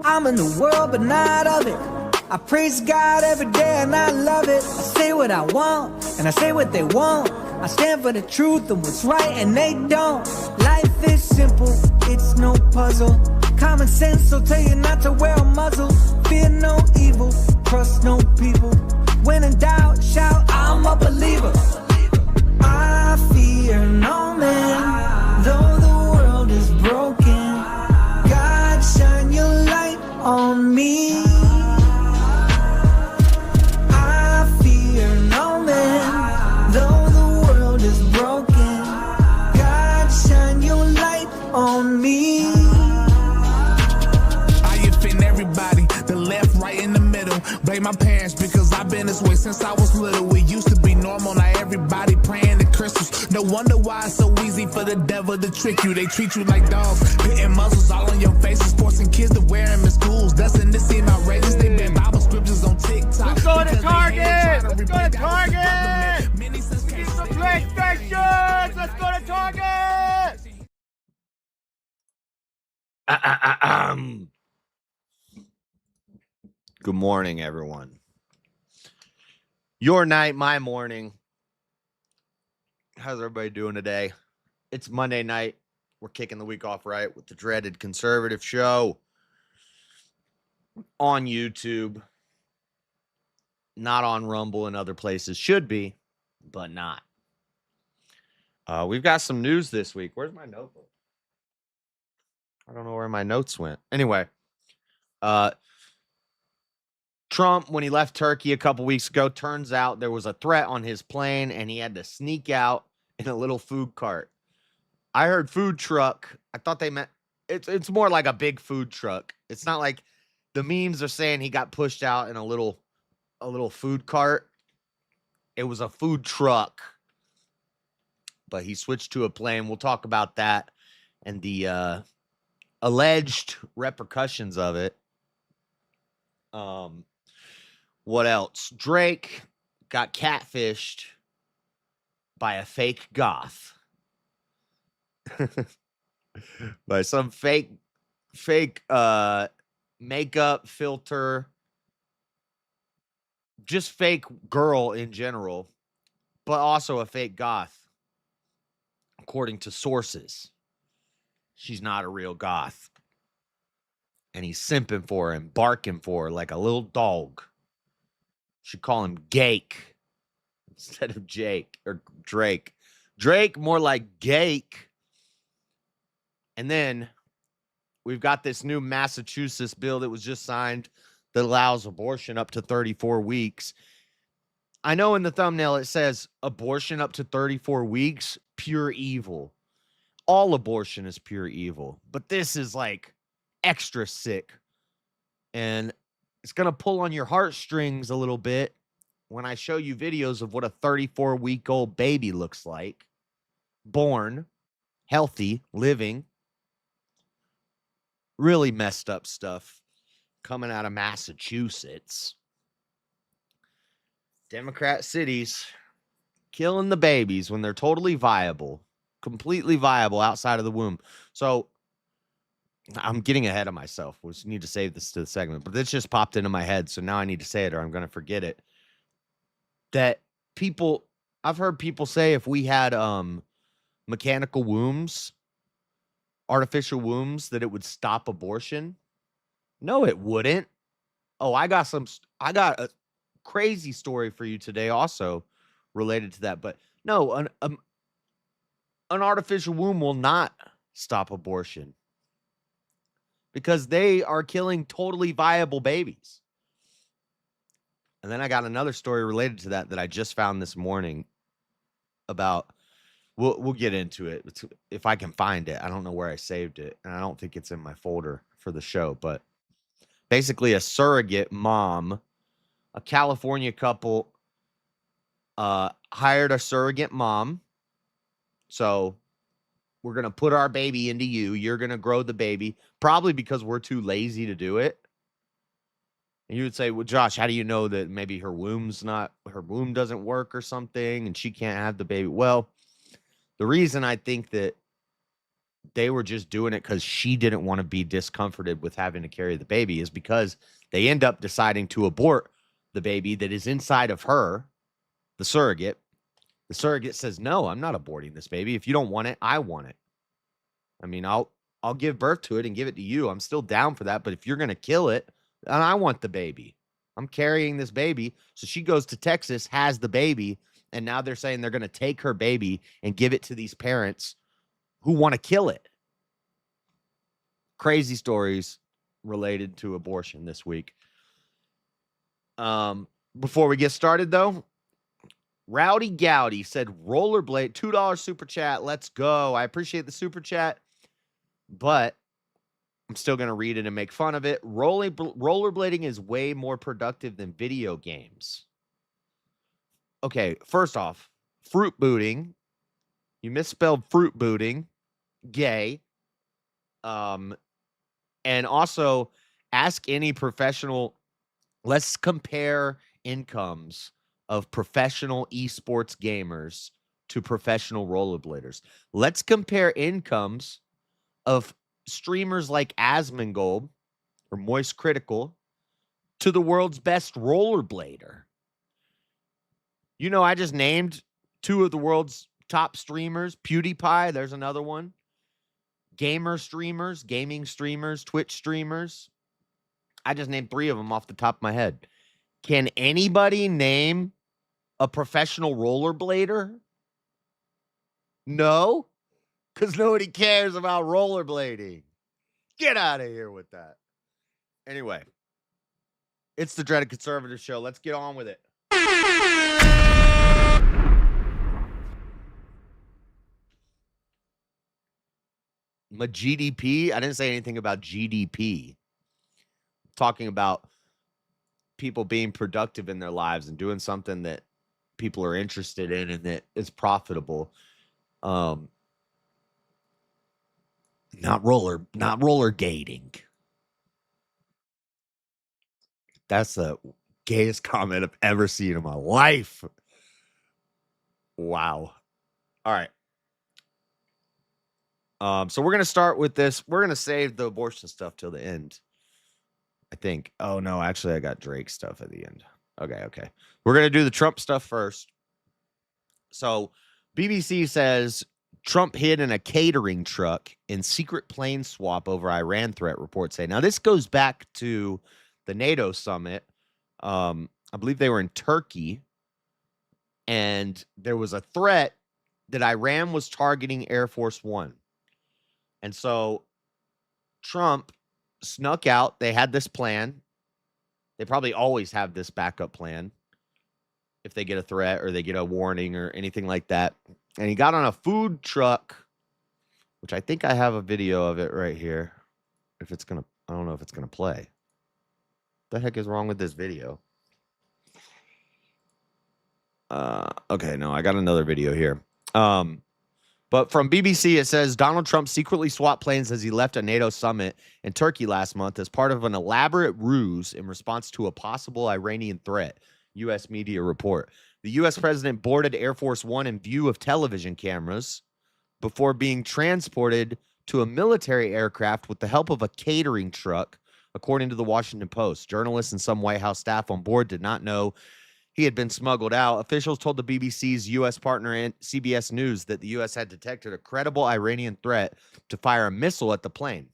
I'm in the world, but not of it. I praise God every day and I love it. I say what I want and I say what they want. I stand for the truth and what's right and they don't. Life is simple, it's no puzzle. Common sense will tell you not to wear a muzzle. Fear no evil, trust no people. When in doubt, shout, I'm a believer. I fear no man, though the world is broken. God, shine your light on me. I fear no man, though the world is broken. God, shine your light on me. I offend everybody, the left, right, in the middle. Blame my parents because I've been this way since I was little. It used to be normal, now everybody praying to crystals. No wonder why it's so easy for the devil to trick you. They treat you like dogs, putting muzzles all on your faces, forcing kids to wear them in schools. Doesn't this seem outrageous? They ban Bible scriptures on TikTok. Let's go to Target! Let's go to Target! Get some PlayStations! Let's go to Target! Good morning, everyone. Your night, my morning. How's everybody doing today? It's Monday night. We're kicking the week off right with the Dreaded Conservative show on YouTube. Not on Rumble and other places. Should be, but not. We've got some news this week. Where's my notebook? I don't know where my notes went. Anyway, Trump, when he left Turkey a couple weeks ago, turns out there was a threat on his plane and he had to sneak out in a little food cart. I heard food truck. I thought they meant it's more like a big food truck. It's not like the memes are saying he got pushed out in a little food cart. It was a food truck. But he switched to a plane. We'll talk about that and the alleged repercussions of it. What else? Drake got catfished by a fake goth. By some fake makeup filter. Just fake girl in general, but also a fake goth. According to sources. She's not a real goth. And he's simping for her and barking for her like a little dog. Should call him Gake instead of Jake or Drake. Drake, more like Gake. And then we've got this new Massachusetts bill that was just signed that allows abortion up to 34 weeks. I know in the thumbnail it says abortion up to 34 weeks, pure evil. All abortion is pure evil. But this is like extra sick. And it's going to pull on your heartstrings a little bit when I show you videos of what a 34-week-old baby looks like. Born, healthy, living. Really messed up stuff coming out of Massachusetts. Democrat cities killing the babies when they're totally viable, completely viable outside of the womb. So I'm getting ahead of myself. We just need to save this to the segment, but this just popped into my head. So now I need to say it or I'm going to forget it. That people, I've heard people say if we had mechanical wombs, artificial wombs, that it would stop abortion. No, it wouldn't. Oh, I got a crazy story for you today also related to that. But no, an artificial womb will not stop abortion because they are killing totally viable babies. And then I got another story related to that I just found this morning about, we'll get into it if I can find it. I don't know where I saved it, and I don't think it's in my folder for the show, but basically a surrogate mom, a California couple hired a surrogate mom. So we're going to put our baby into you. You're going to grow the baby, probably because we're too lazy to do it. And you would say, well, Josh, how do you know that maybe her womb doesn't work or something and she can't have the baby? Well, The reason I think that they were just doing it because she didn't want to be discomforted with having to carry the baby is because they end up deciding to abort the baby that is inside of her, the surrogate. The surrogate says, no, I'm not aborting this baby. If you don't want it, I want it. I mean, I'll give birth to it and give it to you. I'm still down for that. But if you're going to kill it, then I want the baby. I'm carrying this baby. So she goes to Texas, has the baby, and now they're saying they're going to take her baby and give it to these parents who want to kill it. Crazy stories related to abortion this week. Before we get started, though, Rowdy Gowdy said rollerblade, $2 super chat. Let's go. I appreciate the super chat, but I'm still going to read it and make fun of it. Rollerblading is way more productive than video games. Okay, first off, fruit booting. You misspelled fruit booting. Gay. And also ask any professional. Let's compare incomes of professional esports gamers to professional rollerbladers. Let's compare incomes of streamers like Asmongold or Moist Critical to the world's best rollerblader. You know, I just named two of the world's top streamers. PewDiePie, there's another one. Gamer streamers, gaming streamers, Twitch streamers. I just named three of them off the top of my head. Can anybody name a professional rollerblader? No, because nobody cares about rollerblading. Get out of here with that. Anyway, it's the Dreaded Conservative Show. Let's get on with it. My GDP? I didn't say anything about GDP. Talking about people being productive in their lives and doing something that people are interested in and that is profitable. Not roller gating. That's the gayest comment I've ever seen in my life. Wow. All right. So we're going to start with this. We're going to save the abortion stuff till the end, I think. Oh, no, actually, I got Drake stuff at the end. Okay. We're going to do the Trump stuff first. So BBC says Trump hid in a catering truck in secret plane swap over Iran threat, reports say. Now, this goes back to the NATO summit. I believe they were in Turkey, and there was a threat that Iran was targeting Air Force One. And so Trump snuck out. They had this plan. They probably always have this backup plan if they get a threat or they get a warning or anything like that. And he got on a food truck, which I think I have a video of it right here. If it's going to, I don't know if it's going to play. What the heck is wrong with this video? Okay, no, I got another video here. But from BBC, it says Donald Trump secretly swapped planes as he left a NATO summit in Turkey last month as part of an elaborate ruse in response to a possible Iranian threat, U.S. media report. The U.S. president boarded Air Force One in view of television cameras before being transported to a military aircraft with the help of a catering truck, according to the Washington Post. Journalists and some White House staff on board did not know he had been smuggled out. Officials told the BBC's U.S. partner and CBS News that the U.S. had detected a credible Iranian threat to fire a missile at the plane.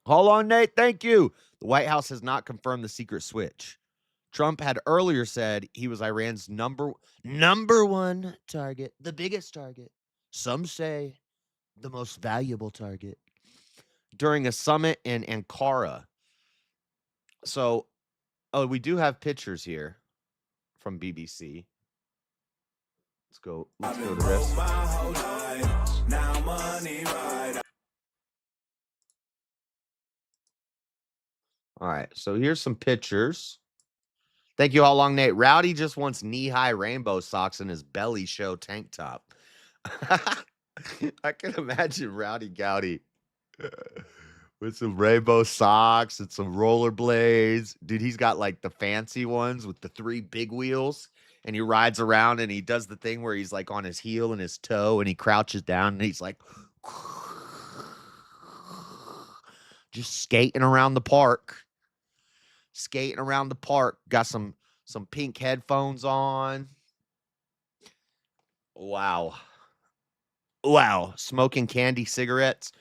Hold on, Nate. Thank you. The White House has not confirmed the secret switch. Trump had earlier said he was Iran's number one target, the biggest target. Some say the most valuable target during a summit in Ankara. So, we do have pictures here from BBC. Let's go to this. All right, so here's some pictures. Thank you, How Long Nate. Rowdy just wants knee-high rainbow socks in his belly show tank top. I can imagine Rowdy Gowdy with some rainbow socks and some rollerblades. Dude, he's got like the fancy ones with the 3 big wheels. and he rides around and he does the thing where he's like on his heel and his toe and he crouches down and he's like just skating around the park. Got some pink headphones on. Wow. Smoking candy cigarettes.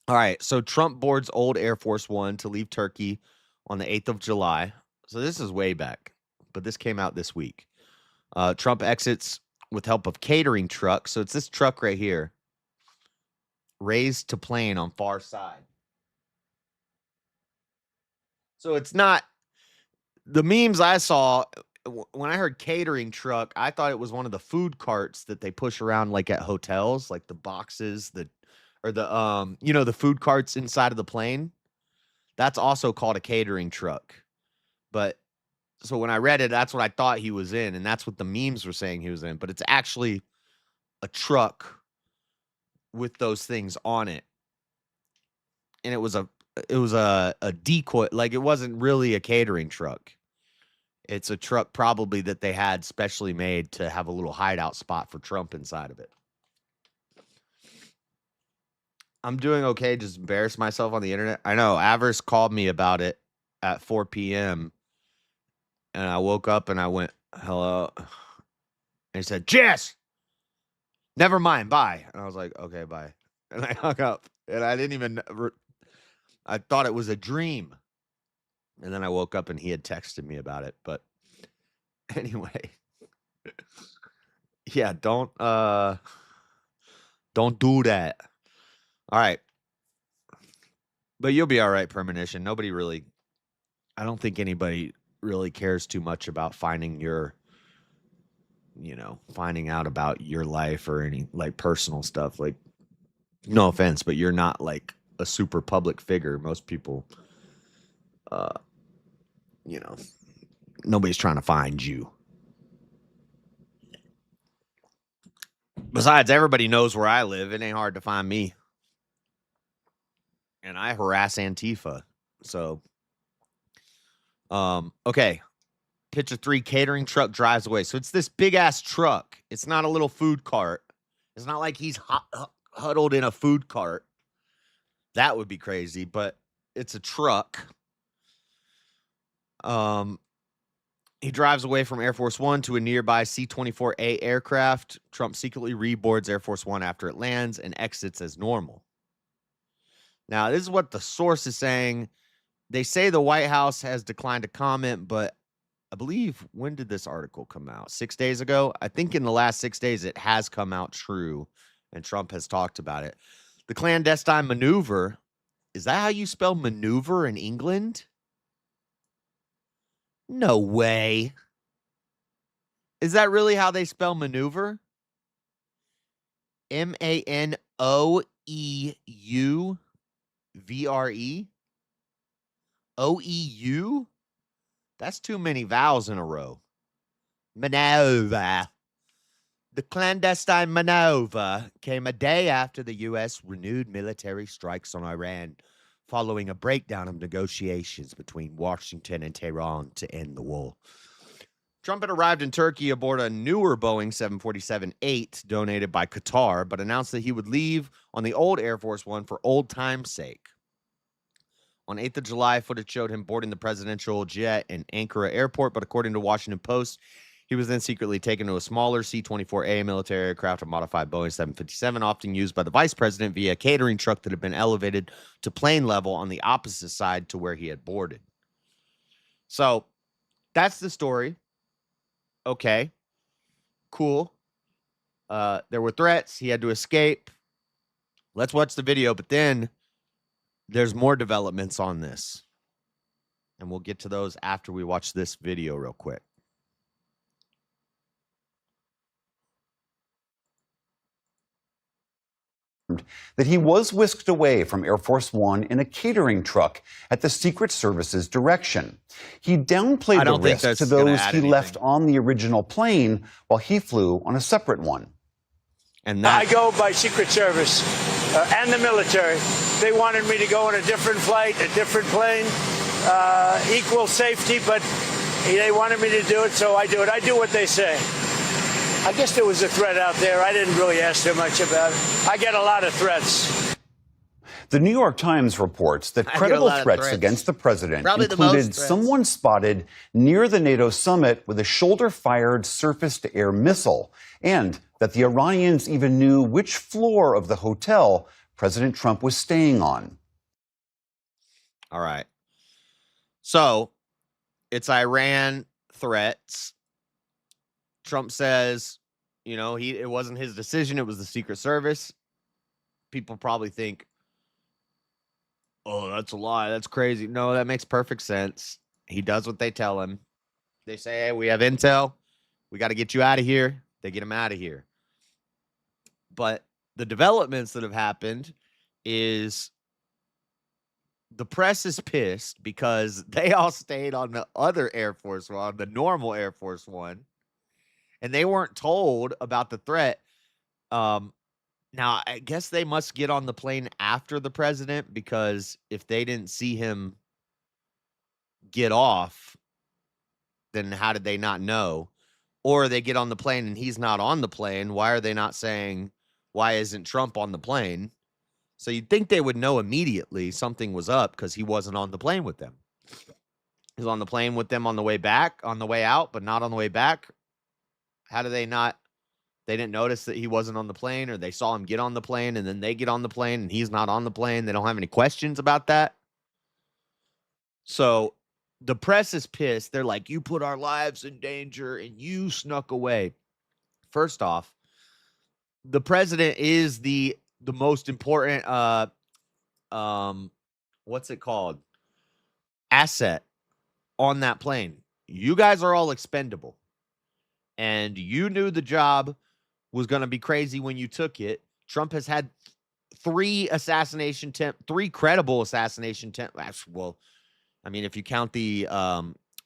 All right. So Trump boards old Air Force One to leave Turkey on the 8th of July. So this is way back, but this came out this week. Trump exits with help of catering truck. So it's this truck right here. Raised to plane on far side. So it's not the memes I saw when I heard catering truck. I thought it was one of the food carts that they push around like at hotels, like the boxes the food carts inside of the plane. That's also called a catering truck. But so when I read it, that's what I thought he was in, and that's what the memes were saying he was in. But it's actually a truck with those things on it, and it was a decoy. Like, it wasn't really a catering truck. It's a truck probably that they had specially made to have a little hideout spot for Trump inside of it. I'm doing okay. Just embarrass myself on the internet. I know. Avarice called me about it at 4 p.m. And I woke up and I went, hello. And he said, Jess, never mind. Bye. And I was like, okay, bye. And I hung up. And I didn't even, I thought it was a dream. And then I woke up and he had texted me about it. But anyway, yeah, don't do that. All right. But you'll be all right, Premonition. I don't think anybody really cares too much about finding out about your life or any like personal stuff. Like, no offense, but you're not like a super public figure. Most people, nobody's trying to find you. Besides, everybody knows where I live. It ain't hard to find me. And I harass Antifa. So, okay. Picture 3, catering truck drives away. So it's this big ass truck. It's not a little food cart. It's not like he's huddled in a food cart. That would be crazy, but it's a truck. He drives away from Air Force One to a nearby C-24A aircraft. Trump secretly reboards Air Force One after it lands and exits as normal. Now, this is what the source is saying. They say the White House has declined to comment, but I believe, when did this article come out? 6 days ago? I think in the last 6 days it has come out true, and Trump has talked about it. The clandestine maneuver, is that how you spell maneuver in England? No way. Is that really how they spell maneuver? M-A-N-O-E-U-V-R-E? O-E-U? That's too many vowels in a row. Maneuver. The clandestine maneuver came a day after the U.S. renewed military strikes on Iran, following a breakdown of negotiations between Washington and Tehran to end the war. Trump had arrived in Turkey aboard a newer Boeing 747-8 donated by Qatar, but announced that he would leave on the old Air Force One for old time's sake. On 8th of July, footage showed him boarding the presidential jet in Ankara Airport, but according to Washington Post, he was then secretly taken to a smaller C-24A military aircraft, a modified Boeing 757, often used by the vice president via a catering truck that had been elevated to plane level on the opposite side to where he had boarded. So that's the story. Okay, cool. There were threats. He had to escape. Let's watch the video, but then there's more developments on this. And we'll get to those after we watch this video real quick. That he was whisked away from Air Force One in a catering truck at the Secret Service's direction. He downplayed the risk to those he left on the original plane while he flew on a separate one. And I go by Secret Service and the military. They wanted me to go on a different flight, a different plane, equal safety, but They wanted me to do it, so I do it. I do what they say. I guess there was a threat out there. I didn't really ask too much about it. I get a lot of threats. The New York Times reports that credible threats against the president included someone spotted near the NATO summit with a shoulder-fired surface-to-air missile, and that the Iranians even knew which floor of the hotel President Trump was staying on. All right. So it's Iran threats. Trump says, you know, it wasn't his decision. It was the Secret Service. People probably think, oh, that's a lie. That's crazy. No, that makes perfect sense. He does what they tell him. They say, hey, we have intel. We got to get you out of here. They get him out of here. But the developments that have happened is the press is pissed because they all stayed on the other Air Force One, the normal Air Force One, and they weren't told about the threat. Now, I guess they must get on the plane after the president, because if they didn't see him get off, then how did they not know? Or they get on the plane and he's not on the plane. Why are they not saying, why isn't Trump on the plane? So you'd think they would know immediately something was up because he wasn't on the plane with them. He was on the plane with them on the way back, on the way out, but not on the way back. How do they not? They didn't notice that he wasn't on the plane, or they saw him get on the plane and then they get on the plane and he's not on the plane. They don't have any questions about that. So the press is pissed. They're like, you put our lives in danger and you snuck away. First off, the president is the most important, what's it called? Asset on that plane. You guys are all expendable. And you knew the job was going to be crazy when you took it. Trump has had three credible assassination attempts. Well, I mean, if you count the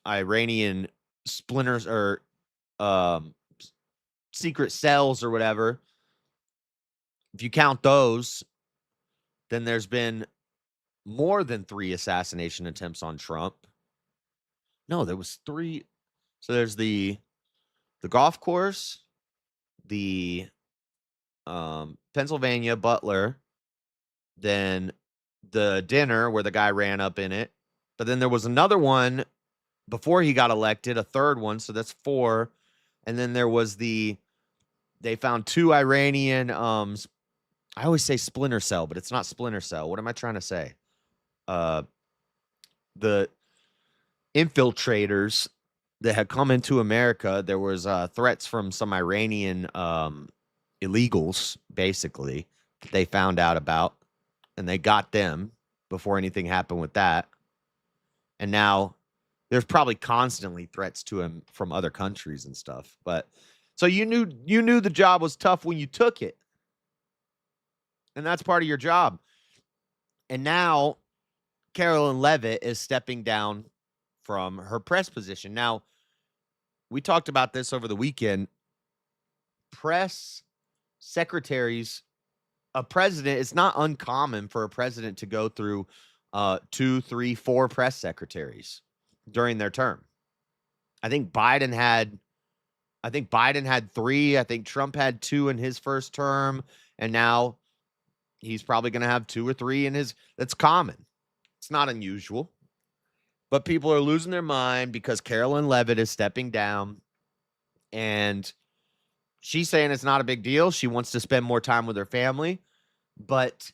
Iranian splinters or secret cells or whatever, if you count those, then there's been more than 3 assassination attempts on Trump. No, there was 3. So there's the golf course, the Pennsylvania Butler, then the dinner where the guy ran up in it. But then there was another one before he got elected, a third one. So that's 4. And then there was they found 2 Iranian, I always say splinter cell, but it's not splinter cell. What am I trying to say? The infiltrators that had come into America. There was threats from some Iranian illegals, basically, that they found out about, and they got them before anything happened with that. And now there's probably constantly threats to him from other countries and stuff. But so you knew the job was tough when you took it. And that's part of your job. And now Carolyn Leavitt is stepping down from her press position. Now, we talked about this over the weekend. Press secretaries, a president, it's not uncommon for a president to go through 2, 3, 4 press secretaries during their term. I think Biden had 3. I think Trump had 2 in his first term, and now he's probably going to have 2 or 3 in his. That's common. It's not unusual. But people are losing their mind because Carolyn Leavitt is stepping down, and she's saying it's not a big deal. She wants to spend more time with her family. But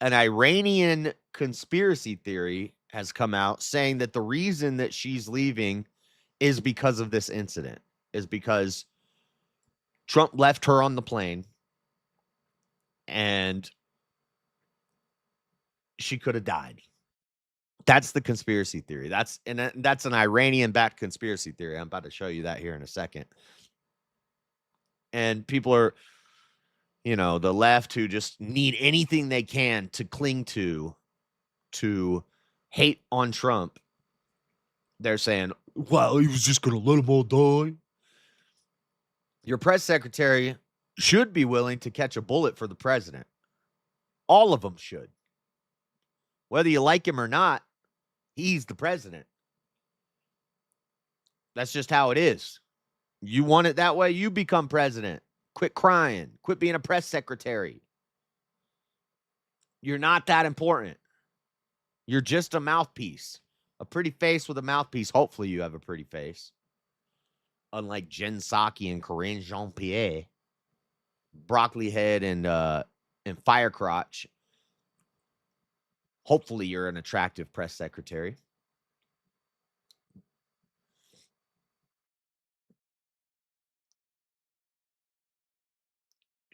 an Iranian conspiracy theory has come out saying that the reason that she's leaving is because of this incident, is because Trump left her on the plane and she could have died. That's the conspiracy theory. That's an Iranian-backed conspiracy theory. I'm about to show you that here in a second. And people are, the left who just need anything they can to cling to hate on Trump. They're saying, well, he was just going to let them all die. Your press secretary should be willing to catch a bullet for the president. All of them should. Whether you like him or not, he's the president. That's just how it is. You want it that way, you become president. Quit crying. Quit being a press secretary. You're not that important. You're just a mouthpiece. A pretty face with a mouthpiece. Hopefully you have a pretty face. Unlike Jen Psaki and Corinne Jean-Pierre. Broccoli head and fire crotch. Hopefully you're an attractive press secretary.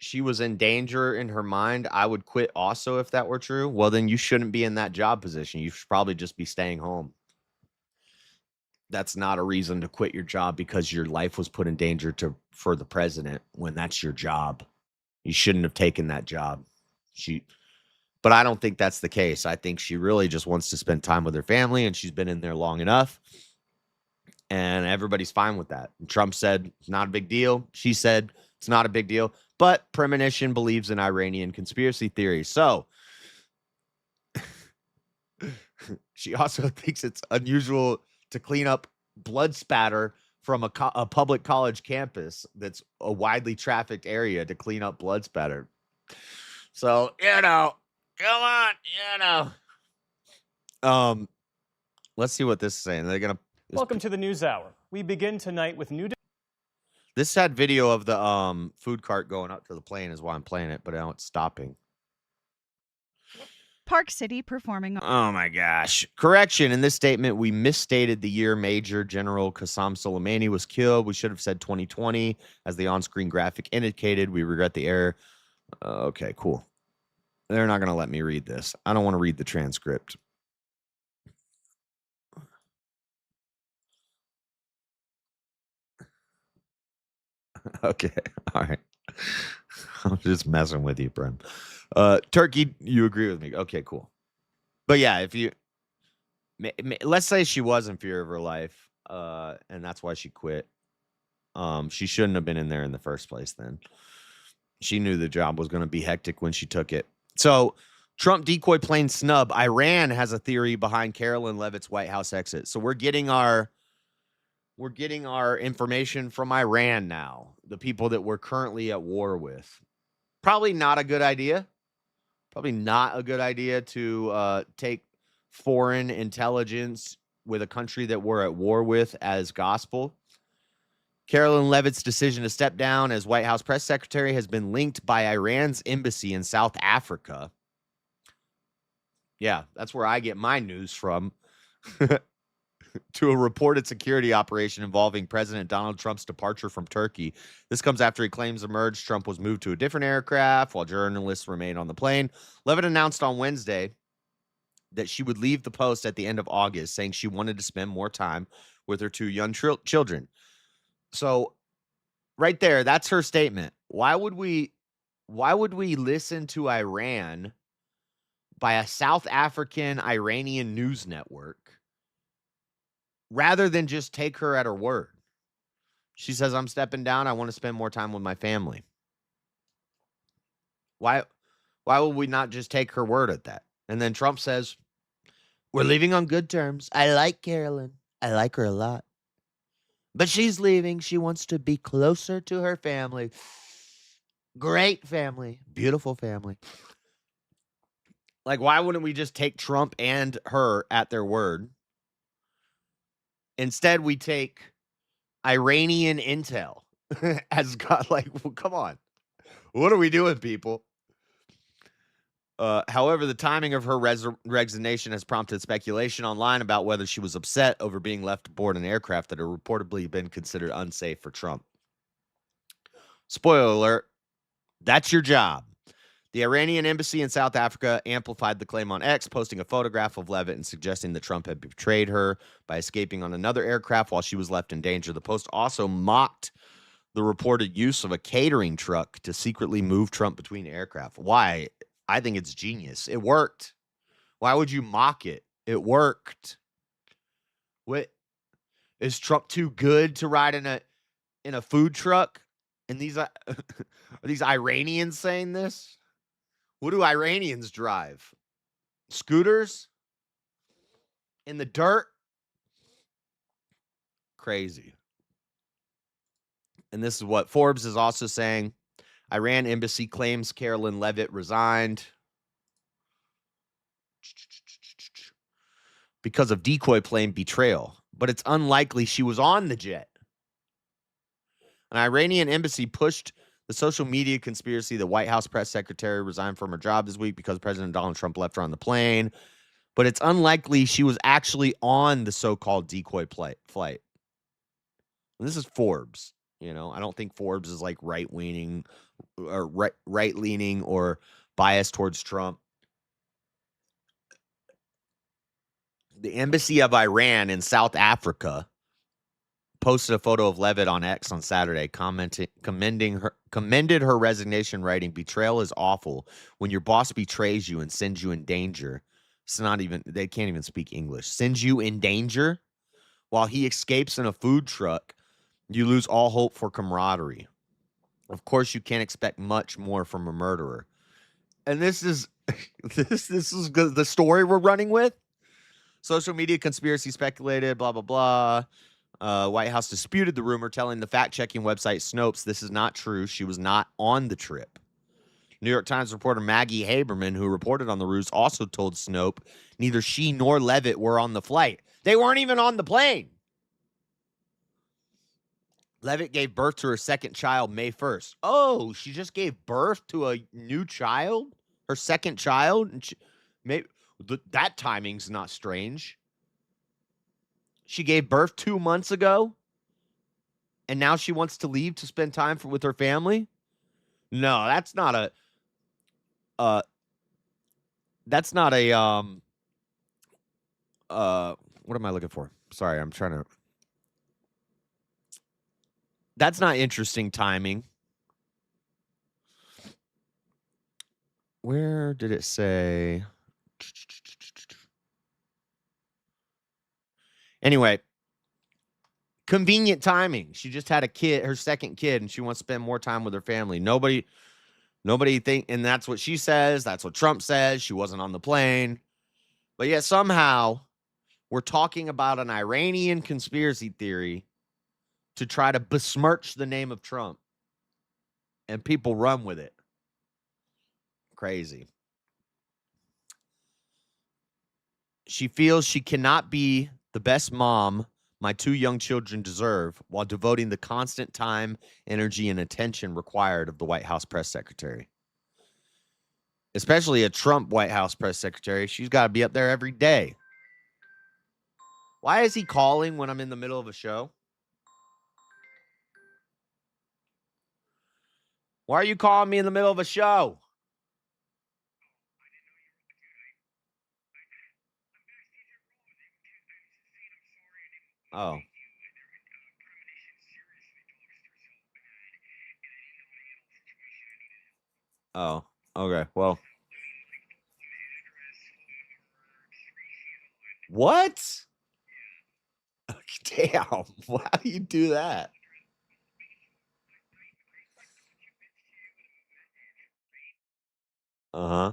She was in danger in her mind. I would quit also if that were true. Well, then you shouldn't be in that job position. You should probably just be staying home. That's not a reason to quit your job because your life was put in danger for the president when that's your job. You shouldn't have taken that job. But I don't think that's the case. I think she really just wants to spend time with her family, and she's been in there long enough. And everybody's fine with that. And Trump said it's not a big deal. She said it's not a big deal. But Premonition believes in Iranian conspiracy theories. So she also thinks it's unusual to clean up blood spatter from a public college campus that's a widely trafficked area to clean up blood spatter. So, come on, let's see what this is saying. They're going to... Welcome to the News Hour. We begin tonight with new... This had video of the food cart going up to the plane is why I'm playing it, but now it's stopping. Park City performing. Oh my gosh. Correction. In this statement, we misstated the year Major General Qassem Soleimani was killed. We should have said 2020 as the on-screen graphic indicated. We regret the error. Okay, cool. They're not going to let me read this. I don't want to read the transcript. Okay. All right. I'm just messing with you, Brim. Turkey, you agree with me. Okay, cool. But yeah, if you let's say she was in fear of her life, and that's why she quit. She shouldn't have been in there in the first place then. She knew the job was going to be hectic when she took it. So, Trump decoy plane snub. Iran has a theory behind Carolyn Leavitt's White House exit. So we're getting our information from Iran now, the people that we're currently at war with. Probably not a good idea. Probably not a good idea to take foreign intelligence with a country that we're at war with as gospel. Carolyn Leavitt's decision to step down as White House press secretary has been linked by Iran's embassy in South Africa. Yeah, that's where I get my news from. To a reported security operation involving President Donald Trump's departure from Turkey. This comes after he claims emerged Trump was moved to a different aircraft while journalists remained on the plane. Leavitt announced on Wednesday that she would leave the post at the end of August, saying she wanted to spend more time with her 2 young children. So right there, that's her statement. Why would we listen to Iran by a South African Iranian news network rather than just take her at her word? She says, I'm stepping down. I want to spend more time with my family. Why would we not just take her word at that? And then Trump says, we're leaving on good terms. I like Carolyn. I like her a lot. But she's leaving. She wants to be closer to her family. Great family. Beautiful family. Like, why wouldn't we just take Trump and her at their word? Instead, we take Iranian intel as God. Like, well, come on. What are we doing, people? However, the timing of her resignation has prompted speculation online about whether she was upset over being left aboard an aircraft that had reportedly been considered unsafe for Trump. Spoiler alert, that's your job. The Iranian embassy in South Africa amplified the claim on X, posting a photograph of Leavitt and suggesting that Trump had betrayed her by escaping on another aircraft while she was left in danger. The post also mocked the reported use of a catering truck to secretly move Trump between aircraft. Why? I think it's genius. It worked. Why would you mock it? It worked. What? Is Trump too good to ride in a food truck? And these are these Iranians saying this? What do Iranians drive? Scooters? In the dirt? Crazy. And this is what Forbes is also saying. Iran embassy claims Carolyn Levitt resigned because of decoy plane betrayal, but it's unlikely she was on the jet. An Iranian embassy pushed the social media conspiracy. The White House press secretary resigned from her job this week because President Donald Trump left her on the plane, but it's unlikely she was actually on the so-called decoy flight. And this is Forbes. You know, I don't think Forbes is like right-leaning or right-leaning or biased towards Trump. The embassy of Iran in South Africa posted a photo of Levitt on X on Saturday, commended her resignation, writing, "Betrayal is awful. When your boss betrays you and sends you in danger." It's not even, they can't even speak English. Sends you in danger while he escapes in a food truck. You lose all hope for camaraderie. Of course, you can't expect much more from a murderer. And this is this is the story we're running with. Social media conspiracy speculated, blah, blah, blah. White House disputed the rumor, telling the fact-checking website Snopes this is not true. She was not on the trip. New York Times reporter Maggie Haberman, who reported on the ruse, also told Snope neither she nor Levitt were on the flight. They weren't even on the plane. Levitt gave birth to her second child May 1st. Oh, she just gave birth to a new child? Her second child? And that timing's not strange. She gave birth 2 months ago, and now she wants to leave to spend time with her family? No, that's not a... what am I looking for? Sorry, I'm trying to... That's not interesting timing. Where did it say? Anyway, convenient timing. She just had a kid, her second kid, and she wants to spend more time with her family. Nobody think, and that's what she says. That's what Trump says. She wasn't on the plane. But yet somehow we're talking about an Iranian conspiracy theory to try to besmirch the name of Trump, and people run with it. Crazy. She feels she cannot be the best mom my two young children deserve while devoting the constant time, energy, and attention required of the White House press secretary. Especially a Trump White House press secretary. She's got to be up there every day. Why is he calling when I'm in the middle of a show? Why are you calling me in the middle of a show? Oh. Oh, okay. Well. What? Damn. Why do you do that? Uh-huh.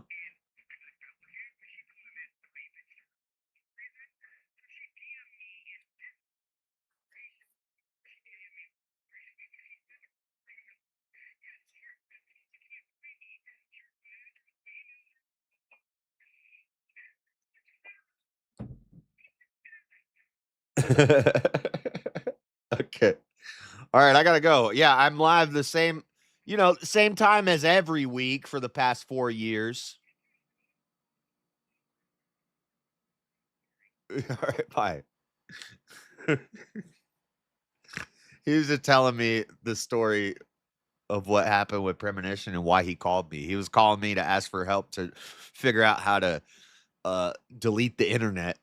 Okay. All right, I gotta go. Yeah, I'm live the same time as every week for the past 4 years. All right, bye. He was just telling me the story of what happened with Premonition and why he called me. He was calling me to ask for help to figure out how to delete the internet.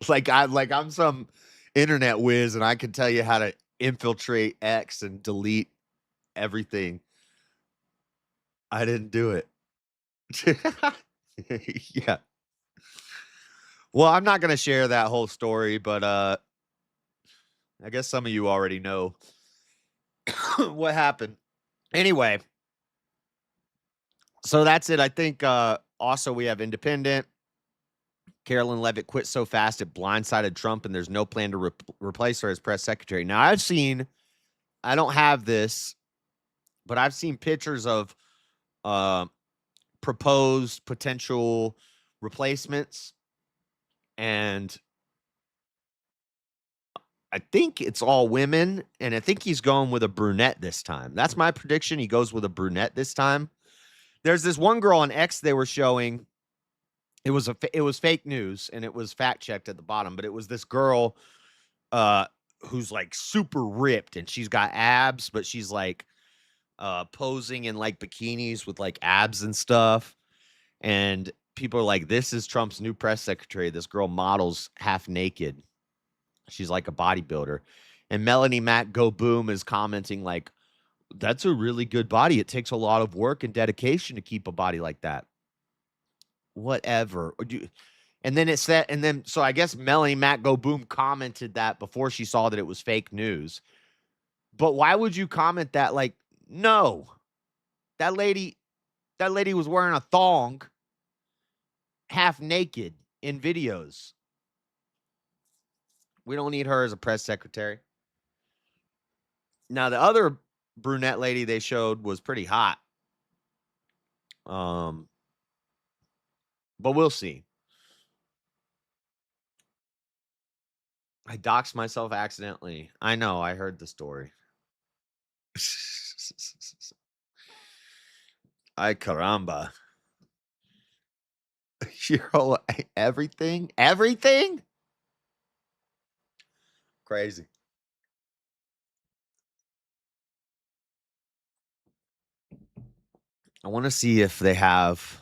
like I'm some internet whiz and I can tell you how to infiltrate X and delete everything. I didn't do it. Yeah. Well, I'm not going to share that whole story, but I guess some of you already know what happened. Anyway, so that's it. I think also we have Independent. Carolyn Levitt quit so fast it blindsided Trump, and there's no plan to replace her as press secretary. Now, I don't have this, but I've seen pictures of proposed potential replacements, and I think it's all women, and I think he's going with a brunette this time. That's my prediction. He goes with a brunette this time. There's this one girl on X they were showing. It was fake news, and it was fact checked at the bottom, but it was this girl who's like super ripped, and she's got abs, but she's like posing in like bikinis with like abs and stuff. And people are like, this is Trump's new press secretary. This girl models half naked. She's like a bodybuilder. And Melanie Mac Go Boom is commenting like, that's a really good body. It takes a lot of work and dedication to keep a body like that. Whatever. And then it said, and then, so I guess Melanie Mac Go Boom commented that before she saw that it was fake news. But why would you comment that? Like, no, that lady was wearing a thong, half naked in videos. We don't need her as a press secretary. Now, the other brunette lady they showed was pretty hot. But we'll see. I doxed myself accidentally. I know. I heard the story. Ay caramba. Everything? Crazy. I want to see if they have.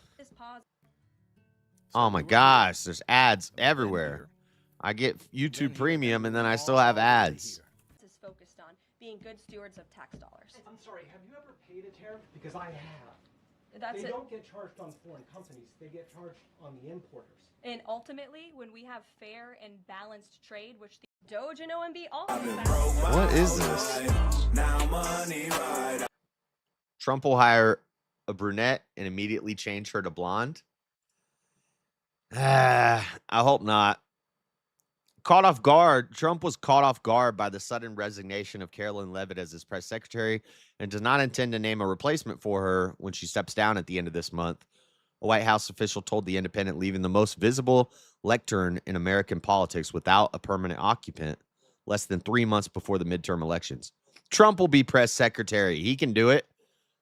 Oh my gosh, there's ads everywhere. I get YouTube Premium, and then I still have ads. Is focused on being good stewards of tax dollars. I'm sorry, have you ever paid a tariff? Because I have. They don't get charged on foreign companies. They get charged on the importers. And ultimately, when we have fair and balanced trade, which the Doge and OMB also found. What is this? Trump will hire a brunette and immediately change her to blonde. I hope not. Caught off guard, Trump was caught off guard by the sudden resignation of Carolyn Levitt as his press secretary and does not intend to name a replacement for her when she steps down at the end of this month. A White House official told The Independent, leaving the most visible lectern in American politics without a permanent occupant less than 3 months before the midterm elections. Trump will be press secretary. He can do it.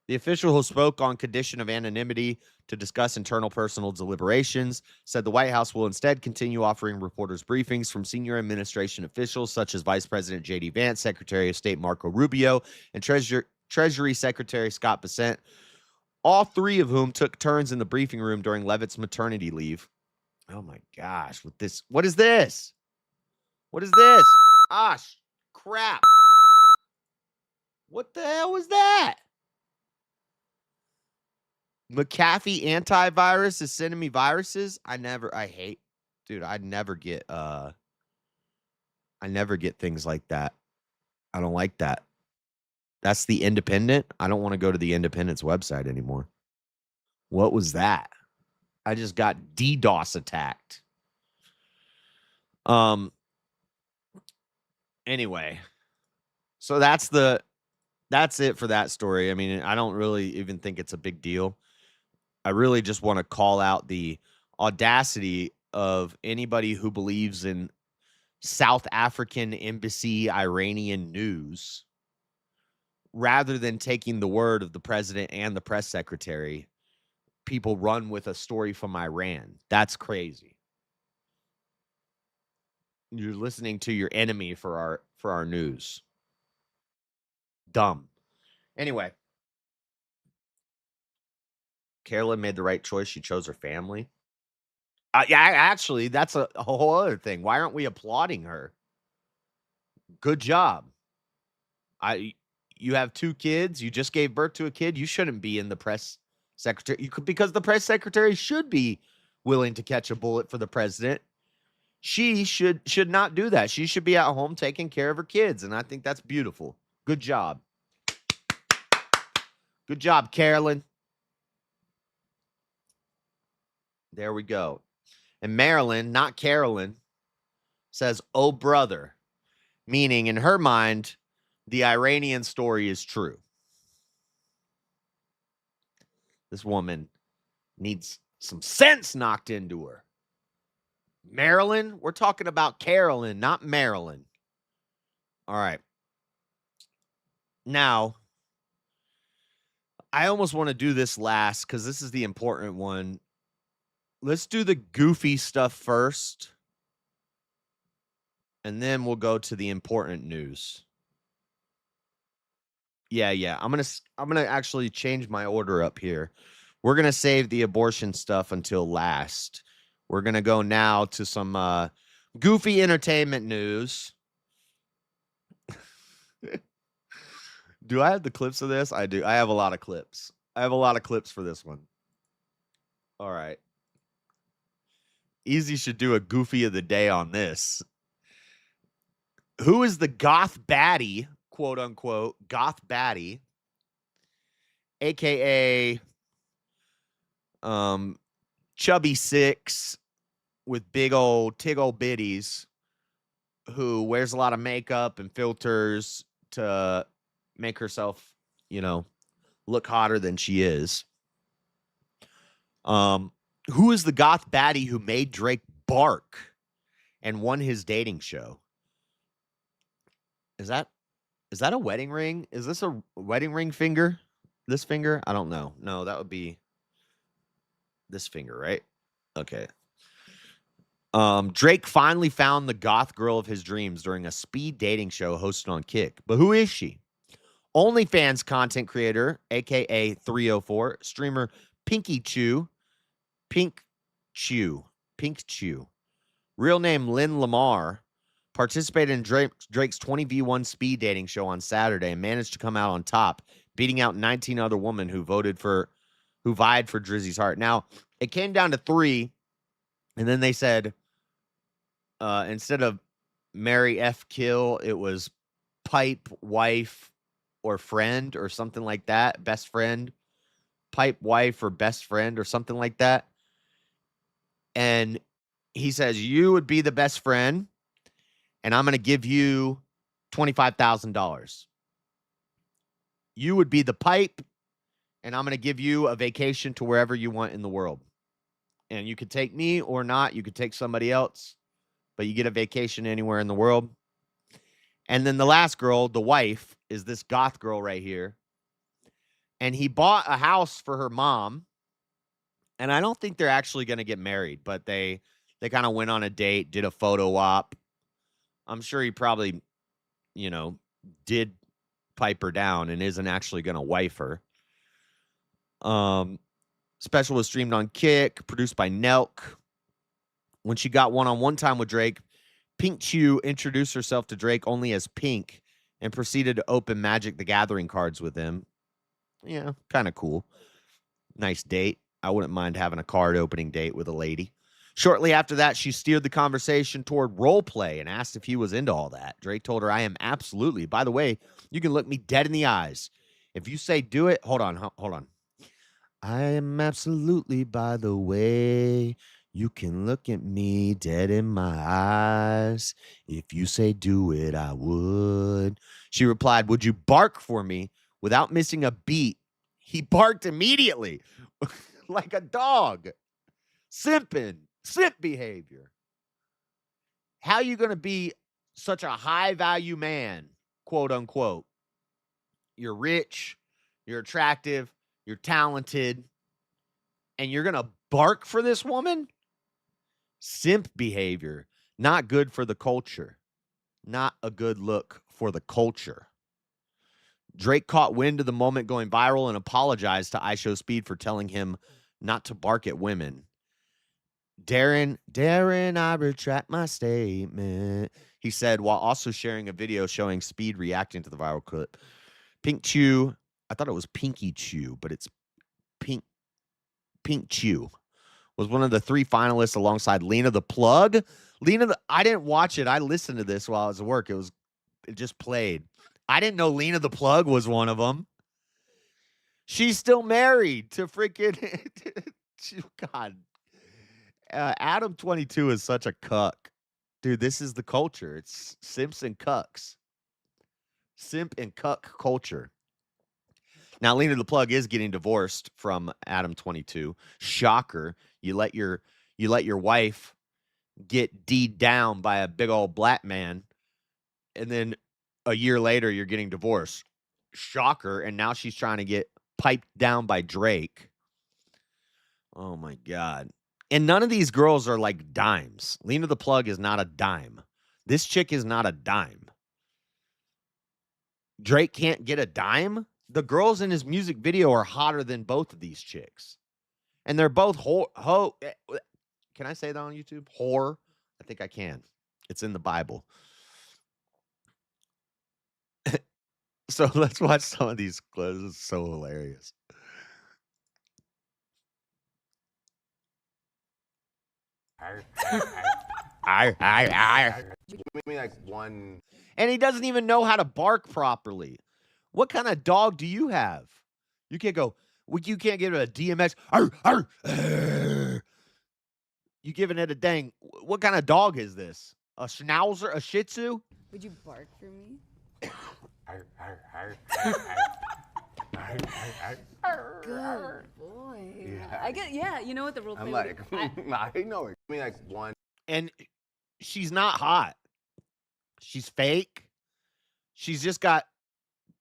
The official who spoke on condition of anonymity to discuss internal personal deliberations said the White House will instead continue offering reporters briefings from senior administration officials such as Vice President J.D. Vance, Secretary of State Marco Rubio, and Treasury Secretary Scott Bessent, all three of whom took turns in the briefing room during Levitt's maternity leave. Oh my gosh, what is this? What is this? Gosh, crap. What the hell was that? McAfee antivirus is sending me viruses. I never get things like that. I don't like that. That's the Independent. I don't want to go to the Independent's website anymore. What was that? I just got DDoS attacked. Anyway, so that's it for that story. I mean, I don't really even think it's a big deal. I really just want to call out the audacity of anybody who believes in South African embassy Iranian news rather than taking the word of the president and the press secretary. People run with a story from Iran. That's crazy. You're listening to your enemy for our news. Dumb. Anyway, Carolyn made the right choice. She chose her family. Yeah, actually, that's a whole other thing. Why aren't we applauding her? Good job. You have 2 kids. You just gave birth to a kid. You shouldn't be in the press secretary. Because the press secretary should be willing to catch a bullet for the president. She should not do that. She should be at home taking care of her kids, and I think that's beautiful. Good job. Good job, Carolyn. There we go. And Marilyn, not Carolyn, says, "Oh, brother," meaning in her mind, the Iranian story is true. This woman needs some sense knocked into her. Marilyn, we're talking about Carolyn, not Marilyn. All right. Now, I almost want to do this last because this is the important one. Let's do the goofy stuff first, and then we'll go to the important news. Yeah. I'm gonna actually change my order up here. We're gonna save the abortion stuff until last. We're gonna go now to some goofy entertainment news. Do I have the clips of this? I do. I have a lot of clips. I have a lot of clips for this one. All right. Easy should do a goofy of the day on this. Who is the goth baddie, quote unquote, goth baddie, aka chubby six with big old tiggle bitties, who wears a lot of makeup and filters to make herself, look hotter than she is. Who is the goth baddie who made Drake bark and won his dating show? Is that a wedding ring? Is this a wedding ring finger? This finger? I don't know. No, that would be this finger, right? Okay. Drake finally found the goth girl of his dreams during a speed dating show hosted on Kick. But who is she? OnlyFans content creator, aka 304, streamer Pink Chew. Real name Lynn Lamar, participated in Drake's 20v1 speed dating show on Saturday and managed to come out on top, beating out 19 other women who vied for Drizzy's heart. Now, it came down to 3, and then they said instead of marry F kill, it was pipe, wife, or friend, or something like that. Best friend. Pipe, wife, or best friend, or something like that. And he says, you would be the best friend, and I'm going to give you $25,000. You would be the pipe, and I'm going to give you a vacation to wherever you want in the world. And you could take me or not. You could take somebody else, but you get a vacation anywhere in the world. And then the last girl, the wife, is this goth girl right here. And he bought a house for her mom. And I don't think they're actually going to get married, but they kind of went on a date, did a photo op. I'm sure he probably, did pipe her down and isn't actually going to wife her. Special was streamed on Kick, produced by Nelk. When she got one-on-one time with Drake, Pink Chew introduced herself to Drake only as Pink and proceeded to open Magic the Gathering cards with him. Yeah, kind of cool. Nice date. I wouldn't mind having a card opening date with a lady. Shortly after that, she steered the conversation toward role play and asked if he was into all that. Drake told her, I am absolutely. By the way, you can look me dead in the eyes. If you say do it, hold on. I am absolutely, by the way, you can look at me dead in my eyes. If you say do it, I would. She replied, would you bark for me? Without missing a beat, he barked immediately. Like a dog. Simping. Simp behavior. How are you going to be such a high-value man, quote unquote? You're rich, you're attractive, you're talented, and you're going to bark for this woman? Simp behavior. Not good for the culture. Not a good look for the culture. Drake caught wind of the moment going viral and apologized to iShowSpeed for telling him not to bark at women. Darren, I retract my statement, he said, while also sharing a video showing Speed reacting to the viral clip. Pink Chew, I thought it was Pinky Chew, but it's Pink Chew, was one of the 3 finalists alongside Lena the Plug. I didn't watch it. I listened to this while I was at work. It just played. I didn't know Lena the Plug was one of them. She's still married to freaking God. Adam 22 is such a cuck. Dude, this is the culture. It's simps and cucks. Simp and cuck culture. Now, Lena the Plug is getting divorced from Adam 22. Shocker. You let your wife get D'd down by a big old black man, and then a year later you're getting divorced. Shocker. And now she's trying to get piped down by Drake. Oh my God. And none of these girls are like dimes. Lena the Plug is not a dime. This chick is not a dime. Drake can't get a dime? The girls in his music video are hotter than both of these chicks. And they're both Can I say that on YouTube? Whore? I think I can. It's in the Bible. So let's watch some of these clips. It's so hilarious. Give me like one. And he doesn't even know how to bark properly. What kind of dog do you have? You can't go, you can't give it a DMX. You giving it a dang. What kind of dog is this? A schnauzer? A shih tzu? Would you bark for me? Good boy. Yeah. You know what the rule I'm play like, would I know it. Give me like one. And she's not hot. She's fake. She's just got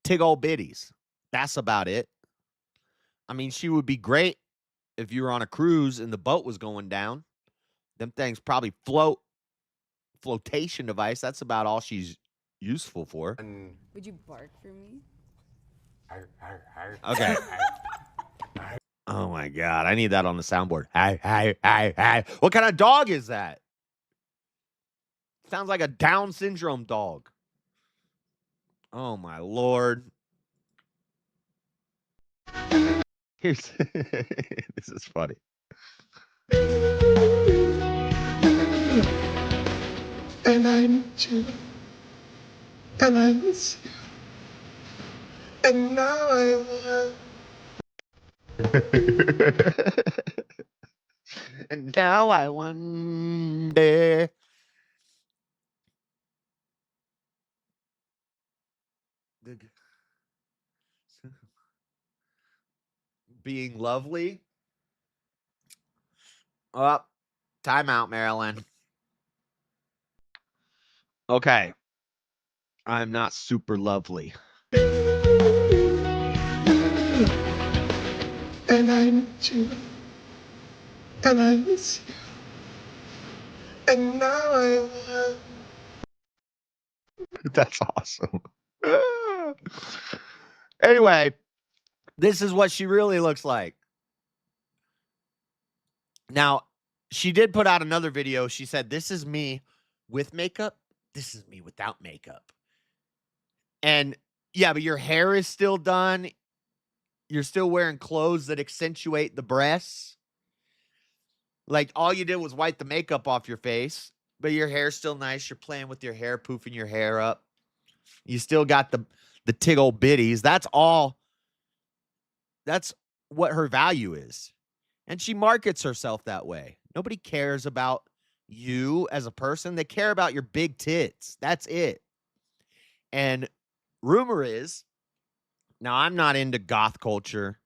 tig old bitties. That's about it. I mean, she would be great if you were on a cruise and the boat was going down. Them things probably flotation device. That's about all she's useful for. Would you bark for me? Okay. Oh my God. I need that on the soundboard. Hi. What kind of dog is that? Sounds like a Down syndrome dog. Oh my Lord. Here's this is funny. And I need you. And I miss you. And now I want. And now I wonder. Being lovely. Oh, time out, Marilyn. Okay. I'm not super lovely. And I need you. And I miss you. And now I want. That's awesome. Anyway, this is what she really looks like. Now, she did put out another video. She said, this is me with makeup. This is me without makeup. And yeah, but your hair is still done. You're still wearing clothes that accentuate the breasts. Like, all you did was wipe the makeup off your face, but your hair's still nice. You're playing with your hair, poofing your hair up. You still got the tig old bitties. That's all. That's what her value is. And she markets herself that way. Nobody cares about you as a person. They care about your big tits. That's it. And rumor is, now I'm not into goth culture.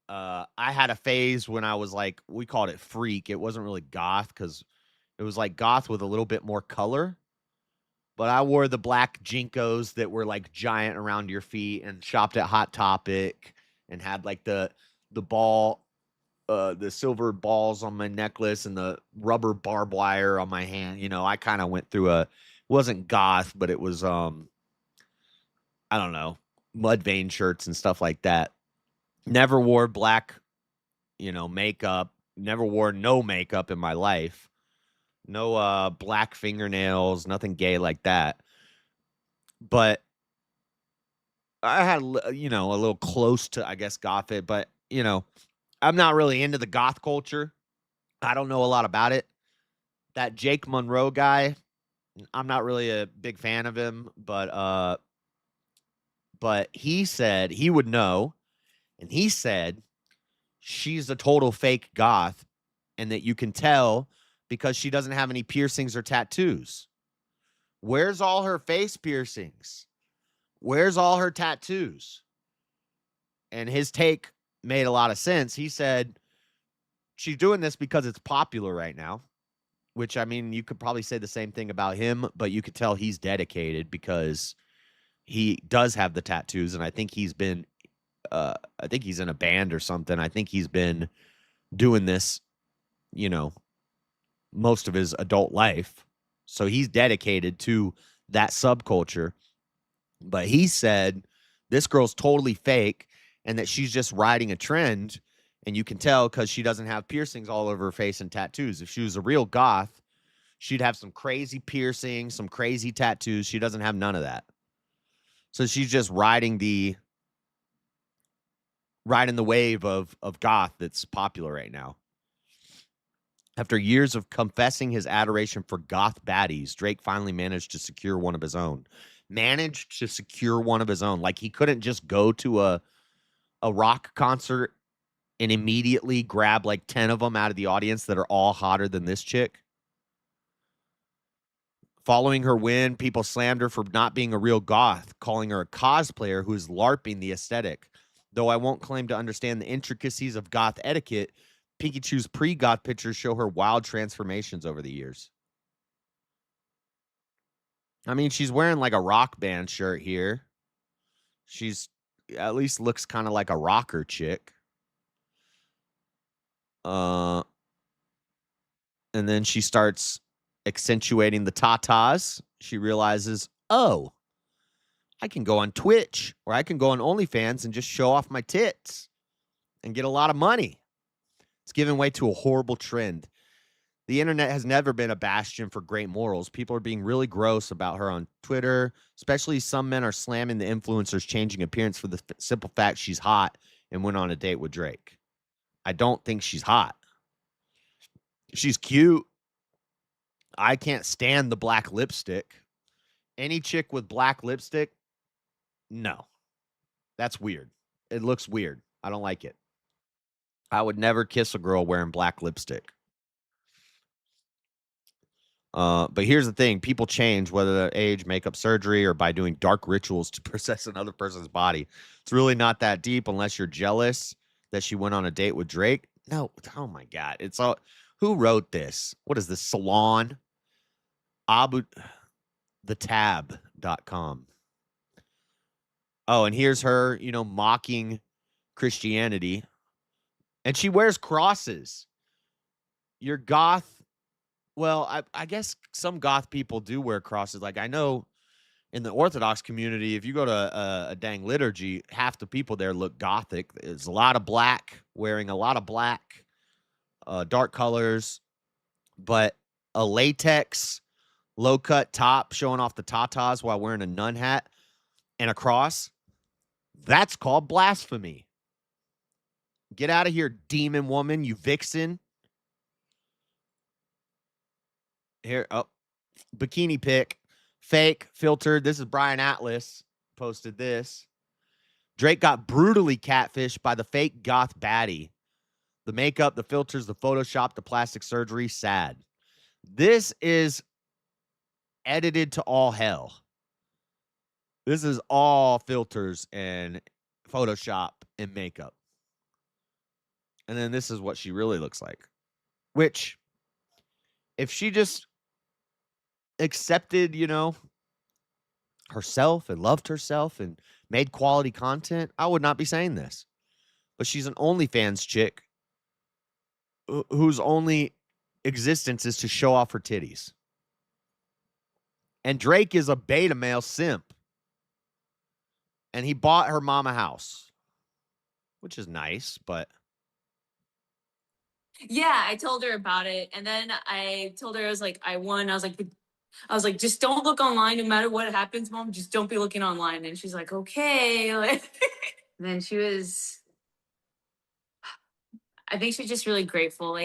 I had a phase when I was like, we called it freak. It wasn't really goth because it was like goth with a little bit more color. But I wore the black Jinkos that were like giant around your feet and shopped at Hot Topic and had like the ball, the silver balls on my necklace and the rubber barbed wire on my hand. You know, I kind of went through wasn't goth, but it was, I don't know, Mudvayne shirts and stuff like that. Never wore black, makeup. Never wore no makeup in my life. No black fingernails, nothing gay like that. But I had, a little close to, I guess, gothic. But, I'm not really into the goth culture. I don't know a lot about it. That Jake Monroe guy, I'm not really a big fan of him. But he said he would know. And he said she's a total fake goth. and that you can tell because she doesn't have any piercings or tattoos. Where's all her face piercings? Where's all her tattoos? And his take made a lot of sense. He said she's doing this because it's popular right now, which, I mean, you could probably say the same thing about him, but you could tell he's dedicated because he does have the tattoos, and I think he's been I think he's in a band or something. I think he's been doing this, you know, most of his adult life. So he's dedicated to that subculture. But he said this girl's totally fake and that she's just riding a trend, and you can tell because she doesn't have piercings all over her face and tattoos. If she was a real goth, she'd have some crazy piercings, some crazy tattoos. She doesn't have none of that. So she's just riding the wave of goth that's popular right now. After years of confessing his adoration for goth baddies, Drake finally managed to secure one of his own. Like, he couldn't just go to a rock concert and immediately grab like 10 of them out of the audience that are all hotter than this chick. Following her win, people slammed her for not being a real goth, calling her a cosplayer who is LARPing the aesthetic. Though I won't claim to understand the intricacies of goth etiquette, Pinky Chew's pre-goth pictures show her wild transformations over the years. I mean, she's wearing like a rock band shirt here. She's at least looks kind of like a rocker chick. And then she starts accentuating the tatas. She realizes, oh, I can go on Twitch or I can go on OnlyFans and just show off my tits and get a lot of money. It's giving way to a horrible trend. The internet has never been a bastion for great morals. People are being really gross about her on Twitter, especially some men are slamming the influencer's changing appearance for the simple fact she's hot and went on a date with Drake. I don't think she's hot. She's cute. I can't stand the black lipstick. Any chick with black lipstick, no. That's weird. It looks weird. I don't like it. I would never kiss a girl wearing black lipstick. But here's the thing. People change, whether they're age, makeup, surgery, or by doing dark rituals to possess another person's body. It's really not that deep unless you're jealous that she went on a date with Drake. No. Oh, my God. It's all. Who wrote this? What is this? Salon? thetab.com. Oh, and here's her, mocking Christianity. And she wears crosses. You're goth. Well, I guess some goth people do wear crosses. Like, I know in the Orthodox community, if you go to a dang liturgy, half the people there look gothic. There's a lot of black, wearing a lot of black, dark colors, but a latex low-cut top showing off the tatas while wearing a nun hat and a cross, that's called blasphemy. Get out of here, demon woman, you vixen. Here, bikini pic, fake, filtered. This is Brian Atlas posted this. Drake got brutally catfished by the fake goth baddie. The makeup, the filters, the Photoshop, the plastic surgery, sad. This is edited to all hell. This is all filters and Photoshop and makeup. And then this is what she really looks like. Which, if she just accepted, herself and loved herself and made quality content, I would not be saying this. But she's an OnlyFans chick whose only existence is to show off her titties. And Drake is a beta male simp. And he bought her mom a house, which is nice, but. Yeah, I told her about it. And then I told her, I won. I was like, just don't look online no matter what happens, Mom. Just don't be looking online. And she's like, okay. And then she was, I think she's just really grateful.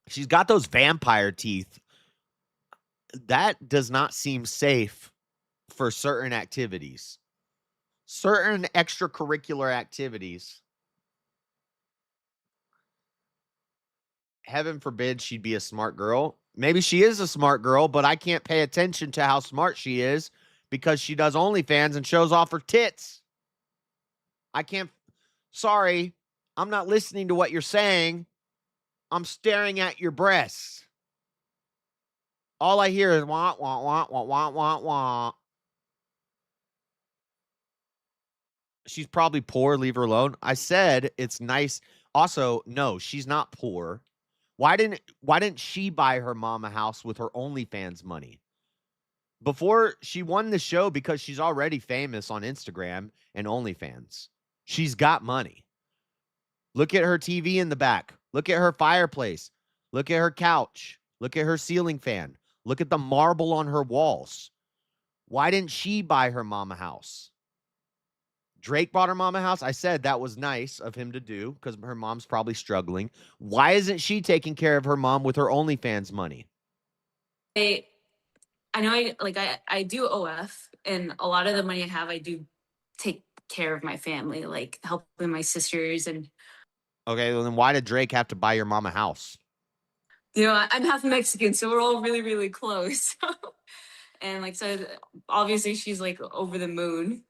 She's got those vampire teeth. That does not seem safe for certain activities. Certain extracurricular activities. heaven forbid she'd be a smart girl. Maybe she is a smart girl, but I can't pay attention to how smart she is because she does OnlyFans and shows off her tits. I can't. Sorry, I'm not listening to what you're saying. I'm staring at your breasts. All I hear is wah, wah, wah, wah, wah, wah, wah. She's probably poor. Leave her alone. I said it's nice. Also, no, she's not poor. Why didn't she buy her mom a house with her OnlyFans money? Before she won the show, because she's already famous on Instagram and OnlyFans. She's got money. Look at her TV in the back. Look at her fireplace. Look at her couch. Look at her ceiling fan. Look at the marble on her walls. Why didn't she buy her mom a house? Drake bought her mom a house. I said that was nice of him to do because her mom's probably struggling. Why isn't she taking care of her mom with her OnlyFans money? I know I do OF, and a lot of the money I have, I do take care of my family, like helping my sisters. And okay, well then why did Drake have to buy your mom a house? I'm half Mexican, so we're all really, really close. And so obviously she's like over the moon.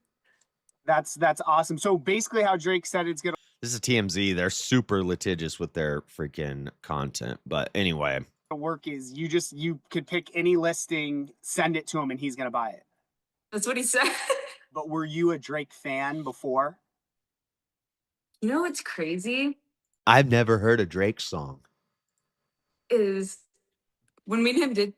That's awesome. So basically how Drake said it's going to... This is TMZ. They're super litigious with their freaking content. But anyway. The work is you could pick any listing, send it to him, and he's going to buy it. That's what he said. But were you a Drake fan before? You know what's crazy? I've never heard a Drake song. Is when me and him did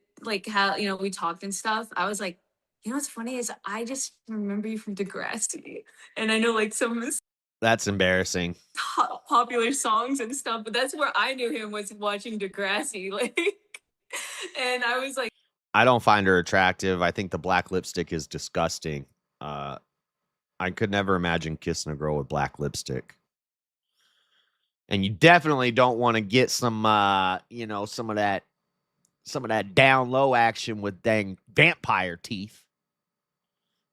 how, we talked and stuff, I was like, what's funny is I just remember you from Degrassi. And I know some of his That's embarrassing. Popular songs and stuff, but that's where I knew him, was watching Degrassi. And I was like, I don't find her attractive. I think the black lipstick is disgusting. I could never imagine kissing a girl with black lipstick. And you definitely don't want to get some some of that down low action with dang vampire teeth.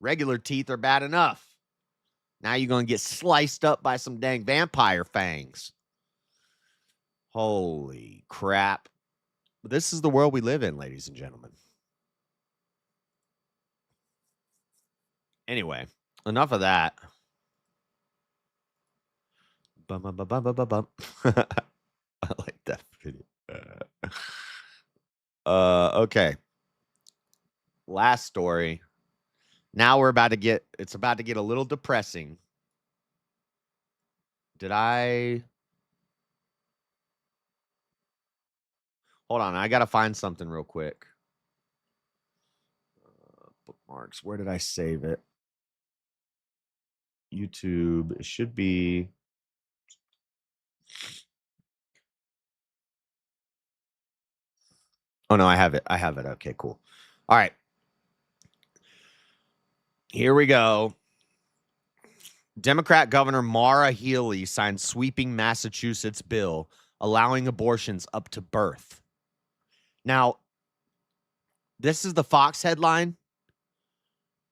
Regular teeth are bad enough. Now you're going to get sliced up by some dang vampire fangs. Holy crap. This is the world we live in, ladies and gentlemen. Anyway, enough of that. Bum, bum, bum, bum, bum, bum, bum. I like that video. Okay. Last story. Now it's about to get a little depressing. Hold on, I got to find something real quick. Bookmarks, where did I save it? YouTube, it should be... Oh, no, I have it. Okay, cool. All right. Here we go. Democrat Governor Maura Healey signed sweeping Massachusetts bill allowing abortions up to birth. Now, this is the Fox headline.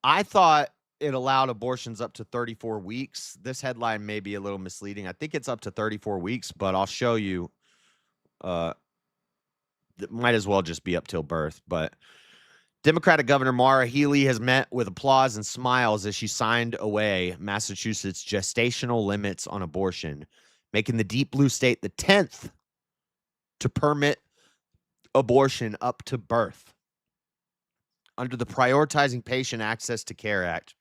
I thought it allowed abortions up to 34 weeks. This headline may be a little misleading. I think it's up to 34 weeks, but I'll show you. It might as well just be up till birth, but Democratic Governor Maura Healey has met with applause and smiles as she signed away Massachusetts' gestational limits on abortion, making the deep blue state the 10th to permit abortion up to birth. Under the Prioritizing Patient Access to Care Act,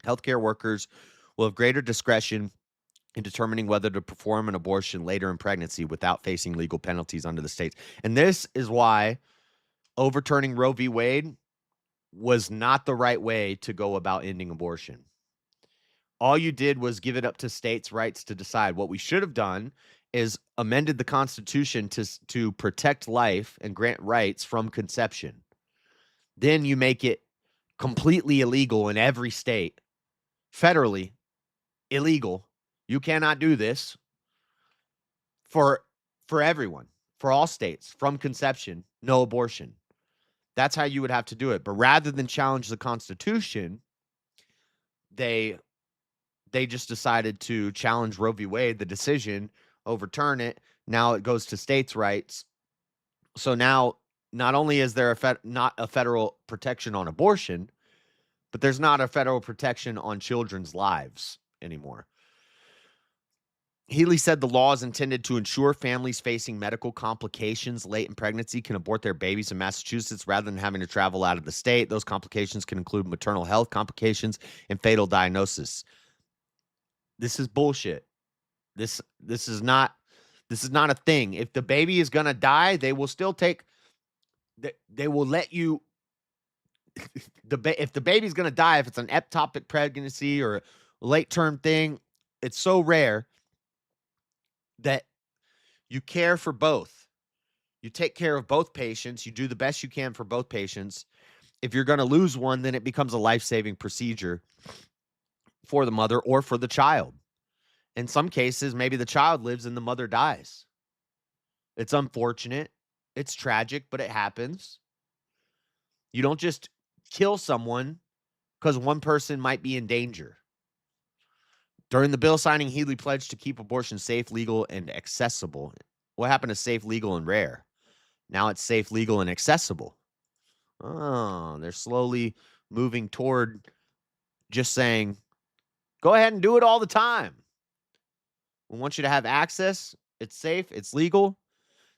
healthcare workers will have greater discretion in determining whether to perform an abortion later in pregnancy without facing legal penalties under the states. And this is why overturning Roe v. Wade was not the right way to go about ending abortion. All you did was give it up to states' rights to decide. What we should have done is amended the Constitution to protect life and grant rights from conception. Then you make it completely illegal in every state, federally illegal. You cannot do this for everyone, for all states, from conception, no abortion. That's how you would have to do it. But rather than challenge the Constitution, they just decided to challenge Roe v. Wade, the decision, overturn it, Now it goes to states' rights. So now not only is there not a federal protection on abortion, but there's not a federal protection on children's lives anymore. Healy said the law is intended to ensure families facing medical complications late in pregnancy can abort their babies in Massachusetts rather than having to travel out of the state. Those complications can include maternal health complications and fatal diagnosis. This is bullshit. This is not a thing. If the baby is going to die, they will still take they will let you if the baby's going to die, if it's an ectopic pregnancy or a late term thing, it's so rare that you care for both. You take care of both patients. You do the best you can for both patients. If you're going to lose one, then it becomes a life-saving procedure for the mother or for the child. In some cases, maybe the child lives and the mother dies. It's unfortunate. It's tragic, but it happens. You don't just kill someone because one person might be in danger. During the bill signing, Healy pledged to keep abortion safe, legal, and accessible. What happened to safe, legal, and rare? Now it's safe, legal, and accessible. Oh, they're slowly moving toward just saying, go ahead and do it all the time. We want you to have access. It's safe. It's legal.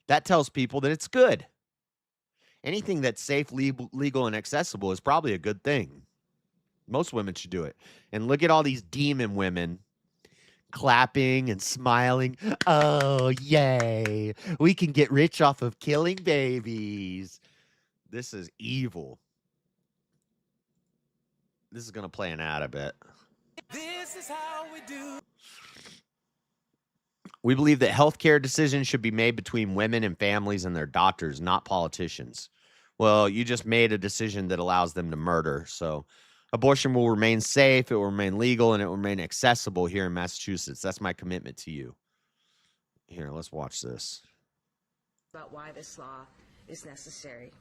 That tells people that it's good. Anything that's safe, legal, and accessible is probably a good thing. Most women should do it. And look at all these demon women clapping and smiling. Oh, yay. We can get rich off of killing babies. This is evil. This is going to play an ad a bit. This is how we do. We believe that healthcare decisions should be made between women and families and their doctors, not politicians. Well, you just made a decision that allows them to murder. So abortion will remain safe, it will remain legal, and it will remain accessible here in Massachusetts. That's my commitment to you. Here, let's watch this. About why this law is necessary.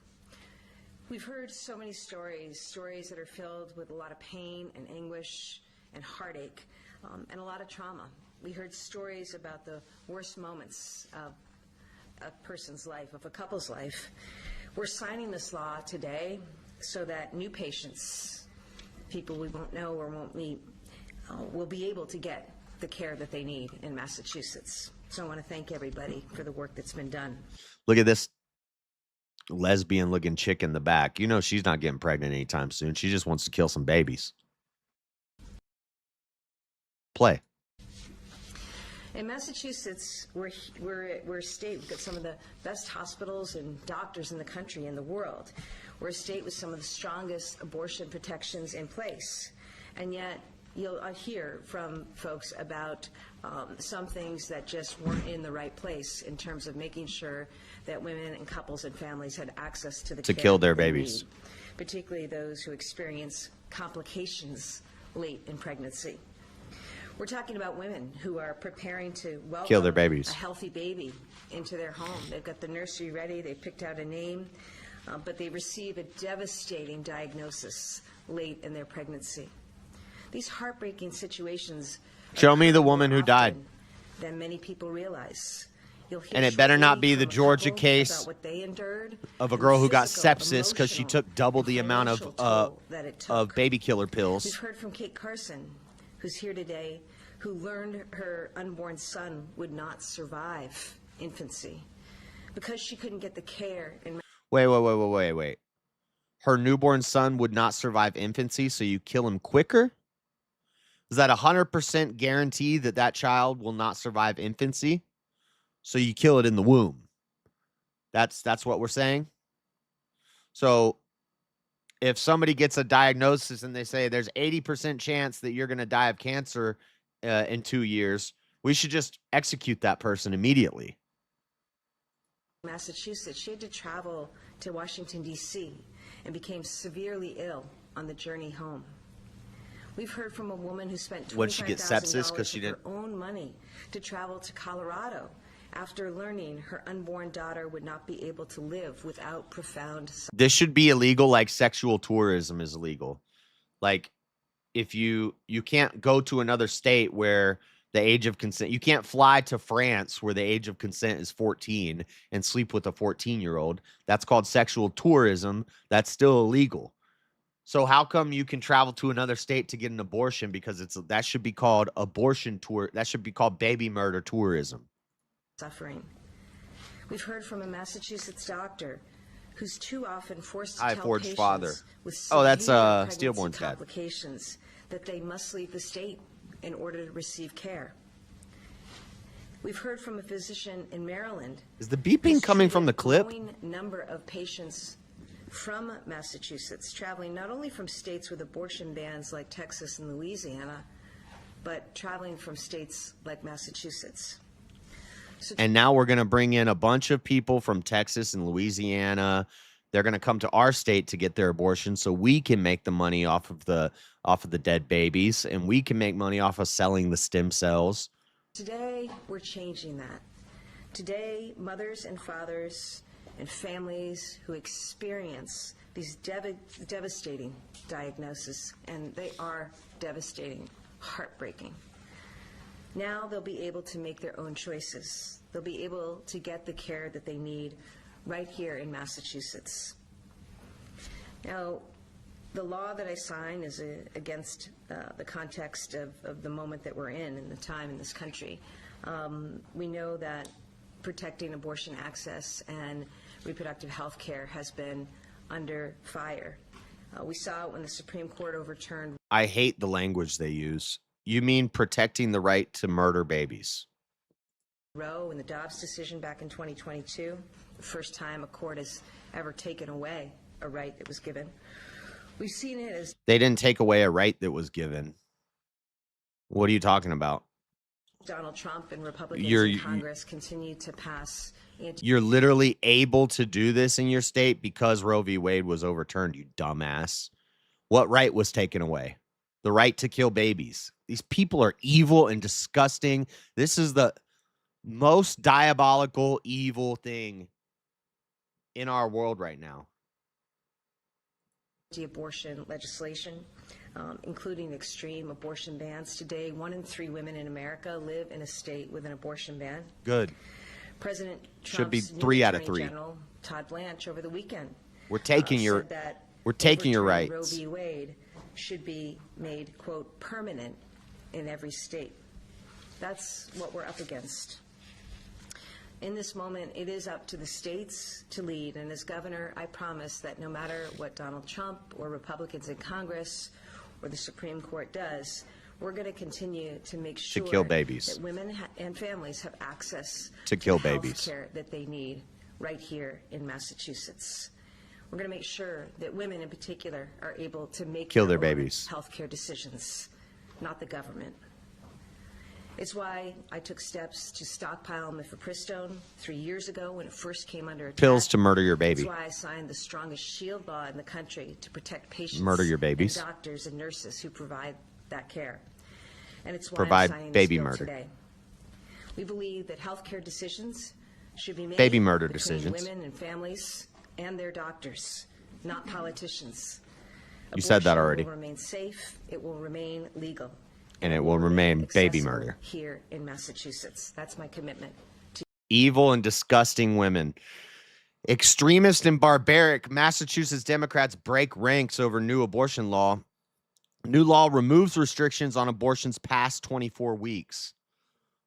We've heard so many stories that are filled with a lot of pain and anguish and heartache and a lot of trauma. We heard stories about the worst moments of a person's life, of a couple's life. We're signing this law today so that new patients, people we won't know or won't meet, will be able to get the care that they need in Massachusetts. So I want to thank everybody for the work that's been done. Look at this lesbian-looking chick in the back. You know she's not getting pregnant anytime soon. She just wants to kill some babies. Play. In Massachusetts, we're a state. We've got some of the best hospitals and doctors in the country, in the world. We're a state with some of the strongest abortion protections in place. And yet, you'll hear from folks about some things that just weren't in the right place in terms of making sure that women and couples and families had access to the care kill their that they babies. need, particularly those who experience complications late in pregnancy. We're talking about women who are preparing to welcome Kill their babies. a healthy baby into their home. They've got the nursery ready. They've picked out a name, but they receive a devastating diagnosis late in their pregnancy. These heartbreaking situations Show me the occur woman more who died. often than many people realize. You'll hear And it better not be shortly the from a Georgia couple case about what they endured of a and girl the who got physical, sepsis because she emotional, took double and the amount financial toll that it took. of baby killer We've pills. heard from Kate Carson, who's here today, who learned her unborn son would not survive infancy because she couldn't get the care. Wait. Her newborn son would not survive infancy, so you kill him quicker? Is that 100% guarantee that that child will not survive infancy? So you kill it in the womb. That's what we're saying? So if somebody gets a diagnosis and they say there's 80% chance that you're going to die of cancer in 2 years, we should just execute that person immediately. Massachusetts, she had to travel to Washington, D.C. and became severely ill on the journey home. We've heard from a woman who spent Would she get sepsis because she $25,000 of didn't? her own money to travel to Colorado after learning her unborn daughter would not be able to live without profound. This should be illegal, like sexual tourism is illegal. Like, if you can't go to another state where the age of consent. You can't fly to France where the age of consent is 14 and sleep with a 14-year-old. That's called sexual tourism. That's still illegal. So how come you can travel to another state to get an abortion? Because that should be called abortion tour. That should be called baby murder tourism. Suffering. We've heard from a Massachusetts doctor who's too often forced to tell patients father. with That's severe Stillborn's dad. complications that they must leave the state in order to receive care. We've heard from a physician in Maryland. Is the beeping coming from the clip? A growing number of patients from Massachusetts traveling not only from states with abortion bans like Texas and Louisiana, but traveling from states like Massachusetts. And now we're going to bring in a bunch of people from Texas and Louisiana. They're going to come to our state to get their abortion so we can make the money off of the dead babies, and we can make money off of selling the stem cells. Today, we're changing that. Today, mothers and fathers and families who experience these devastating diagnoses, and they are devastating, heartbreaking. Now they'll be able to make their own choices. They'll be able to get the care that they need right here in Massachusetts. Now, the law that I sign is against the context of the moment that we're in the time in this country. We know that protecting abortion access and reproductive health care has been under fire. We saw it when the Supreme Court overturned. I hate the language they use. You mean protecting the right to murder babies? Roe and the Dobbs decision back in 2022, the first time a court has ever taken away a right that was given. We've seen it as they didn't take away a right that was given. What are you talking about? Donald Trump and Republicans in Congress continue to pass. You're literally able to do this in your state because Roe v. Wade was overturned, you dumbass. What right was taken away? The right to kill babies. These people are evil and disgusting. This is the most diabolical, evil thing in our world right now. Abortion legislation, including extreme abortion bans. Today, 1 in 3 women in America live in a state with an abortion ban. Good. President Trump's should be 3 out of 3. General Todd Blanche over the weekend. We're taking your rights. Roe v. Wade should be made, quote, permanent in every state. That's what we're up against. In this moment, it is up to the states to lead. And as governor, I promise that no matter what Donald Trump or Republicans in Congress or the Supreme Court does, we're going to continue to make sure to kill babies. That women and families have access to kill the babies. health care that they need right here in Massachusetts. We're going to make sure that women in particular are able to make their babies health care decisions, not the government. It's why I took steps to stockpile mifepristone 3 years ago when it first came under attack. Pills to murder your baby. It's why I signed the strongest shield law in the country to protect patients, murder your babies, and doctors and nurses who provide that care. And it's why provide I'm signing baby this bill murder. Today. We believe that health care decisions should be made baby murder between decisions. women and families and their doctors, not politicians. You said that already. It will remain safe. It will remain legal. And it will remain baby murder here in Massachusetts. That's my commitment. Evil and disgusting women. Extremist and barbaric. Massachusetts Democrats break ranks over new abortion law. New law removes restrictions on abortions past 24 weeks,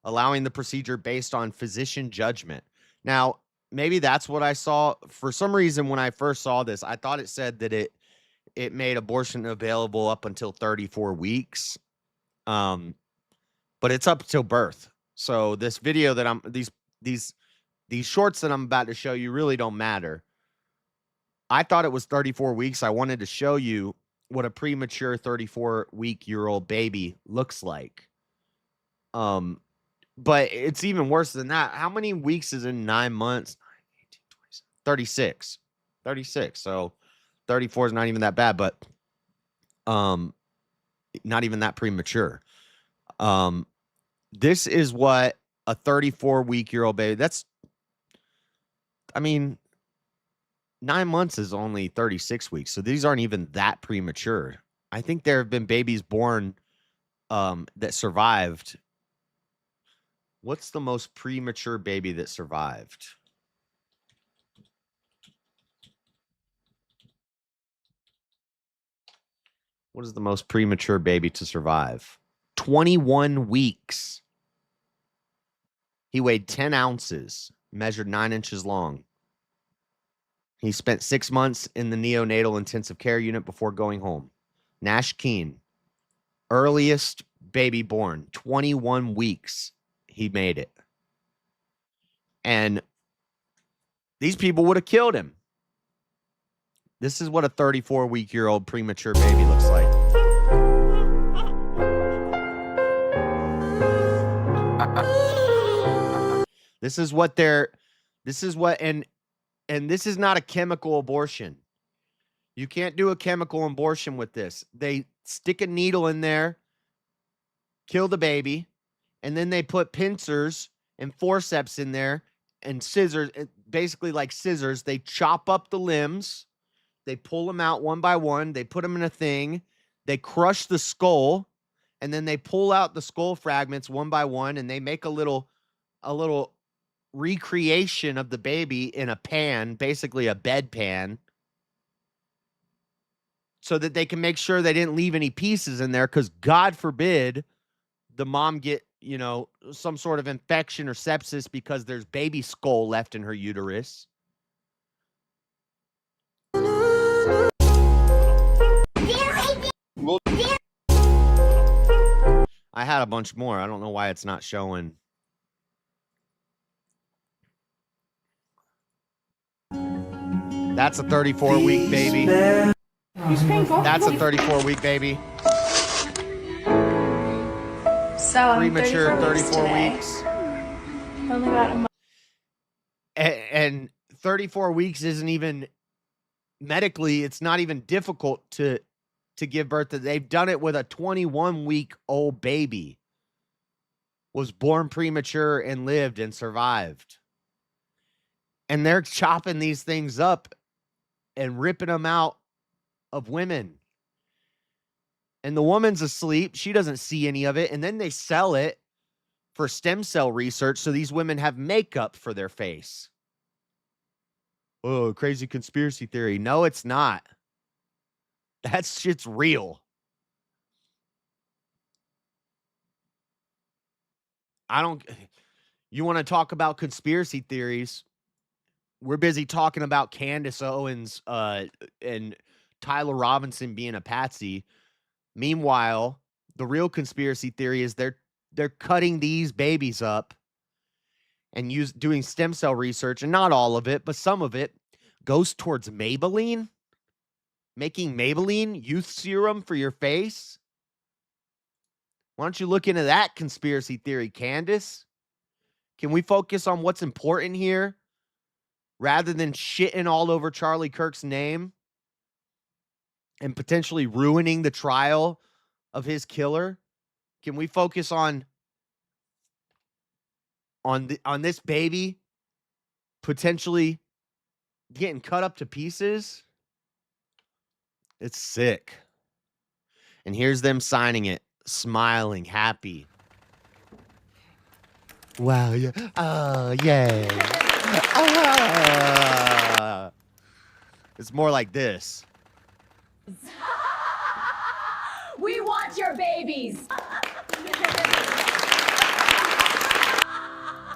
allowing the procedure based on physician judgment. Now, maybe that's what I saw. For some reason, when I first saw this, I thought it said that it made abortion available up until 34 weeks. But it's up till birth. So this video that these shorts that I'm about to show you really don't matter. I thought it was 34 weeks. I wanted to show you what a premature 34-week-old baby looks like. But it's even worse than that. How many weeks is in 9 months? 36. 36. So 34 is not even that bad, but not even that premature. This is what a 34-week-old baby, I mean, 9 months is only 36 weeks. So these aren't even that premature. I think there have been babies born that survived What's the most premature baby that survived? What is the most premature baby to survive? 21 weeks. He weighed 10 ounces, measured 9 inches long. He spent 6 months in the neonatal intensive care unit before going home. Nash Keene, earliest baby born, 21 weeks. He made it. And these people would have killed him. This is what a 34-week-old premature baby looks like. This is what and this is not a chemical abortion. You can't do a chemical abortion with this. They stick a needle in there, kill the baby, and then they put pincers and forceps in there and scissors, basically like scissors. They chop up the limbs. They pull them out one by one. They put them in a thing. They crush the skull, and then they pull out the skull fragments one by one, and they make a little recreation of the baby in a pan, basically a bedpan, so that they can make sure they didn't leave any pieces in there, because God forbid the mom get, some sort of infection or sepsis because there's baby skull left in her uterus. I had a bunch more. I don't know why it's not showing. That's a 34-week baby. That's a 34-week baby. So premature 34 today. weeks. Only got a month. And 34 weeks isn't even medically, it's not even difficult to give birth to. They've done it with a 21-week-old baby. Was born premature and lived and survived. And they're chopping these things up and ripping them out of women. And the woman's asleep. She doesn't see any of it. And then they sell it for stem cell research so these women have makeup for their face. Oh, crazy conspiracy theory. No, it's not. That shit's real. You want to talk about conspiracy theories? We're busy talking about Candace Owens and Tyler Robinson being a patsy. Meanwhile, the real conspiracy theory is they're cutting these babies up and doing stem cell research, and not all of it, but some of it goes towards Maybelline, making Maybelline youth serum for your face. Why don't you look into that conspiracy theory, Candace? Can we focus on what's important here rather than shitting all over Charlie Kirk's name and potentially ruining the trial of his killer? Can we focus on this baby potentially getting cut up to pieces? It's sick. And here's them signing it, smiling, happy. Wow, yeah. Oh, yay. It's more like this. We want your babies.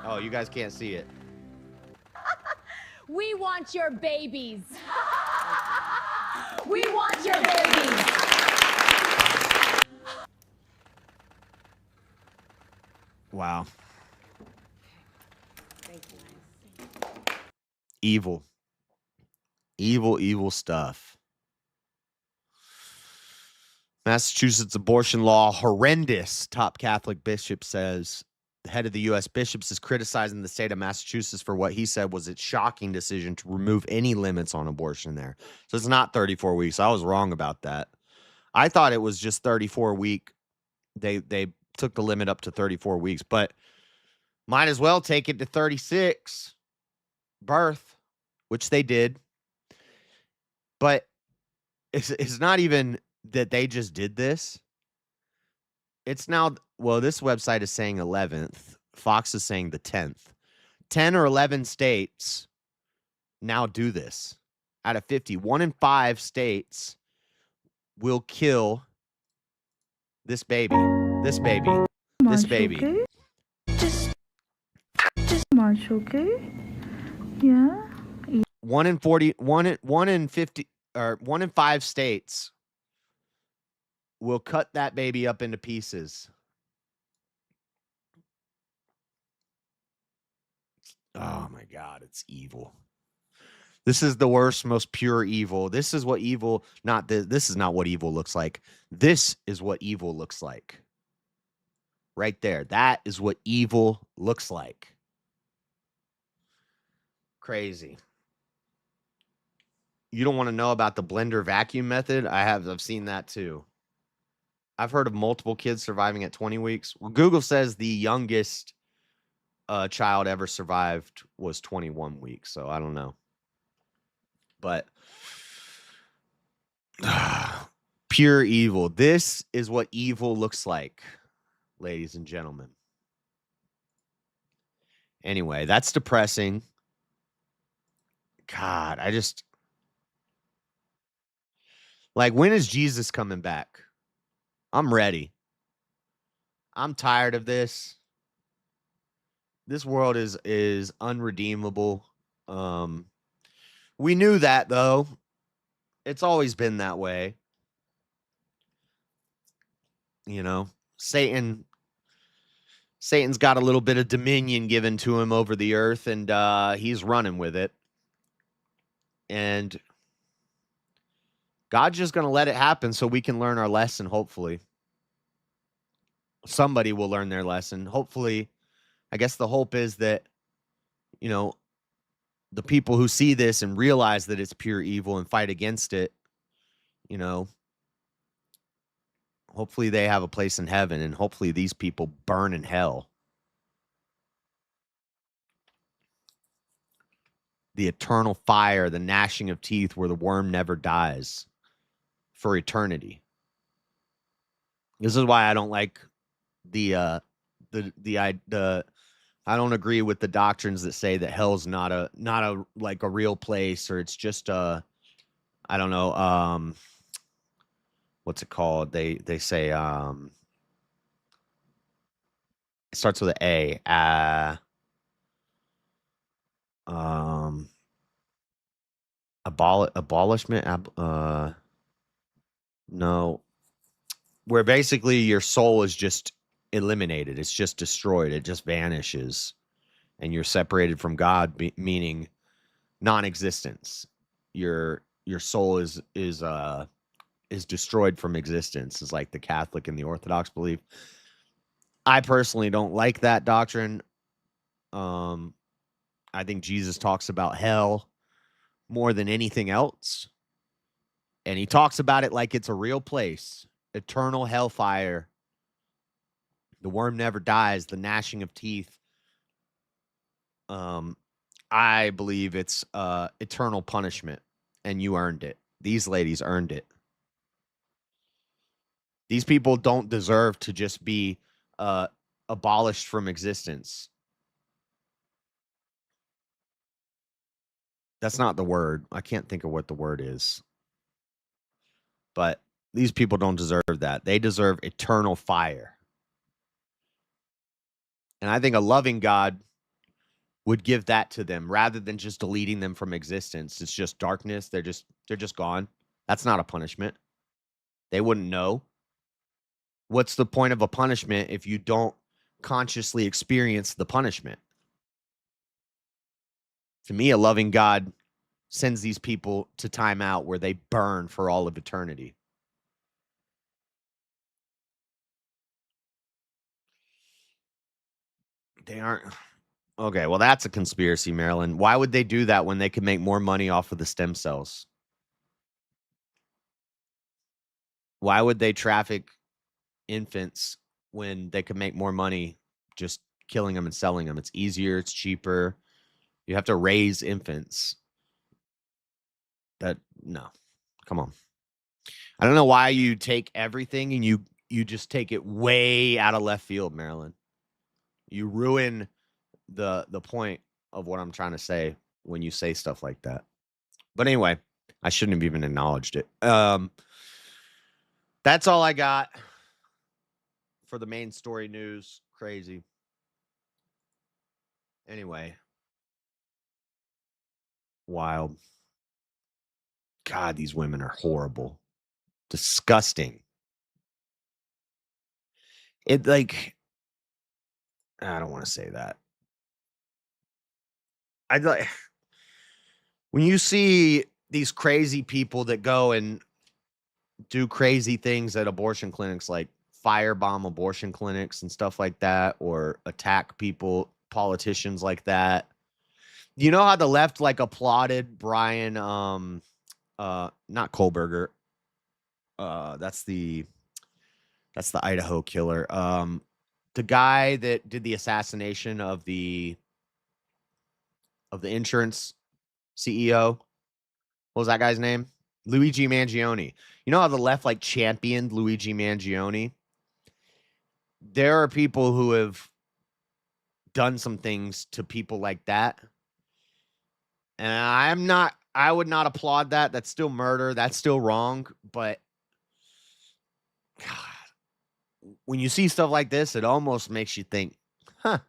Oh, you guys can't see it. We want your babies. We want your babies. Wow. Evil. Evil, evil stuff. Massachusetts abortion law, horrendous, top Catholic bishop says. The head of the U.S. bishops is criticizing the state of Massachusetts for what he said was its shocking decision to remove any limits on abortion there. So it's not 34 weeks. I was wrong about that. I thought it was just 34 week. They took the limit up to 34 weeks, but might as well take it to 36 birth, which they did. But it's not even that they just did this. It's now, well, this website is saying 11th. Fox is saying the 10th. 10 or 11 states now do this. Out of 50, 1 in 5 states will kill this baby. This baby. This baby. Okay? Just much, okay? Yeah. 1 in 40, 1 in 50, or 1 in 5 states will cut that baby up into pieces. Oh my God, it's evil. This is the worst, most pure evil. This is what evil, this is not what evil looks like. This is what evil looks like. Right there. That is what evil looks like. Crazy. You don't want to know about the blender vacuum method? I've seen that too. I've heard of multiple kids surviving at 20 weeks. Well, Google says the youngest child ever survived was 21 weeks, so I don't know. But pure evil. This is what evil looks like, ladies and gentlemen. Anyway, that's depressing. God, when is Jesus coming back? I'm ready. I'm tired of this. This world is unredeemable. We knew that, though. It's always been that way. You know, Satan's got a little bit of dominion given to him over the earth, and he's running with it. And God's just going to let it happen so we can learn our lesson, hopefully. Somebody will learn their lesson. Hopefully, I guess the hope is that, you know, the people who see this and realize that it's pure evil and fight against it, you know, hopefully they have a place in heaven, and hopefully these people burn in hell. The eternal fire, the gnashing of teeth where the worm never dies for eternity. This is why I don't like I don't agree with the doctrines that say that hell's not a like a real place, or it's just I don't know, what's it called? They say it starts with an A. Abolishment. No, where basically your soul is just eliminated. It's just destroyed. It just vanishes, and you're separated from God, meaning non-existence. Your soul is destroyed from existence. Is like the Catholic and the Orthodox belief. I personally don't like that doctrine. I think Jesus talks about hell more than anything else. And he talks about it like it's a real place. Eternal hellfire. The worm never dies. The gnashing of teeth. I believe it's eternal punishment. And you earned it. These ladies earned it. These people don't deserve to just be abolished from existence. That's not the word. I can't think of what the word is. But these people don't deserve that. They deserve eternal fire. And I think a loving God would give that to them rather than just deleting them from existence. It's just darkness. They're just gone. That's not a punishment. They wouldn't know. What's the point of a punishment if you don't consciously experience the punishment? To me, a loving God sends these people to time out where they burn for all of eternity. They aren't. Okay, well, that's a conspiracy, Marilyn. Why would they do that when they could make more money off of the stem cells? Why would they traffic infants when they could make more money just killing them and selling them? It's easier. It's cheaper. You have to raise infants. No. Come on. I don't know why you take everything and you just take it way out of left field, Marilyn. You ruin the point of what I'm trying to say when you say stuff like that. But anyway, I shouldn't have even acknowledged it. That's all I got for the main story news. Crazy. Anyway. Wild. God, these women are horrible. Disgusting. It like, I don't want to say that. I'd like, when you see these crazy people that go and do crazy things at abortion clinics, like firebomb abortion clinics and stuff like that, or attack people, politicians like that. You know how the left like applauded Brian, not Kohlberger. That's the Idaho killer. The guy that did the assassination of the insurance CEO. What was that guy's name? Luigi Mangione. You know how the left like championed Luigi Mangione? There are people who have done some things to people like that. And I would not applaud that. That's still murder. That's still wrong. But God, when you see stuff like this, it almost makes you think, huh,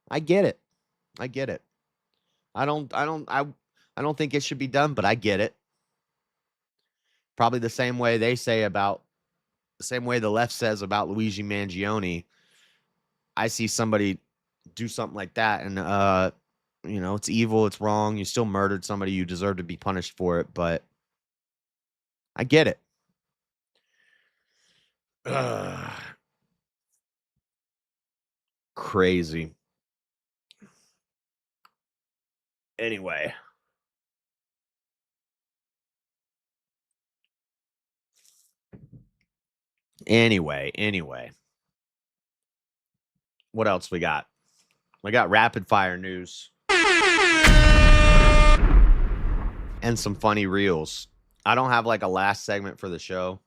I get it. I get it. I don't think it should be done, but I get it. Probably the same way the left says about Luigi Mangione. I see somebody do something like that, and it's evil, it's wrong. You still murdered somebody, you deserve to be punished for it, but I get it. Crazy. Anyway. What else we got? We got rapid fire news. And some funny reels. I don't have like a last segment for the show.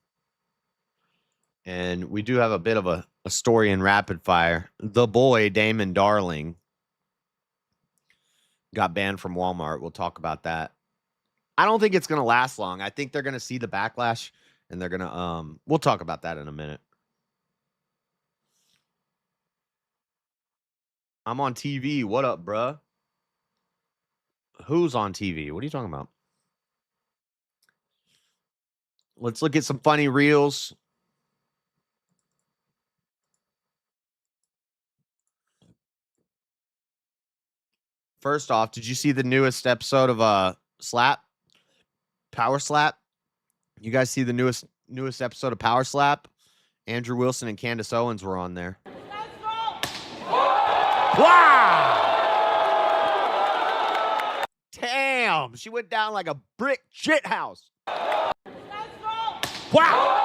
And we do have a bit of a story in rapid fire. The boy, Damon Darling, got banned from Walmart. We'll talk about that. I don't think it's going to last long. I think they're going to see the backlash and they're going to, we'll talk about that in a minute. I'm on TV. What up, bruh? Who's on TV? What are you talking about? Let's look at some funny reels. First off, did you see the newest episode of Slap? Power Slap? You guys see the newest episode of Power Slap? Andrew Wilson and Candace Owens were on there. Wow! Damn, she went down like a brick shit house. Wow!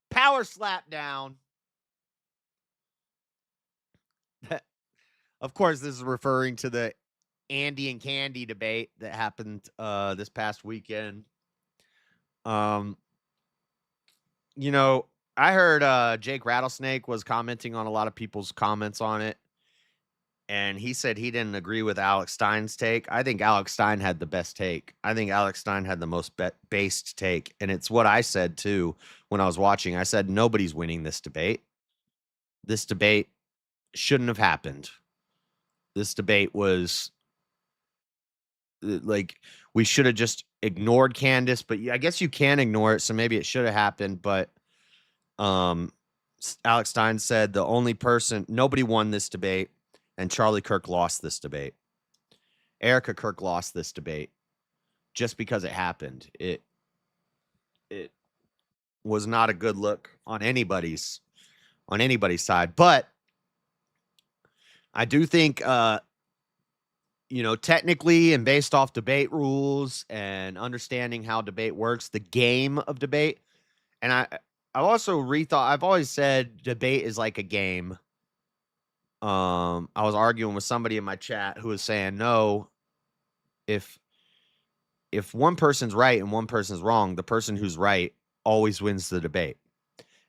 Power slap down. Of course, this is referring to the Andy and Candy debate that happened this past weekend. I heard Jake Rattlesnake was commenting on a lot of people's comments on it. And he said he didn't agree with Alex Stein's take. I think Alex Stein had the best take. I think Alex Stein had the most based take. And it's what I said, too, when I was watching. I said, nobody's winning this debate. This debate shouldn't have happened. This debate was like, we should have just ignored Candace. But I guess you can ignore it, so maybe it should have happened. But Alex Stein said nobody won this debate. And Charlie Kirk lost this debate. Erica Kirk lost this debate just because it happened. It was not a good look on anybody's side. But I do think, technically and based off debate rules and understanding how debate works, the game of debate. And I've always said debate is like a game. I was arguing with somebody in my chat who was saying, no, if one person's right and one person's wrong, the person who's right always wins the debate.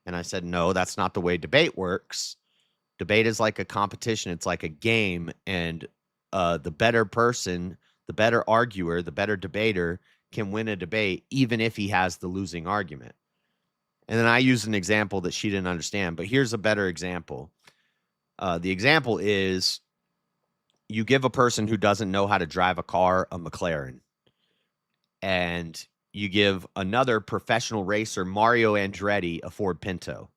And I said, no, that's not the way debate works. Debate is like a competition. It's like a game. And the better person, the better arguer, the better debater can win a debate, even if he has the losing argument. And then I used an example that she didn't understand. But here's a better example. The example is you give a person who doesn't know how to drive a car a McLaren. And you give another professional racer, Mario Andretti, a Ford Pinto.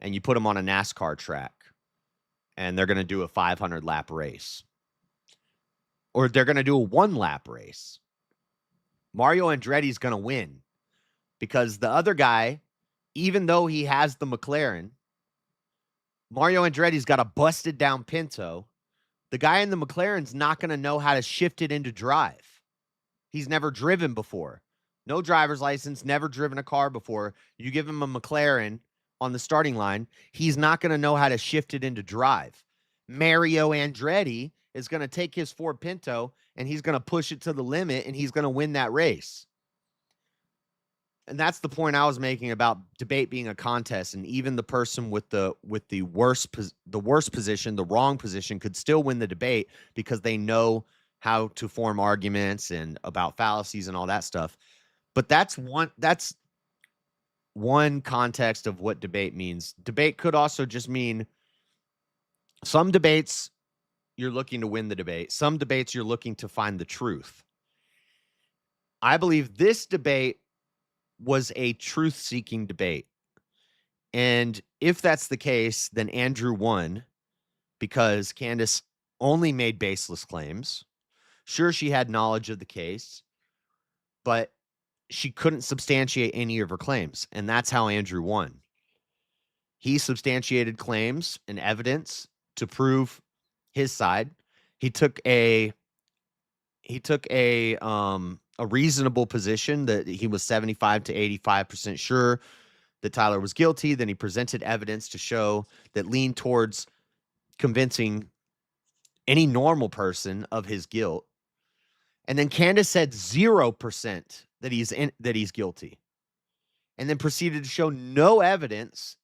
And you put them on a NASCAR track. And they're going to do a 500-lap race. Or they're going to do a 1-lap race. Mario Andretti's going to win. Because the other guy, even though he has the McLaren, Mario Andretti's got a busted down Pinto. The guy in the McLaren's not going to know how to shift it into drive. He's never driven before. No driver's license, never driven a car before. You give him a McLaren on the starting line, he's not going to know how to shift it into drive. Mario Andretti is going to take his Ford Pinto and he's going to push it to the limit and he's going to win that race. And that's the point I was making about debate being a contest. And even the person with the worst position, the wrong position, could still win the debate because they know how to form arguments and about fallacies and all that stuff. But that's one context of what debate means. Debate could also just mean some debates you're looking to win the debate. Some debates you're looking to find the truth. I believe this debate was a truth-seeking debate. And if that's the case, then Andrew won because Candace only made baseless claims. Sure, she had knowledge of the case, but she couldn't substantiate any of her claims. And that's how Andrew won. He substantiated claims and evidence to prove his side. He took a reasonable position that he was 75 to 85% sure that Tyler was guilty. Then he presented evidence to show that leaned towards convincing any normal person of his guilt. And then Candace said 0% that he's guilty. And then proceeded to show no evidence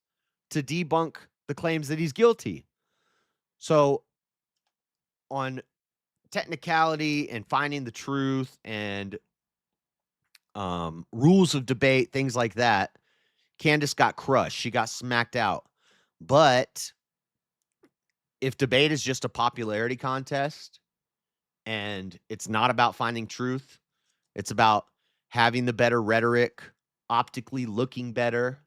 to debunk the claims that he's guilty. So on technicality and finding the truth and rules of debate, things like that, Candace got crushed. She got smacked out. But if debate is just a popularity contest and it's not about finding truth, it's about having the better rhetoric, optically looking better,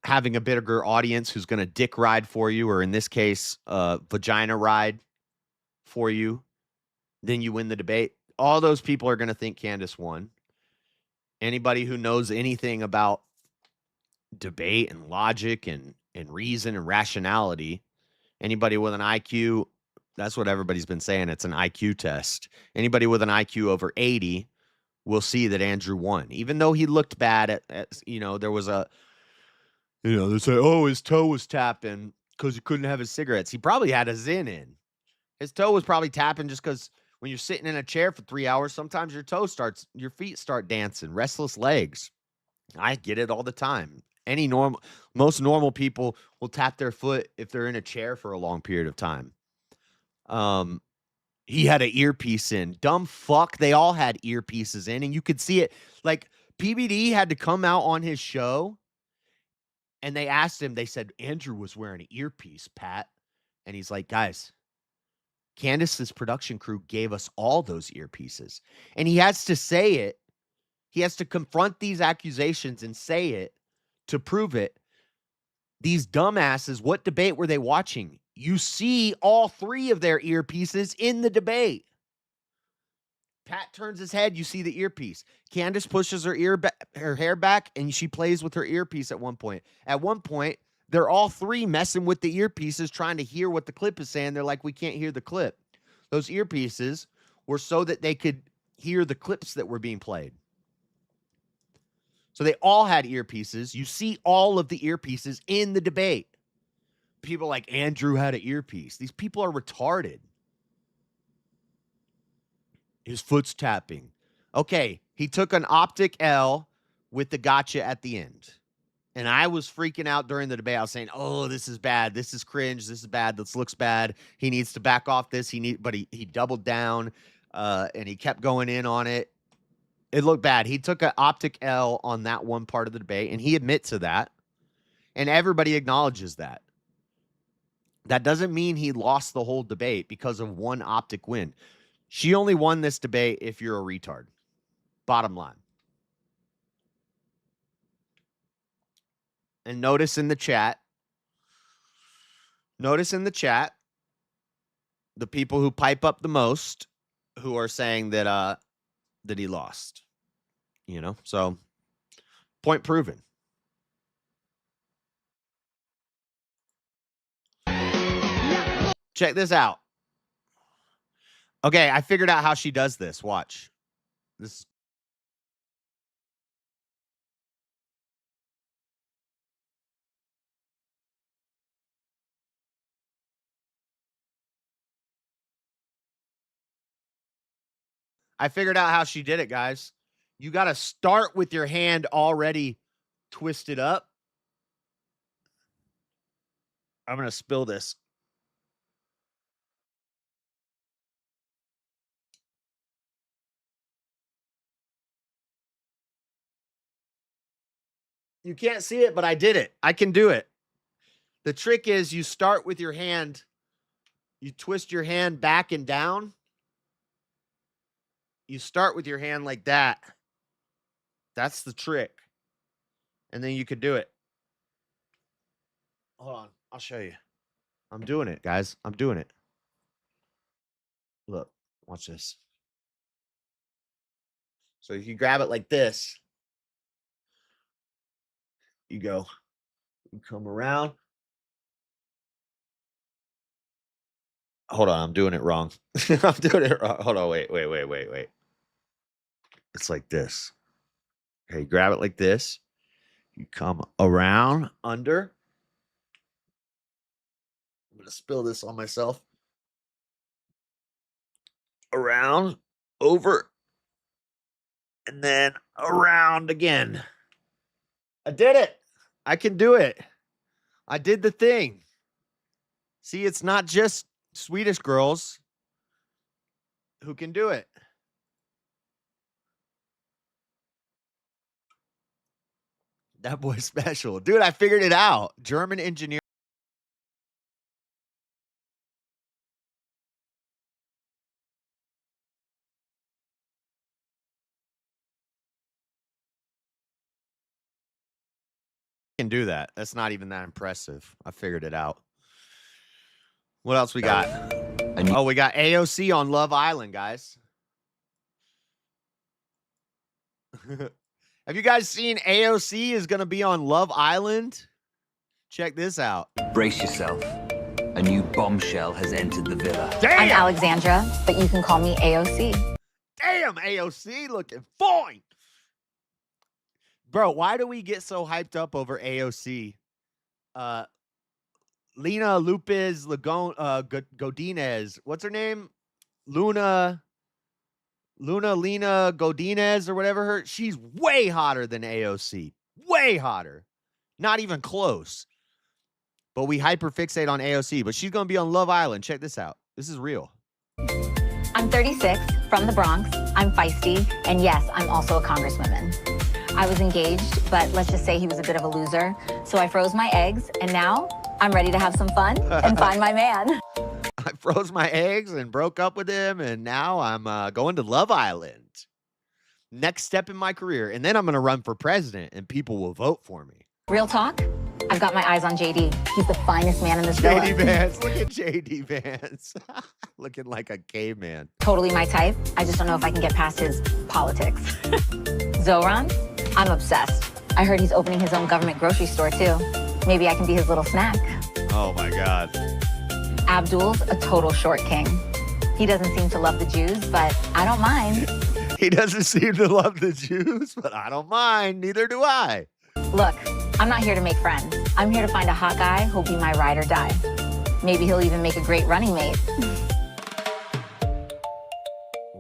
having a bigger audience who's going to dick ride for you, or in this case, vagina ride for you, then you win the debate. All those people are going to think Candace won. Anybody who knows anything about debate and logic and reason and rationality, anybody with an IQ, that's what everybody's been saying. It's an IQ test. Anybody with an IQ over 80 will see that Andrew won. Even though he looked bad there was they say, oh, his toe was tapping because he couldn't have his cigarettes. He probably had a Zin in. His toe was probably tapping just because when you're sitting in a chair for 3 hours, sometimes your feet start dancing, restless legs. I get it all the time. Most normal people will tap their foot if they're in a chair for a long period of time. He had an earpiece in. Dumb fuck. They all had earpieces in, and you could see it. Like, PBD had to come out on his show, and they asked him, they said, Andrew was wearing an earpiece, Pat. And he's like, guys, Candace's production crew gave us all those earpieces. And he has to say it. He has to confront these accusations and say it to prove it. These dumbasses, what debate were they watching? You see all three of their earpieces in the debate. Pat turns his head, you see the earpiece. Candace pushes her hair back, and she plays with her earpiece at one point. At one point, they're all three messing with the earpieces, trying to hear what the clip is saying. They're like, we can't hear the clip. Those earpieces were so that they could hear the clips that were being played. So they all had earpieces. You see all of the earpieces in the debate. People like Andrew had an earpiece. These people are retarded. His foot's tapping. Okay, he took an optic L with the gotcha at the end. And I was freaking out during the debate. I was saying, oh, this is bad. This is cringe. This is bad. This looks bad. He needs to back off this. But he doubled down and he kept going in on it. It looked bad. He took an optic L on that one part of the debate, and he admits to that. And everybody acknowledges that. That doesn't mean he lost the whole debate because of one optic win. She only won this debate if you're a retard. Bottom line. And notice in the chat, the people who pipe up the most, who are saying that that he lost. You know, so point proven. Check this out. Okay, I figured out how she does this. Watch. This. I figured out how she did it, guys. You got to start with your hand already twisted up. I'm going to spill this. You can't see it, but I did it. I can do it. The trick is you start with your hand. You twist your hand back and down. You start with your hand like that. That's the trick. And then you could do it. Hold on. I'll show you. I'm doing it, guys. I'm doing it. Look. Watch this. So if you grab it like this, you go. You come around. Hold on. I'm doing it wrong. I'm doing it wrong. Hold on. Wait. It's like this. Okay, you grab it like this. You come around, under. I'm going to spill this on myself. Around, over, and then around again. I did it. I can do it. I did the thing. See, it's not just Swedish girls who can do it. That boy's special. Dude, I figured it out. German engineer. Can do that. That's not even that impressive. I figured it out. What else we got? Oh, we got AOC on Love Island, guys. Have you guys seen AOC is going to be on Love Island? Check this out. Brace yourself. A new bombshell has entered the villa. Damn! I'm Alexandra, but you can call me AOC. Damn, AOC looking fine. Bro, why do we get so hyped up over AOC? Lena Lupez Godinez. What's her name? Lena Godinez or whatever she's way hotter than AOC. Way hotter. Not even close. But we hyperfixate on AOC. But she's going to be on Love Island. Check this out. This is real. I'm 36, from the Bronx. I'm feisty, and yes, I'm also a congresswoman. I was engaged, but let's just say he was a bit of a loser. So I froze my eggs, and now I'm ready to have some fun and find my man. I froze my eggs and broke up with him, and now I'm going to Love Island. Next step in my career. And then I'm going to run for president, and people will vote for me. Real talk? I've got my eyes on JD. He's the finest man in this villa. JD Vance. Look at JD Vance. Looking like a caveman. Totally my type. I just don't know if I can get past his politics. Zoran? I'm obsessed. I heard he's opening his own government grocery store, too. Maybe I can be his little snack. Oh, my God. Abdul's a total short king. He doesn't seem to love the Jews, but I don't mind. He doesn't seem to love the Jews, but I don't mind. Neither do I. Look, I'm not here to make friends. I'm here to find a hot guy who'll be my ride or die. Maybe he'll even make a great running mate.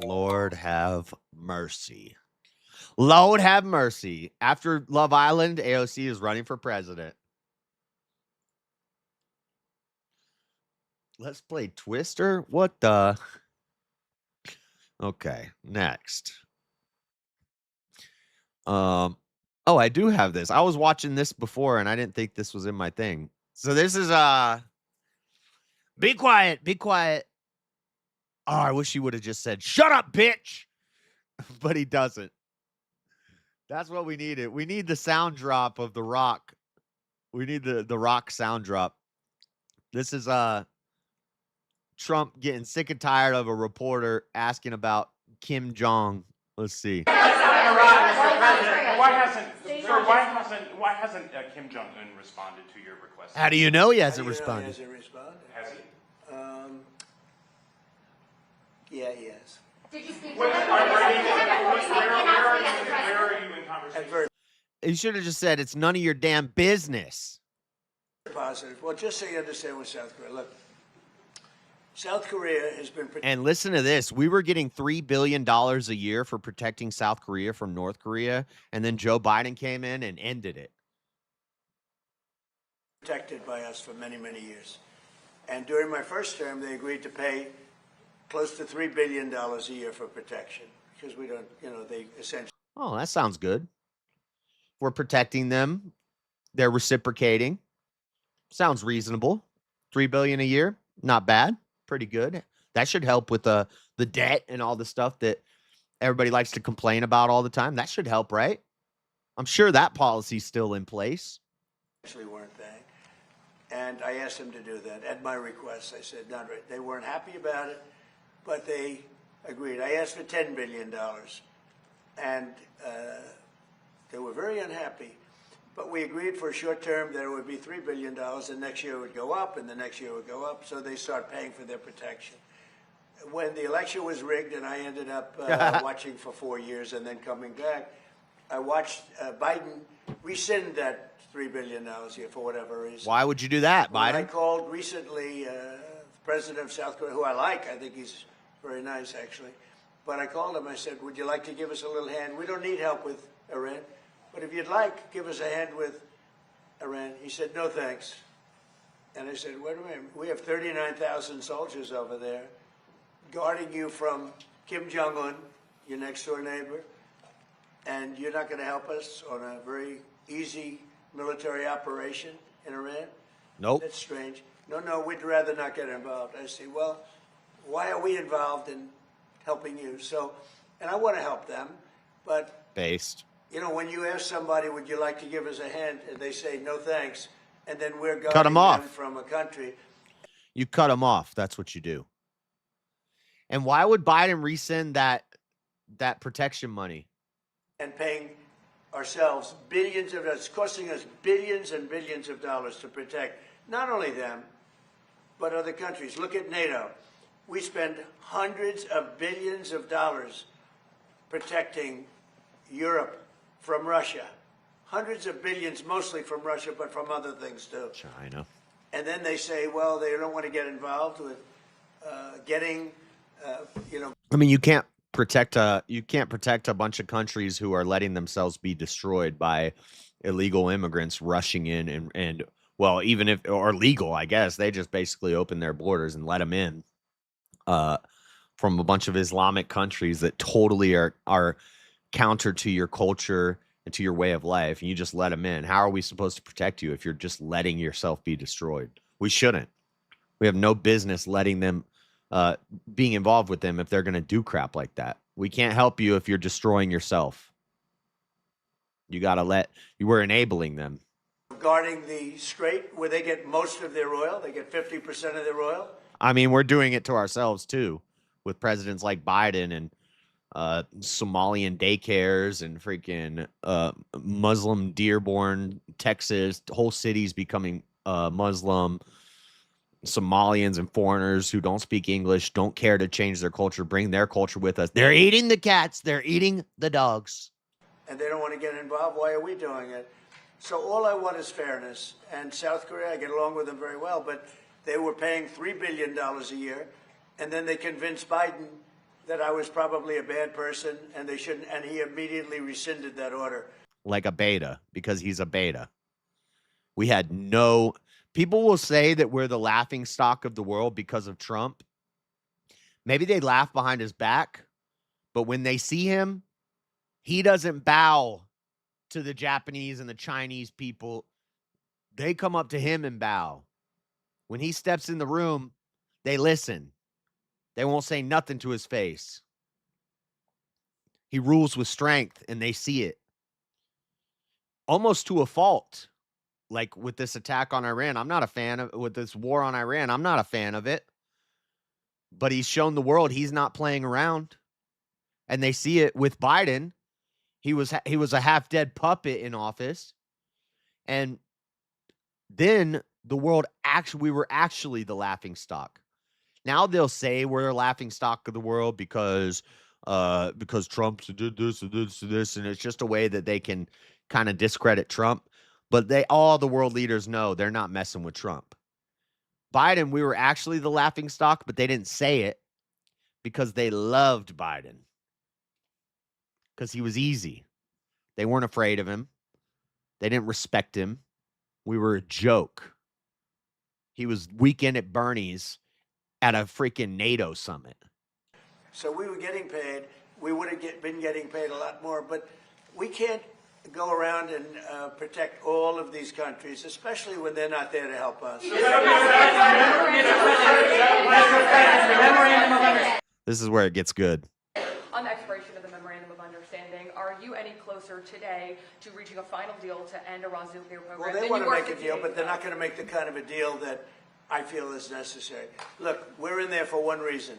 Lord have mercy. Lord have mercy. After Love Island, AOC is running for president. Let's play Twister. What the? Okay, next. Oh, I do have this. I was watching this before and I didn't think this was in my thing. So this is be quiet, be quiet. Oh, I wish he would have just said, "Shut up, bitch." But he doesn't. That's what we needed. We need the sound drop of The Rock. We need the Rock sound drop. This is Trump getting sick and tired of a reporter asking about Kim Jong. Let's see. Why hasn't Kim Jong Un responded to your request? How do you know he hasn't responded? Has he? Yeah, he has. Did you speak to Where him? are you in conversation? He should have just said, "It's none of your damn business." Positive. Well, just so you understand with South Korea, look, South Korea has been. And listen to this. We were getting $3 billion a year for protecting South Korea from North Korea, and then Joe Biden came in and ended it. Protected by us for many, many years. And during my first term, they agreed to pay close to $3 billion a year for protection because we don't, they essentially. Oh, that sounds good. We're protecting them. They're reciprocating. Sounds reasonable. $3 billion a year. Not bad. Pretty good. That should help with the debt and all the stuff that everybody likes to complain about all the time. That should help, right? I'm sure that policy's still in place. Actually weren't they? And I asked them to do that at my request. I said, not right. They weren't happy about it, but they agreed. I asked for $10 billion, and they were very unhappy. But we agreed for a short term that it would be $3 billion, and next year it would go up, and the next year it would go up, so they start paying for their protection. When the election was rigged and I ended up watching for 4 years and then coming back, I watched Biden rescind that $3 billion a year for whatever reason. Why would you do that, Biden? I called recently the president of South Korea, who I like. I think he's very nice, actually. But I called him. I said, would you like to give us a little hand? We don't need help with Iran. But if you'd like, give us a hand with Iran. He said, no, thanks. And I said, wait a minute. We have 39,000 soldiers over there guarding you from Kim Jong-un, your next-door neighbor, and you're not going to help us on a very easy military operation in Iran? Nope. That's strange. No, we'd rather not get involved. I say, well, why are we involved in helping you? So, and I want to help them, but... Based. When you ask somebody, would you like to give us a hand, and they say, no, thanks, and then we're Cut guarding 'em off. them from a country. You cut them off. That's what you do. And why would Biden rescind that protection money? And paying ourselves billions of dollars. It's costing us billions and billions of dollars to protect not only them, but other countries. Look at NATO. We spend hundreds of billions of dollars protecting Europe from Russia. Hundreds of billions, mostly from Russia, but from other things too. China. And then they say, well, they don't want to get involved with getting, I mean, you can't protect a bunch of countries who are letting themselves be destroyed by illegal immigrants rushing in and well, even if or legal, I guess they just basically open their borders and let them in from a bunch of Islamic countries that totally are counter to your culture and to your way of life, and you just let them in. How are we supposed to protect you if you're just letting yourself be destroyed? We shouldn't. We have no business letting them being involved with them if they're going to do crap like that. We can't help you if you're destroying yourself. You got to we're enabling them. Guarding the Strait, where they get most of their oil. They get 50% of their oil. I mean, we're doing it to ourselves too, with presidents like Biden and Somalian daycares and freaking Muslim Dearborn, Texas, whole cities becoming Muslim. Somalians and foreigners who don't speak English, don't care to change their culture, bring their culture with us. They're eating the cats. They're eating the dogs. And they don't want to get involved. Why are we doing it? So all I want is fairness. And South Korea, I get along with them very well, but they were paying $3 billion a year, and then they convinced Biden that I was probably a bad person and they shouldn't, and he immediately rescinded that order. Like a beta, because he's a beta. We had no... People will say that we're the laughing stock of the world because of Trump. Maybe they laugh behind his back, but when they see him, he doesn't bow to the Japanese and the Chinese people. They come up to him and bow. When he steps in the room, they listen. They won't say nothing to his face. He rules with strength, and they see it. Almost to a fault. Like with this attack on Iran, I'm not a fan of... With this war on Iran, I'm not a fan of it. But he's shown the world he's not playing around. And they see it with Biden. He was a half-dead puppet in office. And then the world we were actually the laughing stock. Now they'll say we're a laughing stock of the world because Trump did this and this and this, and it's just a way that they can kind of discredit Trump. But all the world leaders know they're not messing with Trump. Biden, we were actually the laughing stock, but they didn't say it because they loved Biden. Because he was easy. They weren't afraid of him. They didn't respect him. We were a joke. He was Weekend at Bernie's at a freaking NATO summit. So we were getting paid. We would have been getting paid a lot more, but we can't go around and protect all of these countries, especially when they're not there to help us. This is where it gets good. On the expiration of the Memorandum of Understanding, are you any closer today to reaching a final deal to end Iran's nuclear program? Well, they want to make a deal, but they're not going to make the kind of a deal that I feel is necessary. Look, we're in there for one reason.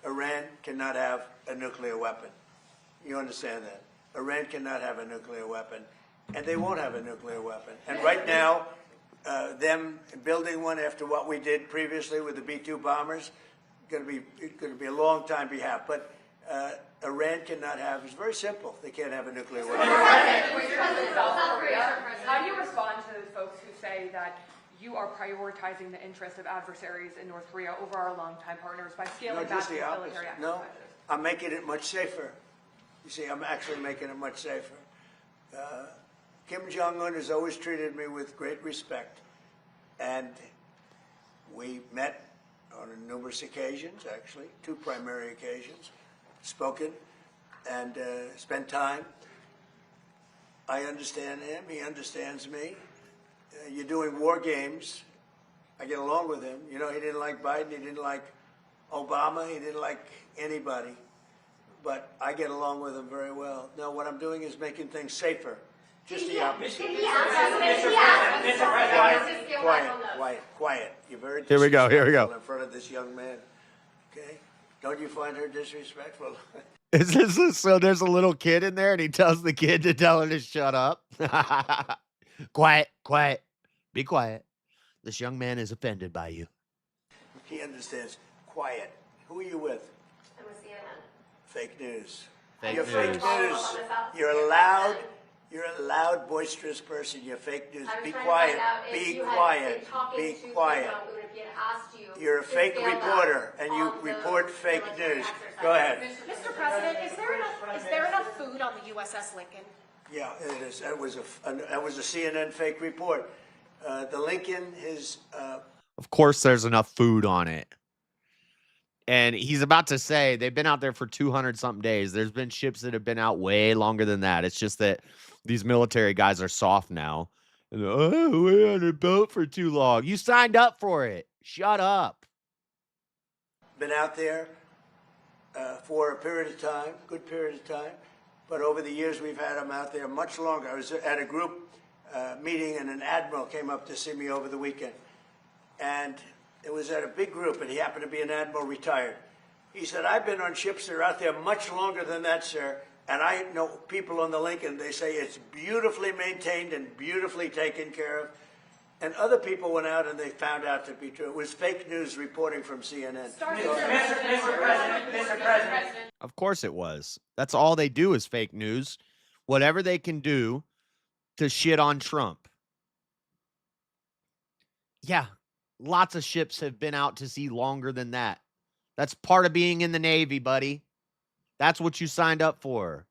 Iran cannot have a nuclear weapon. You understand that? Iran cannot have a nuclear weapon, and they won't have a nuclear weapon. And right now, them building one after what we did previously with the B-2 bombers, going to be a long time behalf. But Iran cannot have. It's very simple. They can't have a nuclear weapon. How do you respond to those folks who say that you are prioritizing the interests of adversaries in North Korea over our longtime partners by scaling back these military exercises? No, I'm making it much safer. You see, I'm actually making it much safer. Kim Jong-un has always treated me with great respect. And we met on numerous occasions, actually, 2 primary occasions, spoken and spent time. I understand him. He understands me. You're doing war games. I get along with him. You know, he didn't like Biden. He didn't like Obama. He didn't like anybody. But I get along with him very well. Now, what I'm doing is making things safer. Just the opposite. Quiet. You're very Here we go. in front of this young man. Okay? Don't you find her disrespectful? Is this so? There's a little kid in there, and he tells the kid to tell her to shut up. Quiet. Be quiet. This young man is offended by you. He understands. Quiet. Who are you with? I'm with CNN. Fake news. Fake news. You're a loud, boisterous person. You're fake news. Be quiet. Be quiet. Be quiet. You're a fake reporter, and you report fake news. Go ahead. Mr. President, is there enough food on the USS Lincoln? Yeah, it is. That was a CNN fake report. The Lincoln is. Of course, there's enough food on it. And he's about to say they've been out there for 200-something days. There's been ships that have been out way longer than that. It's just that these military guys are soft now. And we're on a boat for too long. You signed up for it. Shut up. Been out there for a period of time, good period of time. But over the years, we've had them out there much longer. I was at a group meeting, and an admiral came up to see me over the weekend. And it was at a big group, and he happened to be an admiral retired. He said, I've been on ships that are out there much longer than that, sir. And I know people on the Lincoln, they say it's beautifully maintained and beautifully taken care of. And other people went out and they found out to be true. It was fake news reporting from CNN. Mr. President. Of course it was. That's all they do is fake news. Whatever they can do to shit on Trump. Yeah, lots of ships have been out to sea longer than that. That's part of being in the Navy, buddy. That's what you signed up for.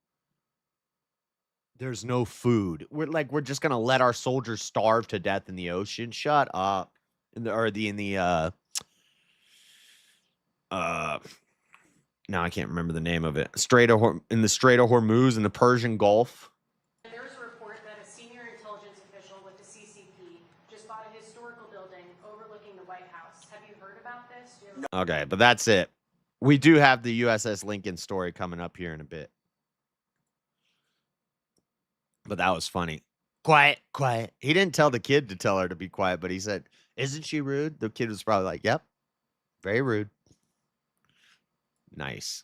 There's no food. We're just gonna let our soldiers starve to death in the ocean. Shut up. Now I can't remember the name of it. In the Strait of Hormuz in the Persian Gulf. There's a report that a senior intelligence official with the CCP just bought a historical building overlooking the White House. Have you heard about this? Okay, but that's it. We do have the USS Lincoln story coming up here in a bit. But that was funny. Quiet, quiet. He didn't tell the kid to tell her to be quiet, but he said, "Isn't she rude?" The kid was probably like, "Yep, very rude." Nice.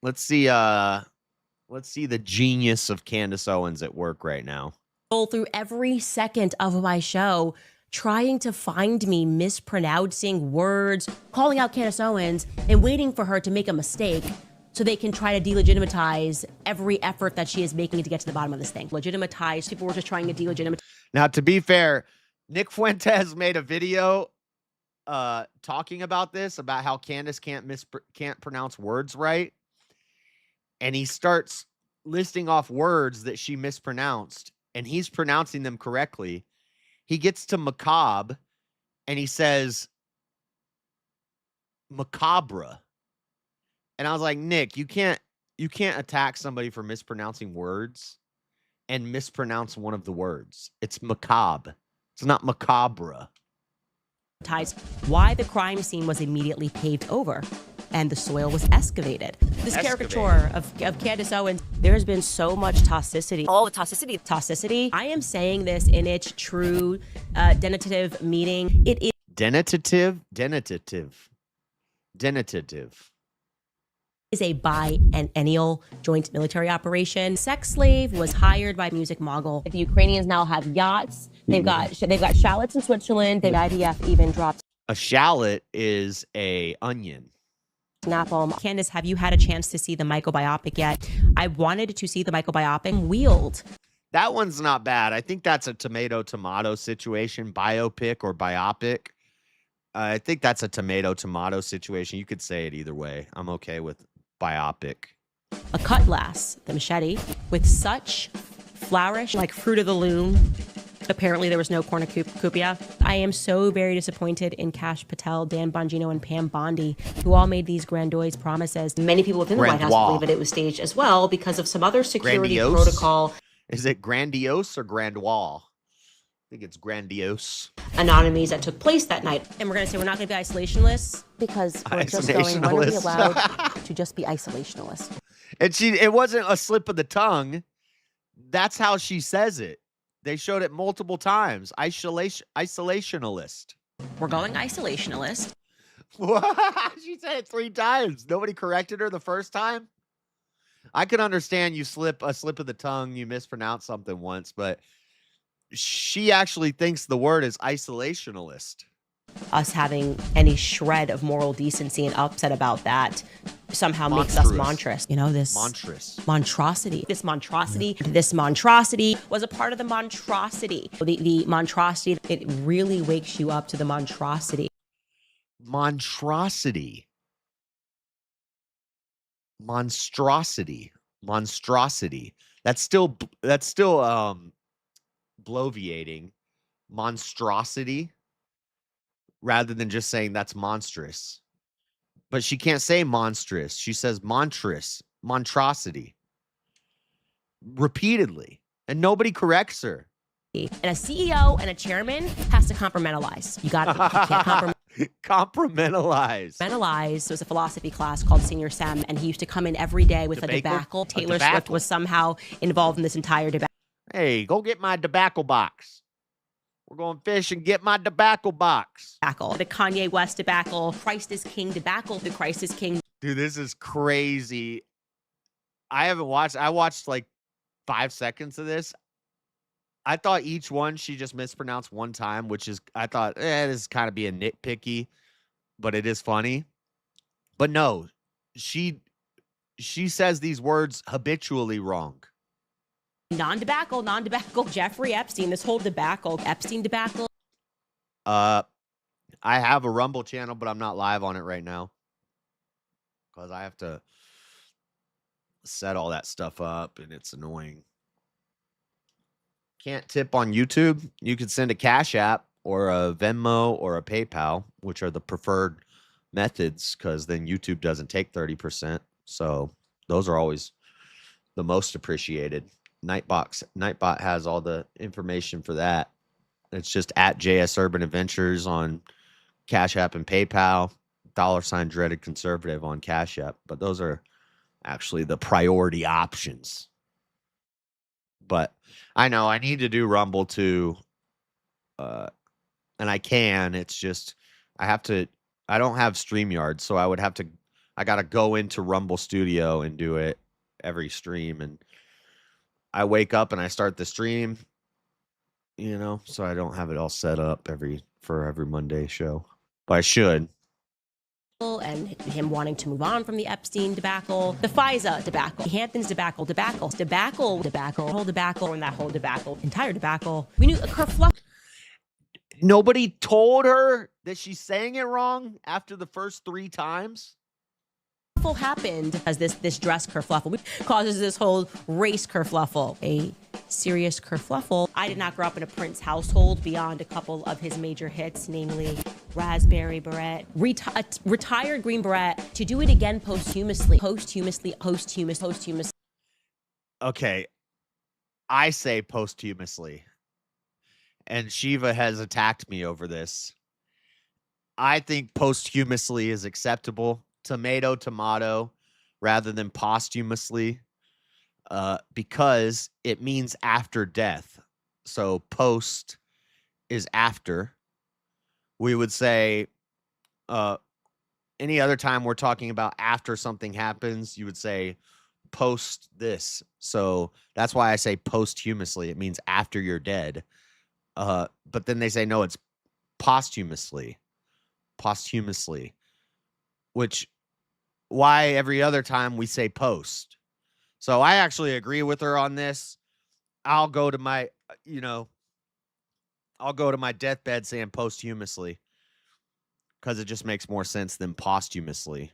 Let's see the genius of Candace Owens at work right now. Through every second of my show, trying to find me mispronouncing words, calling out Candace Owens, and waiting for her to make a mistake so they can try to delegitimize every effort that she is making to get to the bottom of this thing. Legitimize. People were just trying to delegitimize. Now, to be fair, Nick Fuentes made a video talking about this, about how Candace can't pronounce words right. And he starts listing off words that she mispronounced, and he's pronouncing them correctly. He gets to macabre, and he says macabre. And I was like, Nick, you can't attack somebody for mispronouncing words and mispronounce one of the words. It's macabre. It's not macabre. Why the crime scene was immediately paved over and the soil was excavated. This caricature of Candace Owens, there has been so much toxicity. Oh, toxicity. Toxicity. I am saying this in its true denotative meaning. It is Denotative. Is a biennial joint military operation. Sex slave was hired by music mogul. The Ukrainians now have yachts. They've got shallots in Switzerland. The IDF even dropped. A shallot is a onion. Napalm. Candace, have you had a chance to see the Michael biopic yet? I wanted to see the Michael biopic. Wheeled. That one's not bad. I think that's a tomato situation, biopic or biopic. I think that's a tomato situation. You could say it either way. I'm okay with biopic. A cutlass, the machete, with such flourish, like fruit of the loom. Apparently there was no cornucopia. I am so very disappointed in Kash Patel, Dan Bongino, and Pam Bondi, who all made these grandiose promises. Many people within the White House believe that it was staged as well because of some other security protocol. Is it grandiose or grandois? I think it's grandiose. Anomalies that took place that night. And we're going to say we're not going to be isolationalists because we're just going, when are we allowed to just be isolationalists? And it wasn't a slip of the tongue. That's how she says it. They showed it multiple times. Isolationalist. We're going isolationalist. She said it 3 times. Nobody corrected her the first time. I could understand you slip of the tongue, you mispronounce something once, but she actually thinks the word is isolationalist. Us having any shred of moral decency and upset about that somehow makes us monstrous. You know, this monstrosity. This monstrosity was a part of the monstrosity. The monstrosity, it really wakes you up to the monstrosity. Monstrosity. That's still bloviating. Monstrosity. Rather than just saying that's monstrous. But she can't say monstrous. She says monstrosity. Repeatedly. And nobody corrects her. And a CEO and a chairman has to compartmentalize. You can't compartmentalize. Compartmentalize. There was a philosophy class called Senior Sem, and he used to come in every day with a debacle. Taylor Swift was somehow involved in this entire debacle. Hey, go get my debacle box. We're going fish and get my debacle box. The Kanye West debacle, Christ is King debacle, the Christ is King. Dude, this is crazy. I watched like 5 seconds of this. I thought each one she just mispronounced one time, which is, I thought, this is kind of being nitpicky, but it is funny. But no, she says these words habitually wrong. Non-debacle, Jeffrey Epstein, this whole debacle, Epstein debacle. I have a Rumble channel, but I'm not live on it right now because I have to set all that stuff up, and it's annoying. Can't tip on YouTube. You could send a Cash App or a Venmo or a PayPal, which are the preferred methods, because then YouTube doesn't take 30%. So those are always the most appreciated. Nightbot has all the information for that. It's just at jsurbanadventures on Cash App and PayPal, $ Dreadedconservative on Cash App. But those are actually the priority options. But I know I need to do Rumble too. And I can. It's just I don't have StreamYard, so I gotta go into Rumble Studio and do it every stream. And I wake up and I start the stream, so I don't have it all set up for every Monday show. But I should. And him wanting to move on from the Epstein debacle, the FISA debacle, Hamptons debacle, whole debacle, and that whole debacle, entire debacle. We knew a kerfluffle. Nobody told her that she's saying it wrong after the first 3 times. Happened as this dress kerfluffle causes this whole race kerfluffle, a serious kerfluffle. I did not grow up in a Prince household beyond a couple of his major hits, namely Raspberry Beret, retired Green Beret, to do it again posthumously. Okay, I say posthumously, and Shiva has attacked me over this. I think posthumously is acceptable. Tomato, rather than posthumously, because it means after death. So post is after. We would say any other time we're talking about after something happens, you would say post this. So that's why I say posthumously. It means after you're dead. But then they say, no, it's posthumously, which why every other time we say post. So I actually agree with her on this. I'll go to my deathbed saying posthumously, because it just makes more sense than posthumously.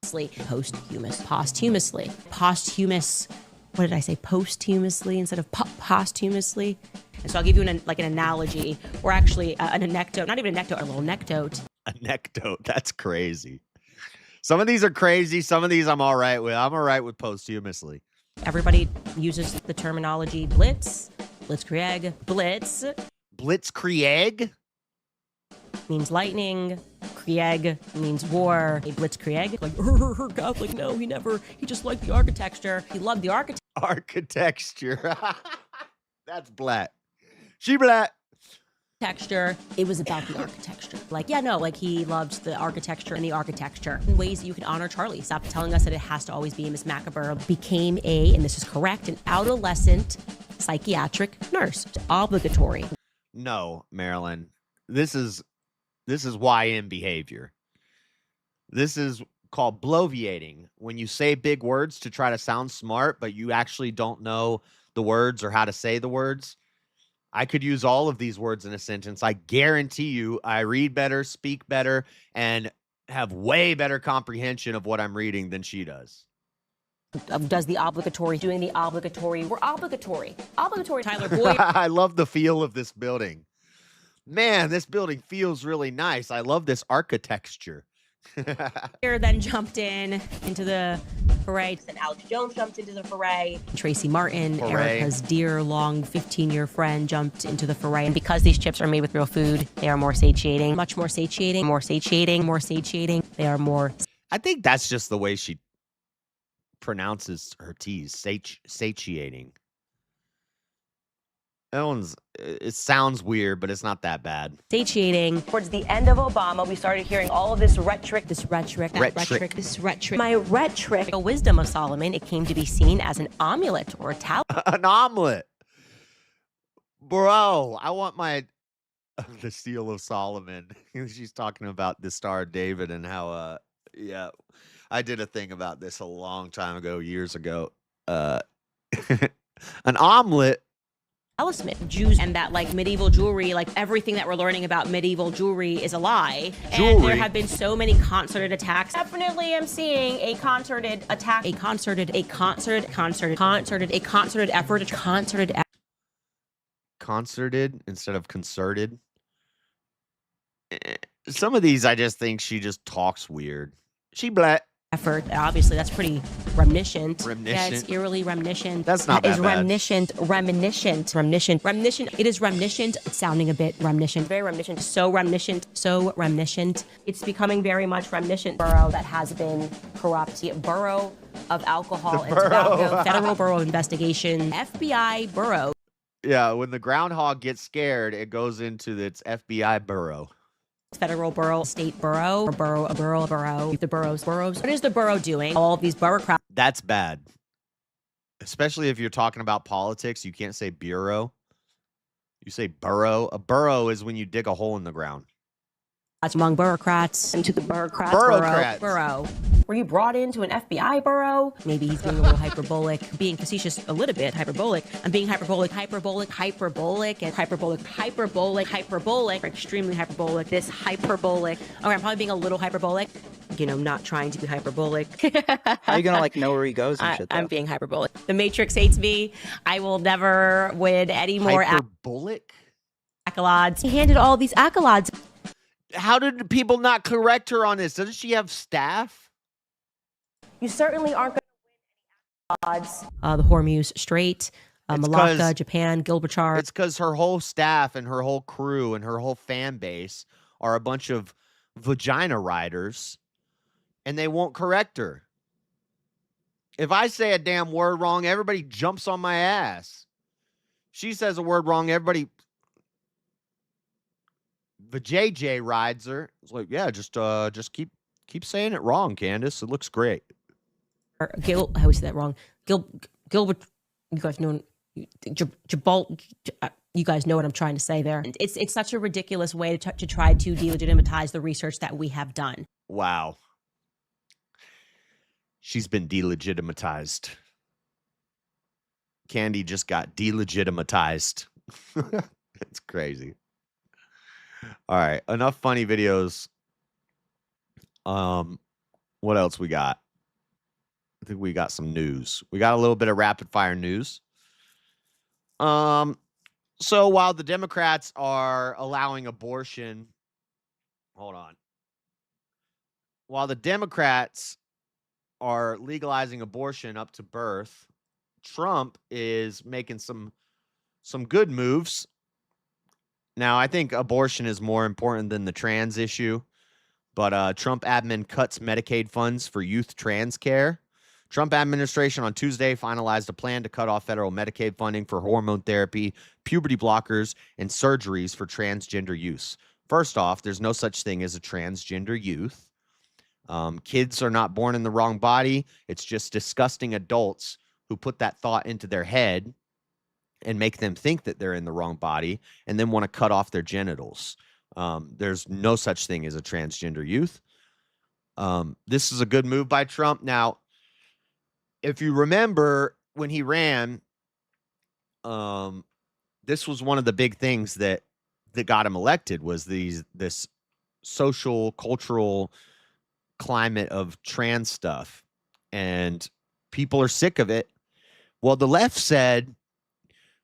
Posthumously. Posthumous. What did I say? Posthumously instead of posthumously. And so I'll give you an analogy, or actually an anecdote. Not even an anecdote, a little anecdote. Anecdote. That's crazy. Some of these are crazy. Some of these I'm all right with. I'm all right with posthumously. Everybody uses the terminology blitz, blitzkrieg, blitz. Blitzkrieg means lightning. Krieg means war. A blitzkrieg, like Catholic. No, he just liked the architecture. He loved the architecture. That's black. She black. Texture. It was about the architecture. He loved the architecture and the architecture. In ways that you can honor Charlie. Stop telling us that it has to always be Miss Macabre. Became and this is correct, an adolescent psychiatric nurse. Obligatory. No, Marilyn. This is YN behavior. This is called bloviating. When you say big words to try to sound smart, but you actually don't know the words or how to say the words. I could use all of these words in a sentence. I guarantee you I read better, speak better, and have way better comprehension of what I'm reading than she does. Doing the obligatory. We're obligatory. Tyler Boyd. I love the feel of this building. Man, this building feels really nice. I love this architecture. Then jumped into the foray. Then Alex Jones jumped into the foray. Tracy Martin, Erica's dear, long 15-year friend, jumped into the foray. And because these chips are made with real food, they are more satiating. Much more satiating. They are more. I think that's just the way she pronounces her T's. Satiating. It sounds weird, but it's not that bad. Satiating. Towards the end of Obama, we started hearing all of this rhetoric. My rhetoric. The wisdom of Solomon, it came to be seen as an omelet or a talisman. An omelet. Bro, I want the seal of Solomon. She's talking about the Star of David and how, I did a thing about this a long time ago, years ago. An omelet talisman, Jews, and that like medieval jewelry, like everything that we're learning about medieval jewelry is a lie. Jewelry. And there have been so many concerted attacks. Definitely am seeing a concerted attack, a concerted Concerted instead of concerted. Some of these, I just think she just talks weird. She black. effort. Obviously, that's pretty reminiscent. Yeah, Reminiscent. it's eerily reminiscent. That's not That is that bad. reminiscent. It is reminiscent. It's sounding a bit reminiscent. Very reminiscent. So reminiscent. It's becoming very much reminiscent. Borough that has been corrupt. The borough of alcohol and tobacco. Federal Bureau of Investigation. FBI Bureau. Yeah, when the groundhog gets scared, it goes into its FBI burrow. Federal borough, state borough, or borough. The boroughs. What is the borough doing? All of these bureaucrats. That's bad. Especially if you're talking about politics, you can't say bureau. You say burrow. A burrow is when you dig a hole in the ground. Among bureaucrats into the bureaucrats. Bureaucrats. Borough. Were you brought into an FBI borough? Maybe he's being a little hyperbolic, being facetious a little bit, hyperbolic. I'm being hyperbolic, extremely hyperbolic. This hyperbolic. Okay, I'm probably being a little hyperbolic. You know, not trying to be hyperbolic. How are you gonna like know where he goes and shit? I'm being hyperbolic. The Matrix hates me. I will never win any more Hyperbolic? accolades. He handed all these accolades. How did people not correct her on this? Doesn't she have staff? You certainly aren't going to win any odds. The Hormuz Strait, Malacca, Japan, Gibraltar. It's because her whole staff and her whole crew and her whole fan base are a bunch of vagina riders, and they won't correct her. If I say a damn word wrong, everybody jumps on my ass. She says a word wrong, everybody. The JJ rides her. It's like, yeah, just keep saying it wrong, Candace. It looks great. Gil, I always say that wrong. Gilbert, you guys know, Jabal, you guys know what I'm trying to say there. It's such a ridiculous way to try to delegitimize the research that we have done. Wow. She's been delegitimatized. Candy just got delegitimatized. It's crazy. All right, enough funny videos. What else we got? I think we got some news. We got a little bit of rapid fire news. So while the Democrats are allowing abortion, hold on. While the Democrats are legalizing abortion up to birth, Trump is making some good moves. Now, I think abortion is more important than the trans issue, but Trump admin cuts Medicaid funds for youth trans care. Trump administration on Tuesday finalized a plan to cut off federal Medicaid funding for hormone therapy, puberty blockers, and surgeries for transgender use. First off, there's no such thing as a transgender youth. Kids are not born in the wrong body. It's just disgusting adults who put that thought into their head and make them think that they're in the wrong body and then want to cut off their genitals. There's no such thing as a transgender youth. This is a good move by Trump. Now, if you remember when he ran, this was one of the big things that got him elected was this social, cultural climate of trans stuff. And people are sick of it. Well, the left said,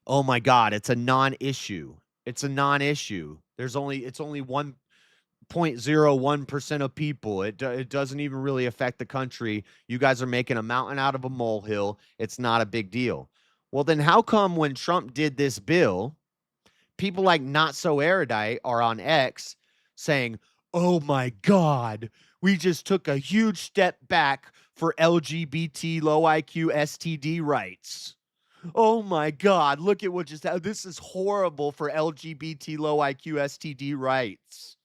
oh my God, it's a non-issue. It's a non-issue. It's only 1.01% of people. It doesn't even really affect the country. You guys are making a mountain out of a molehill. It's not a big deal. Well, then how come when Trump did this bill, people like Not So Erudite are on X saying, oh my God, we just took a huge step back for LGBT low IQ STD rights. Oh my God, look at what just happened. This is horrible for LGBT low IQ STD rights.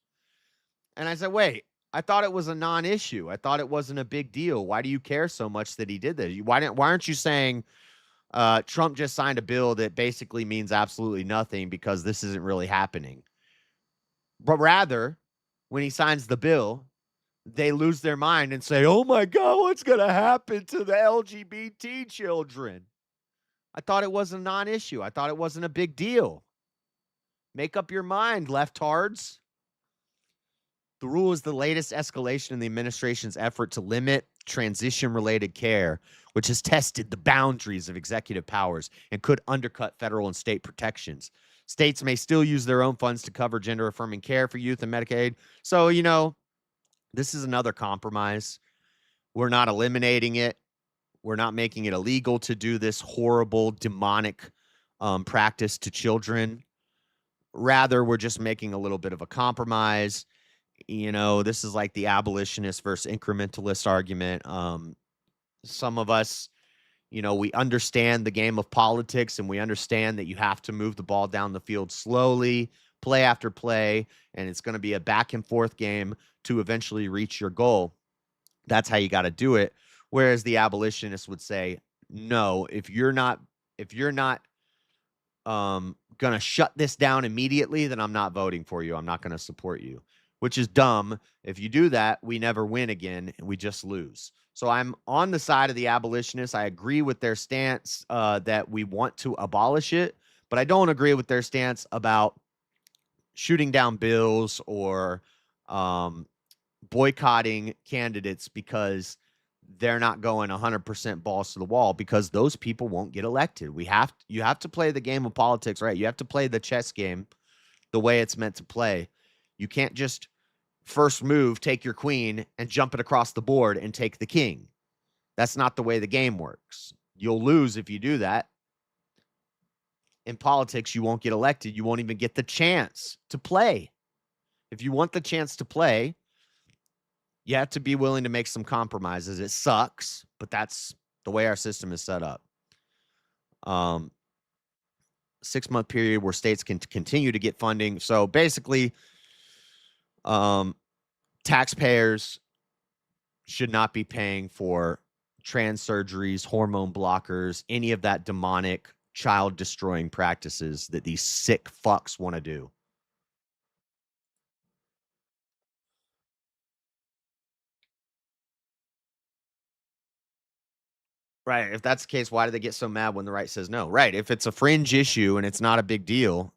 And I said, wait, I thought it was a non-issue. I thought it wasn't a big deal. Why do you care so much that he did this? Why aren't you saying Trump just signed a bill that basically means absolutely nothing because this isn't really happening? But rather, when he signs the bill, they lose their mind and say, oh my God, what's going to happen to the LGBT children? I thought it was a non-issue. I thought it wasn't a big deal. Make up your mind, leftards. The rule is the latest escalation in the administration's effort to limit transition-related care, which has tested the boundaries of executive powers and could undercut federal and state protections. States may still use their own funds to cover gender-affirming care for youth and Medicaid. So, this is another compromise. We're not eliminating it. We're not making it illegal to do this horrible, demonic practice to children. Rather, we're just making a little bit of a compromise. This is like the abolitionist versus incrementalist argument. Some of us, we understand the game of politics, and we understand that you have to move the ball down the field slowly, play after play, and it's going to be a back and forth game to eventually reach your goal. That's how you got to do it. Whereas the abolitionists would say, no, if you're not going to shut this down immediately, then I'm not voting for you. I'm not going to support you, which is dumb. If you do that, we never win again. We just lose. So I'm on the side of the abolitionists. I agree with their stance that we want to abolish it, but I don't agree with their stance about shooting down bills or boycotting candidates because they're not going 100% balls to the wall, because those people won't get elected. You have to play the game of politics, right? You have to play the chess game the way it's meant to play. You can't just first move, take your queen, and jump it across the board and take the king. That's not the way the game works. You'll lose if you do that. In politics, you won't get elected. You won't even get the chance to play. If you want the chance to play, you have to be willing to make some compromises. It sucks, but that's the way our system is set up. 6-month period where states can continue to get funding. So basically, taxpayers should not be paying for trans surgeries, hormone blockers, any of that demonic, child-destroying practices that these sick fucks want to do. Right. If that's the case, why do they get so mad when the right says no? Right. If it's a fringe issue and it's not a big deal,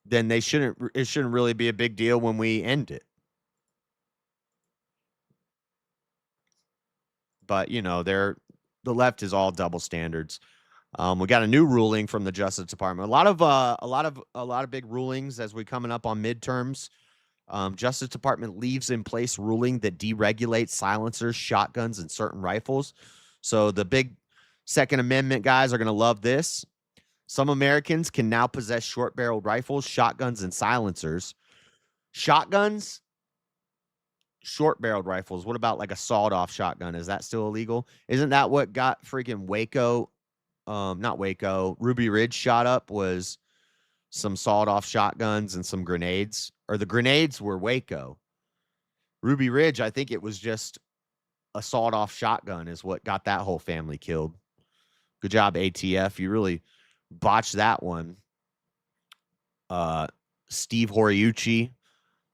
then it shouldn't really be a big deal when we end it. But, the left is all double standards. We got a new ruling from the Justice Department. A lot of big rulings as we're coming up on midterms. Justice Department leaves in place ruling that deregulates silencers, shotguns, and certain rifles. So the big Second Amendment guys are going to love this. Some Americans can now possess short-barreled rifles, shotguns, and silencers. Shotguns, short-barreled rifles. What about like a sawed-off shotgun? Is that still illegal? Isn't that what got freaking Waco, not Waco, Ruby Ridge shot up, was some sawed-off shotguns and some grenades? Or the grenades were Waco. Ruby Ridge, I think it was just a sawed-off shotgun is what got that whole family killed. Good job, ATF. You really botched that one. Steve Horiuchi,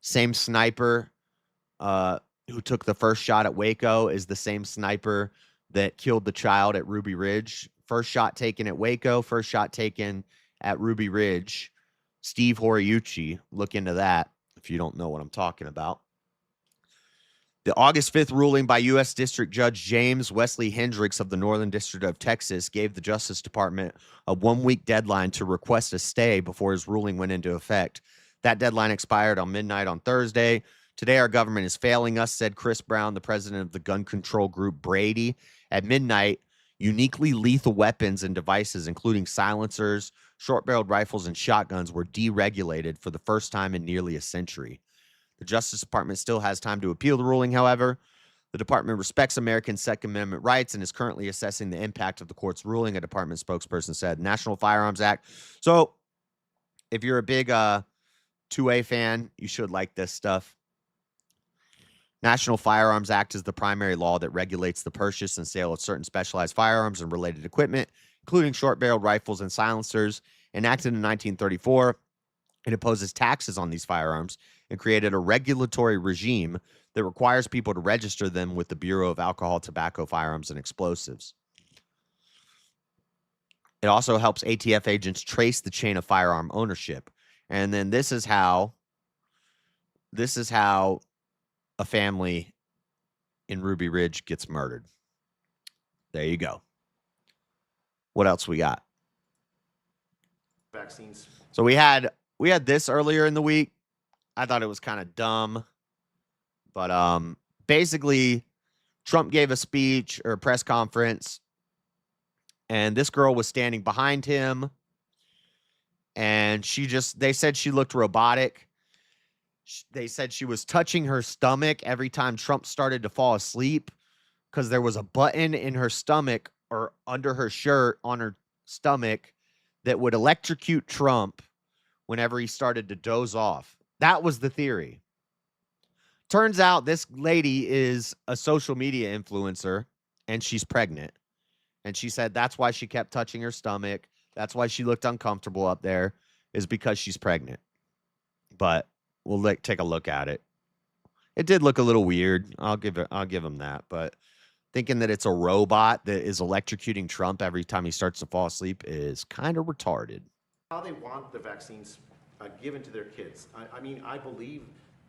same sniper who took the first shot at Waco, is the same sniper that killed the child at Ruby Ridge. First shot taken at Waco, first shot taken at Ruby Ridge. Steve Horiuchi, look into that if you don't know what I'm talking about. The August 5th ruling by U.S. District Judge James Wesley Hendricks of the Northern District of Texas gave the Justice Department a 1-week deadline to request a stay before his ruling went into effect. That deadline expired on midnight on Thursday. Today, our government is failing us, said Chris Brown, the president of the gun control group Brady. At midnight, uniquely lethal weapons and devices, including silencers, short-barreled rifles, and shotguns, were deregulated for the first time in nearly a century. The Justice Department still has time to appeal the ruling, however. The department respects American Second Amendment rights and is currently assessing the impact of the court's ruling, a department spokesperson said. National Firearms Act. So, if you're a big 2A fan, you should like this stuff. National Firearms Act is the primary law that regulates the purchase and sale of certain specialized firearms and related equipment, including short-barreled rifles and silencers. Enacted in 1934, it imposes taxes on these firearms and created a regulatory regime that requires people to register them with the Bureau of Alcohol, Tobacco, Firearms, and Explosives. It also helps ATF agents trace the chain of firearm ownership. And then this is how a family in Ruby Ridge gets murdered. There you go. What else we got? Vaccines. So we had this earlier in the week. I thought it was kind of dumb. But basically Trump gave a speech or a press conference, and this girl was standing behind him, and they said she looked robotic. They said she was touching her stomach every time Trump started to fall asleep because there was a button in her stomach or under her shirt on her stomach that would electrocute Trump whenever he started to doze off. That was the theory. Turns out this lady is a social media influencer, and she's pregnant. And she said that's why she kept touching her stomach. That's why she looked uncomfortable up there, is because she's pregnant. But we'll take a look at it. It did look a little weird. I'll give him that. But thinking that it's a robot that is electrocuting Trump every time he starts to fall asleep is kind of retarded. How they want the vaccines given to their kids. I mean, I believe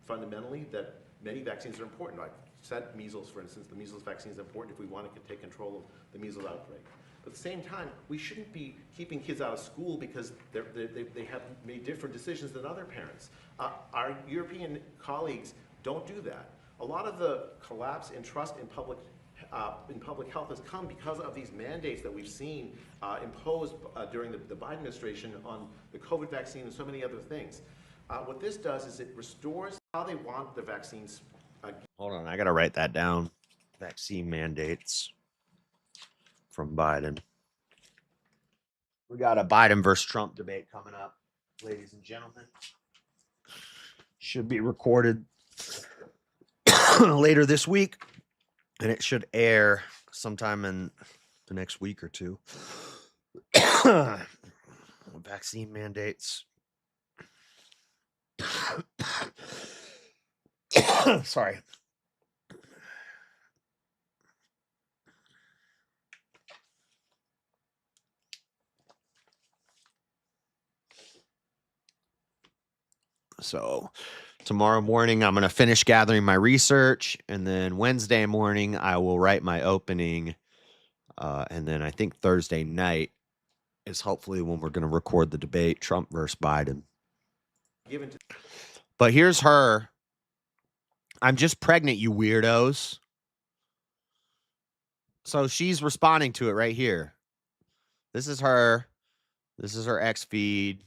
fundamentally that many vaccines are important. Like said, measles, for instance, the measles vaccine is important if we want to take control of the measles outbreak. But at the same time, we shouldn't be keeping kids out of school because they have made different decisions than other parents. Our European colleagues don't do that. A lot of the collapse in trust in public health has come because of these mandates that we've seen imposed during the Biden administration on the COVID vaccine and so many other things. What this does is it restores how they want the vaccines. Hold on, I got to write that down. Vaccine mandates from Biden. We got a Biden versus Trump debate coming up, ladies and gentlemen. Should be recorded later this week, and it should air sometime in the next week or two. Vaccine mandates. Sorry. So tomorrow morning, I'm going to finish gathering my research, and then Wednesday morning, I will write my opening. And then I think Thursday night is hopefully when we're going to record the debate, Trump versus Biden. But here's her. I'm just pregnant, you weirdos. So she's responding to it right here. This is her. This is her X feed.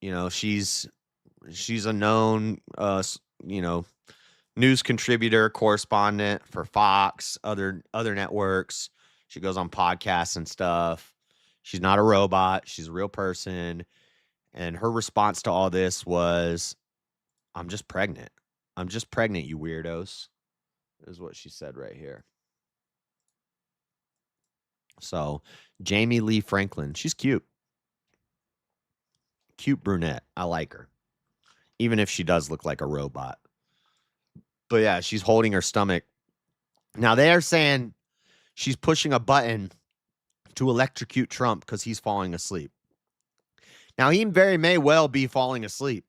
You know, she's a known, news contributor, correspondent for Fox, other networks. She goes on podcasts and stuff. She's not a robot. She's a real person. And her response to all this was, I'm just pregnant. I'm just pregnant, you weirdos, is what she said right here. So, Jamie Lee Franklin, she's cute. Cute brunette. I like her. Even if she does look like a robot. But yeah, she's holding her stomach. Now, they are saying she's pushing a button to electrocute Trump because he's falling asleep. Now, he very may well be falling asleep.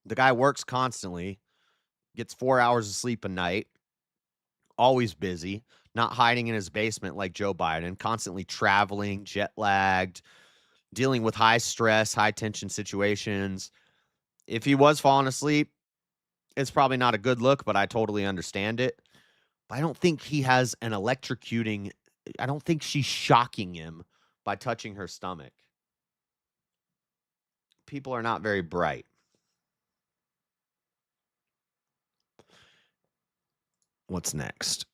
The guy works constantly, gets 4 hours of sleep a night, always busy, not hiding in his basement like Joe Biden, constantly traveling, jet lagged, dealing with high stress, high tension situations. If he was falling asleep, it's probably not a good look, but I totally understand it. But I don't think he has an electrocuting. I don't think she's shocking him by touching her stomach. People are not very bright. What's next?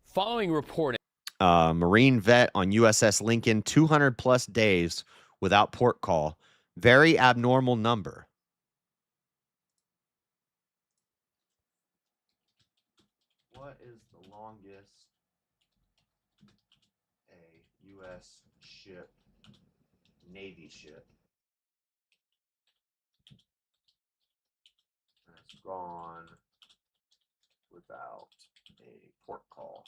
Following report. Marine vet on USS Lincoln, 200 plus days without port call. Very abnormal number. What is the longest a U.S. ship, Navy ship, has gone without a port call?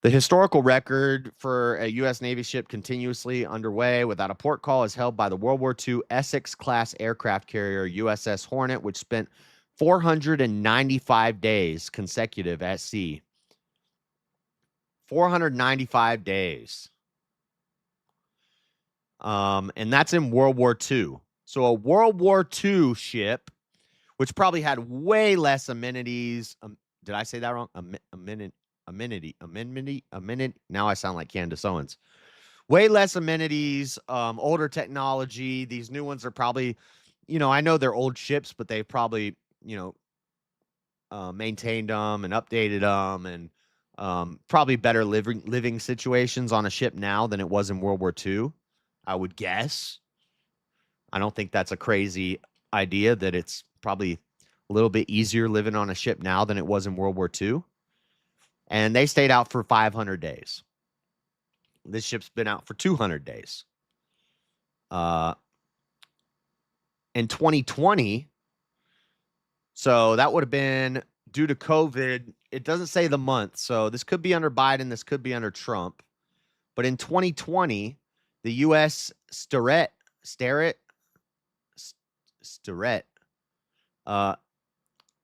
The historical record for a U.S. Navy ship continuously underway without a port call is held by the World War II Essex-class aircraft carrier USS Hornet, which spent 495 days consecutive at sea. 495 days. And that's in World War II. So a World War II ship, which probably had way less amenities. Did I say that wrong? Amenity. Now I sound like Candace Owens. Way less amenities, older technology. These new ones are probably, I know they're old ships, but they've probably, maintained them and updated them, and probably better living situations on a ship now than it was in World War II, I would guess. I don't think that's a crazy idea that it's probably a little bit easier living on a ship now than it was in World War II. And they stayed out for 500 days. This ship's been out for 200 days. In 2020, so that would have been due to COVID. It doesn't say the month, so this could be under Biden, this could be under Trump. But in 2020, the U.S. Starret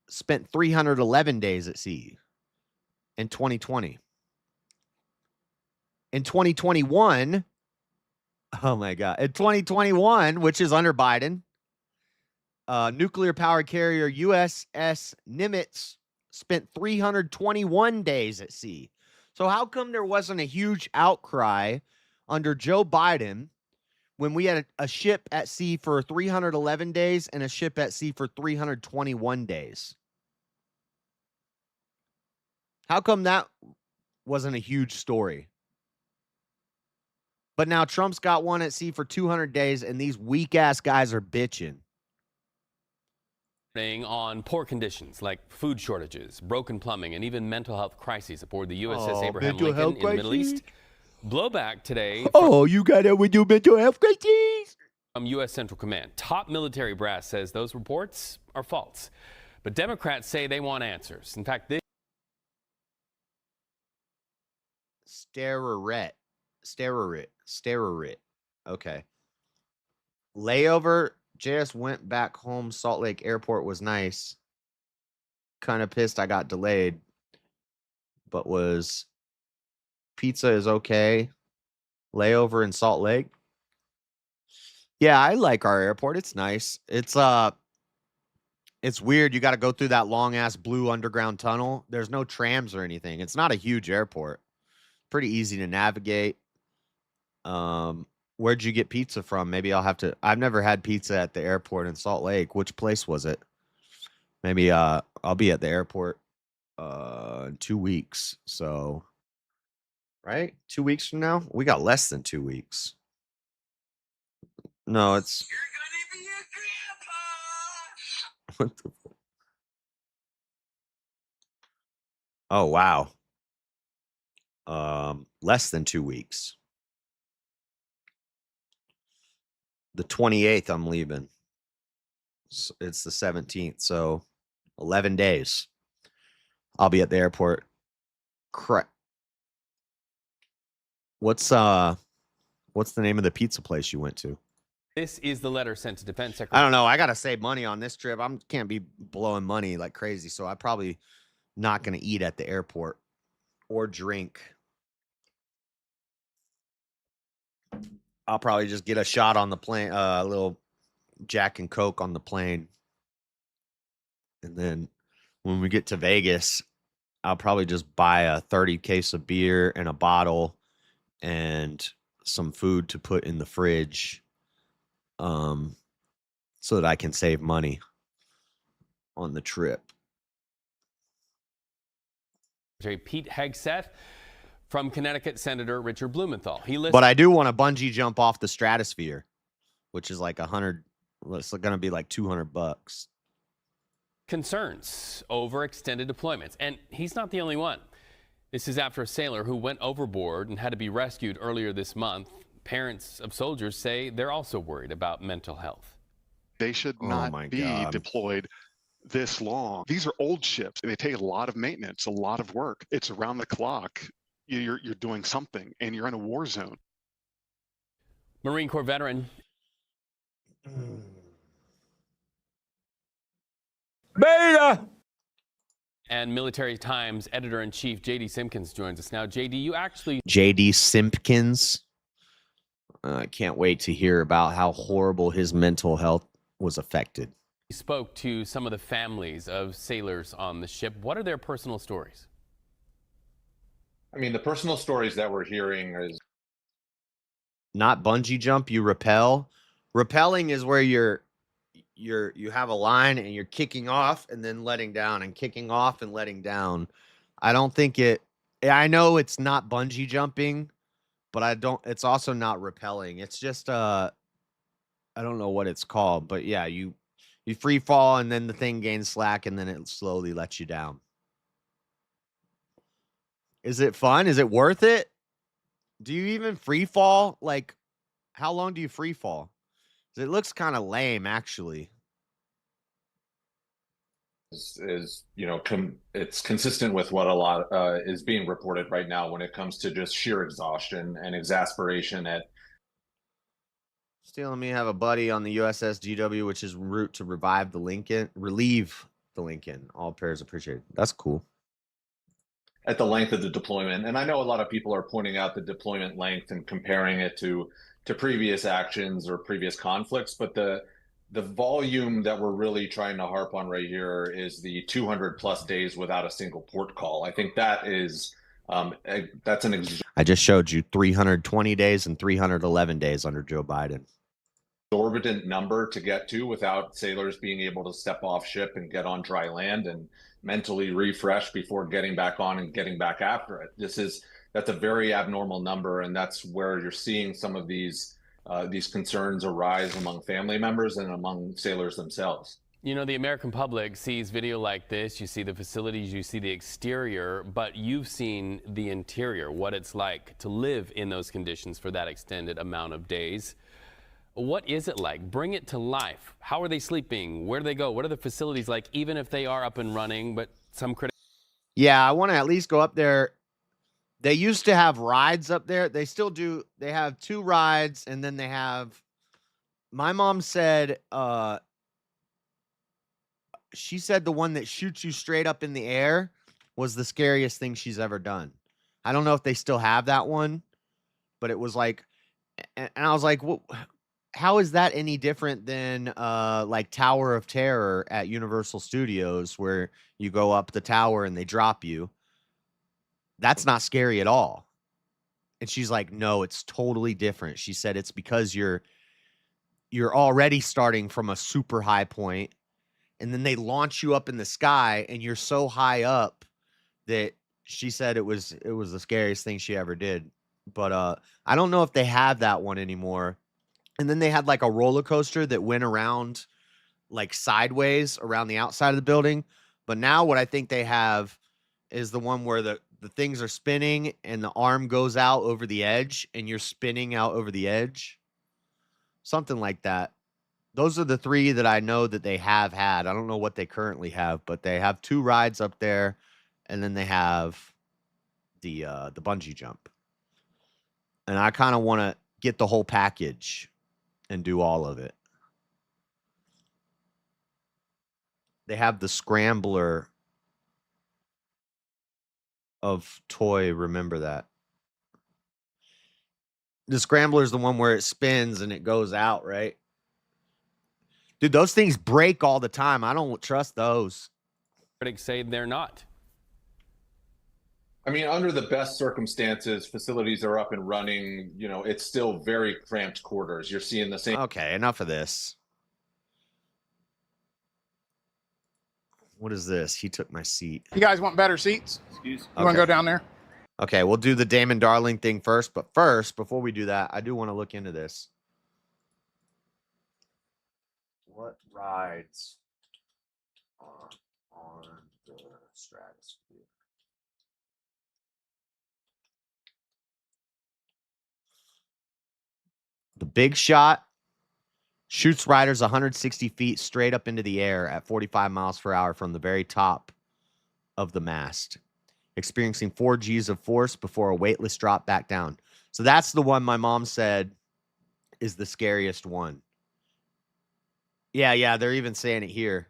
spent 311 days at sea in 2020. In 2021, oh my God, in 2021, which is under Biden, nuclear-powered carrier USS Nimitz spent 321 days at sea. So how come there wasn't a huge outcry under Joe Biden when we had a ship at sea for 311 days and a ship at sea for 321 days? How come that wasn't a huge story? But now Trump's got one at sea for 200 days, and these weak-ass guys are bitching. On poor conditions like food shortages, broken plumbing, and even mental health crises aboard the USS Abraham Lincoln in the Middle East. Blowback today. You got it with your mental health crises? From U.S. Central Command. Top military brass says those reports are false. But Democrats say they want answers. In fact, this Sterorit. Okay. Layover. Just went back home. Salt Lake Airport was nice. Kind of pissed I got delayed. But pizza is okay. Layover in Salt Lake. Yeah, I like our airport. It's nice. It's weird. You got to go through that long ass blue underground tunnel. There's no trams or anything. It's not a huge airport. Pretty easy to navigate. Where'd you get pizza from? Maybe I'll have to. I've never had pizza at the airport in Salt Lake. Which place was it? Maybe I'll be at the airport in 2 weeks. So, right? 2 weeks from now? We got less than 2 weeks. No, it's. You're gonna be a grandpa. What the? Oh wow. Less than 2 weeks. The 28th, I'm leaving. It's the 17th, so 11 days. I'll be at the airport. What's the name of the pizza place you went to? This is the letter sent to Defense Secretary. I don't know. I gotta save money on this trip. Can't be blowing money like crazy, so I'm probably not gonna eat at the airport or drink. I'll probably just get a shot on the plane, a little Jack and Coke on the plane. And then when we get to Vegas, I'll probably just buy a 30 case of beer and a bottle and some food to put in the fridge, so that I can save money on the trip. Pete Hegseth from Connecticut Senator Richard Blumenthal. But I do want to bungee jump off the stratosphere, which is like $100. It's going to be like $200. Concerns over extended deployments, and he's not the only one. This is after a sailor who went overboard and had to be rescued earlier this month. Parents of soldiers say they're also worried about mental health. They should not be deployed this long. These are old ships, and they take a lot of maintenance, a lot of work. It's around the clock, you're doing something, and you're in a war zone. Marine Corps veteran. Beta! And Military Times editor-in-chief J.D. Simpkins joins us now. J.D., you actually... J.D. Simpkins. I can't wait to hear about how horrible his mental health was affected. spoke to some of the families of sailors on the ship. What are their personal stories? I mean, the personal stories that we're hearing is not bungee jump, you rappel. Rappelling is where you have a line and you're kicking off and then letting down and kicking off and letting down. I don't think I know it's not bungee jumping, but it's also not rappelling. It's just I don't know what it's called, but yeah, you free fall and then the thing gains slack and then it slowly lets you down. Is it fun? Is it worth it? Do you even free fall? Like, how long do you free fall? It looks kind of lame, actually. Is it's consistent with what a lot is being reported right now when it comes to just sheer exhaustion and exasperation at. Still, let me have a buddy on the USS GW, which is en route to relieve the Lincoln. All prayers appreciated. That's cool. At the length of the deployment. And I know a lot of people are pointing out the deployment length and comparing it to previous actions or previous conflicts, but the volume that we're really trying to harp on right here is the 200 plus days without a single port call. I think that is that's an I just showed you 320 days and 311 days under Joe Biden. Exorbitant number to get to without sailors being able to step off ship and get on dry land and mentally refresh before getting back on and getting back after it. That's a very abnormal number, and that's where you're seeing some of these concerns arise among family members and among sailors themselves. You know, the American public sees video like this, you see the facilities, you see the exterior, but you've seen the interior, what it's like to live in those conditions for that extended amount of days. What is it like? Bring it to life. How are they sleeping? Where do they go? What are the facilities like, even if they are up and running, but some critics... Yeah, I want to at least go up there. They used to have rides up there. They still do. They have 2 rides, and then they have... My mom said... she said the one that shoots you straight up in the air was the scariest thing she's ever done. I don't know if they still have that one, but it was like... And I was like, well... How is that any different than like Tower of Terror at Universal Studios, where you go up the tower and they drop you? That's not scary at all. And she's like, no, it's totally different. She said it's because you're already starting from a super high point, and then they launch you up in the sky, and you're so high up that she said it was the scariest thing she ever did. But I don't know if they have that one anymore. And then they had like a roller coaster that went around like sideways around the outside of the building. But now what I think they have is the one where the things are spinning and the arm goes out over the edge and you're spinning out over the edge. Something like that. Those are the 3 that I know that they have had. I don't know what they currently have, but they have 2 rides up there, and then they have the bungee jump. And I kind of want to get the whole package and do all of it. They have the scrambler of toy. Remember that. The scrambler is the one where it spins and it goes out, right? Dude, those things break all the time. I don't trust those. Critics say they're not. I mean, under the best circumstances, facilities are up and running. You know, it's still very cramped quarters. You're seeing the same. Okay, enough of this. What is this? He took my seat. You guys want better seats? You want to go down there? Okay, we'll do the Damon Darling thing first. But first, before we do that, I do want to look into this. What rides are on the Stratosphere? The Big Shot shoots riders 160 feet straight up into the air at 45 miles per hour from the very top of the mast. experiencing 4 Gs of force before a weightless drop back down. So that's the one my mom said is the scariest one. Yeah, they're even saying it here.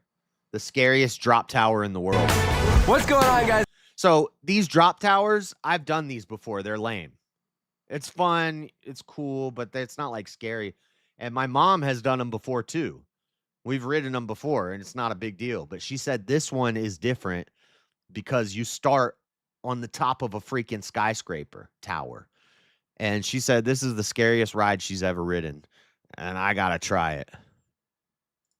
The scariest drop tower in the world. What's going on, guys? So these drop towers, I've done these before. They're lame. It's fun. It's cool, but it's not like scary. And my mom has done them before too. We've ridden them before and it's not a big deal. But she said this one is different because you start on the top of a freaking skyscraper tower. And she said this is the scariest ride she's ever ridden. And I got to try it.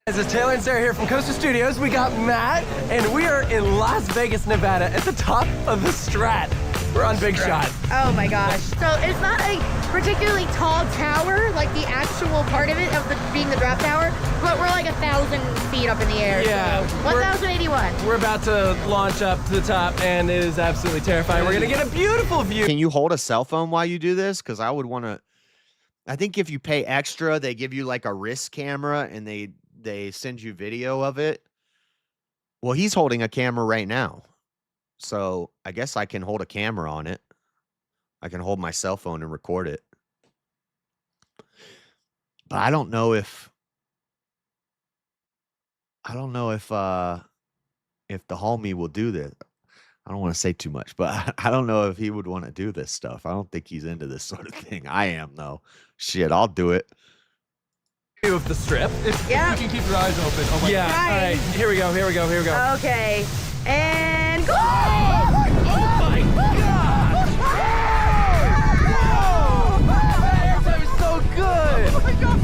This is Taylor and Sarah here from Coaster Studios. We got Matt, and we are in Las Vegas, Nevada, at the top of the Strat. We're on Big Shot. Oh my gosh. So it's not a particularly tall tower, like the actual part of it, being the drop tower, but we're like 1,000 feet up in the air. Yeah. So 1,081. We're about to launch up to the top, and it is absolutely terrifying. We're going to get a beautiful view. Can you hold a cell phone while you do this? Because I would want to. I think if you pay extra, they give you like a wrist camera, and they send you video of it. Well, he's holding a camera right now. So I guess I can hold a camera on it. I can hold my cell phone and record it. But I don't know if the homie will do this. I don't want to say too much, but I don't know if he would want to do this stuff. I don't think he's into this sort of thing. I am though. Shit, I'll do it. Of the strip. If you can keep your eyes open. Oh my God. All right, here we go. Okay. And go! Oh my God! Whoa! That was so good! Oh my God!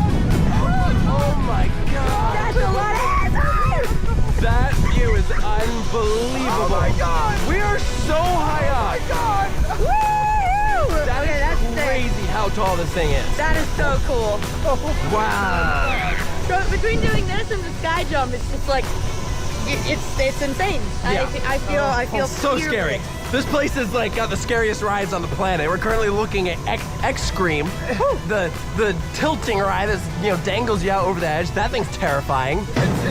Oh my God! That's a lot of ass! That view is unbelievable! Oh my God! We are so high up! Oh my God! Woo! That is crazy how tall this thing is. That is so cool. Wow! So between doing this and the sky jump, it's just like it's insane. Yeah. I feel so pure scary. bliss. This place is like got the scariest rides on the planet. We're currently looking at X-Scream, the tilting ride that dangles you out over the edge. That thing's terrifying.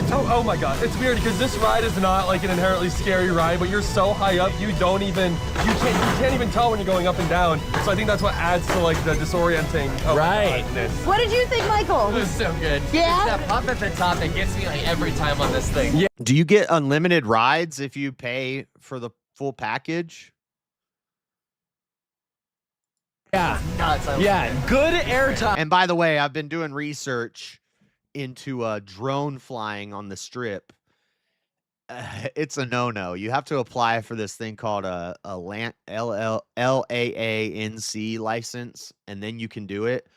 Oh my God, it's weird because this ride is not like an inherently scary ride, but you're so high up you can't even tell when you're going up and down. So I think that's what adds to like the disorienting. Rightness. What did you think, Michael? It was so good. Yeah? It's that pop at the top that gets me like every time on this thing. Yeah. Do you get unlimited rides if you pay for the full package? Yeah. Yeah. Good airtime. And by the way, I've been doing research into drone flying on the strip. It's a no-no. You have to apply for this thing called a LAANC license, and then you can do it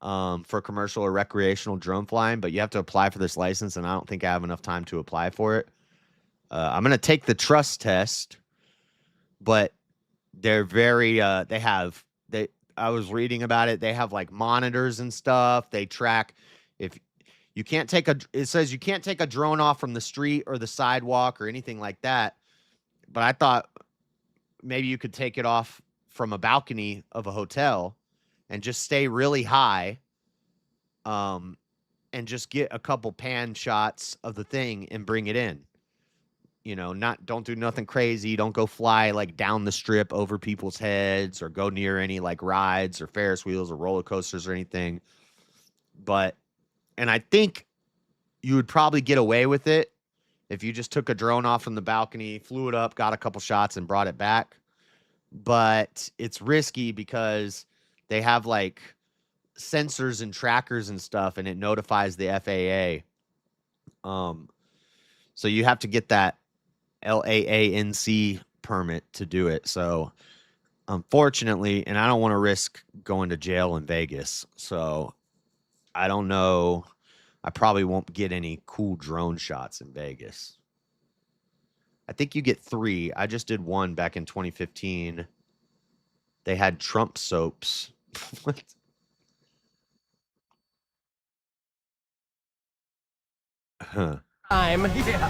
for commercial or recreational drone flying. But you have to apply for this license, and I don't think I have enough time to apply for it. I'm going to take the trust test, but they're very, I was reading about it. They have like monitors and stuff. They track if you can't take it says you can't take a drone off from the street or the sidewalk or anything like that. But I thought maybe you could take it off from a balcony of a hotel and just stay really high. And just get a couple pan shots of the thing and bring it in. Don't do nothing crazy. Don't go fly like down the strip over people's heads or go near any like rides or Ferris wheels or roller coasters or anything. And I think you would probably get away with it if you just took a drone off from the balcony, flew it up, got a couple shots and brought it back. But it's risky because they have like sensors and trackers and stuff, and it notifies the FAA. So you have to get that LAANC permit to do it. So unfortunately, and I don't want to risk going to jail in Vegas. So I don't know. I probably won't get any cool drone shots in Vegas. I think you get 3. I just did one back in 2015. They had Trump soaps. What? Huh.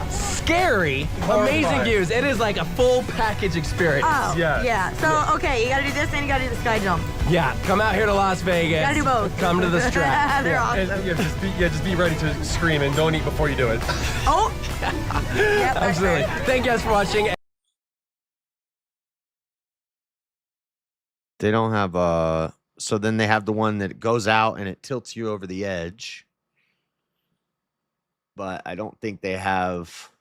Scary, amazing views. It is like a full package experience. Oh, yeah. So, okay, you gotta do this and you gotta do the sky jump. Yeah, come out here to Las Vegas. You gotta do both. Come to the Strat. They're awesome. And just be ready to scream and don't eat before you do it. Oh! Yep, Absolutely. Thank you guys for watching. They don't have so then they have the one that goes out and it tilts you over the edge. But I don't think they have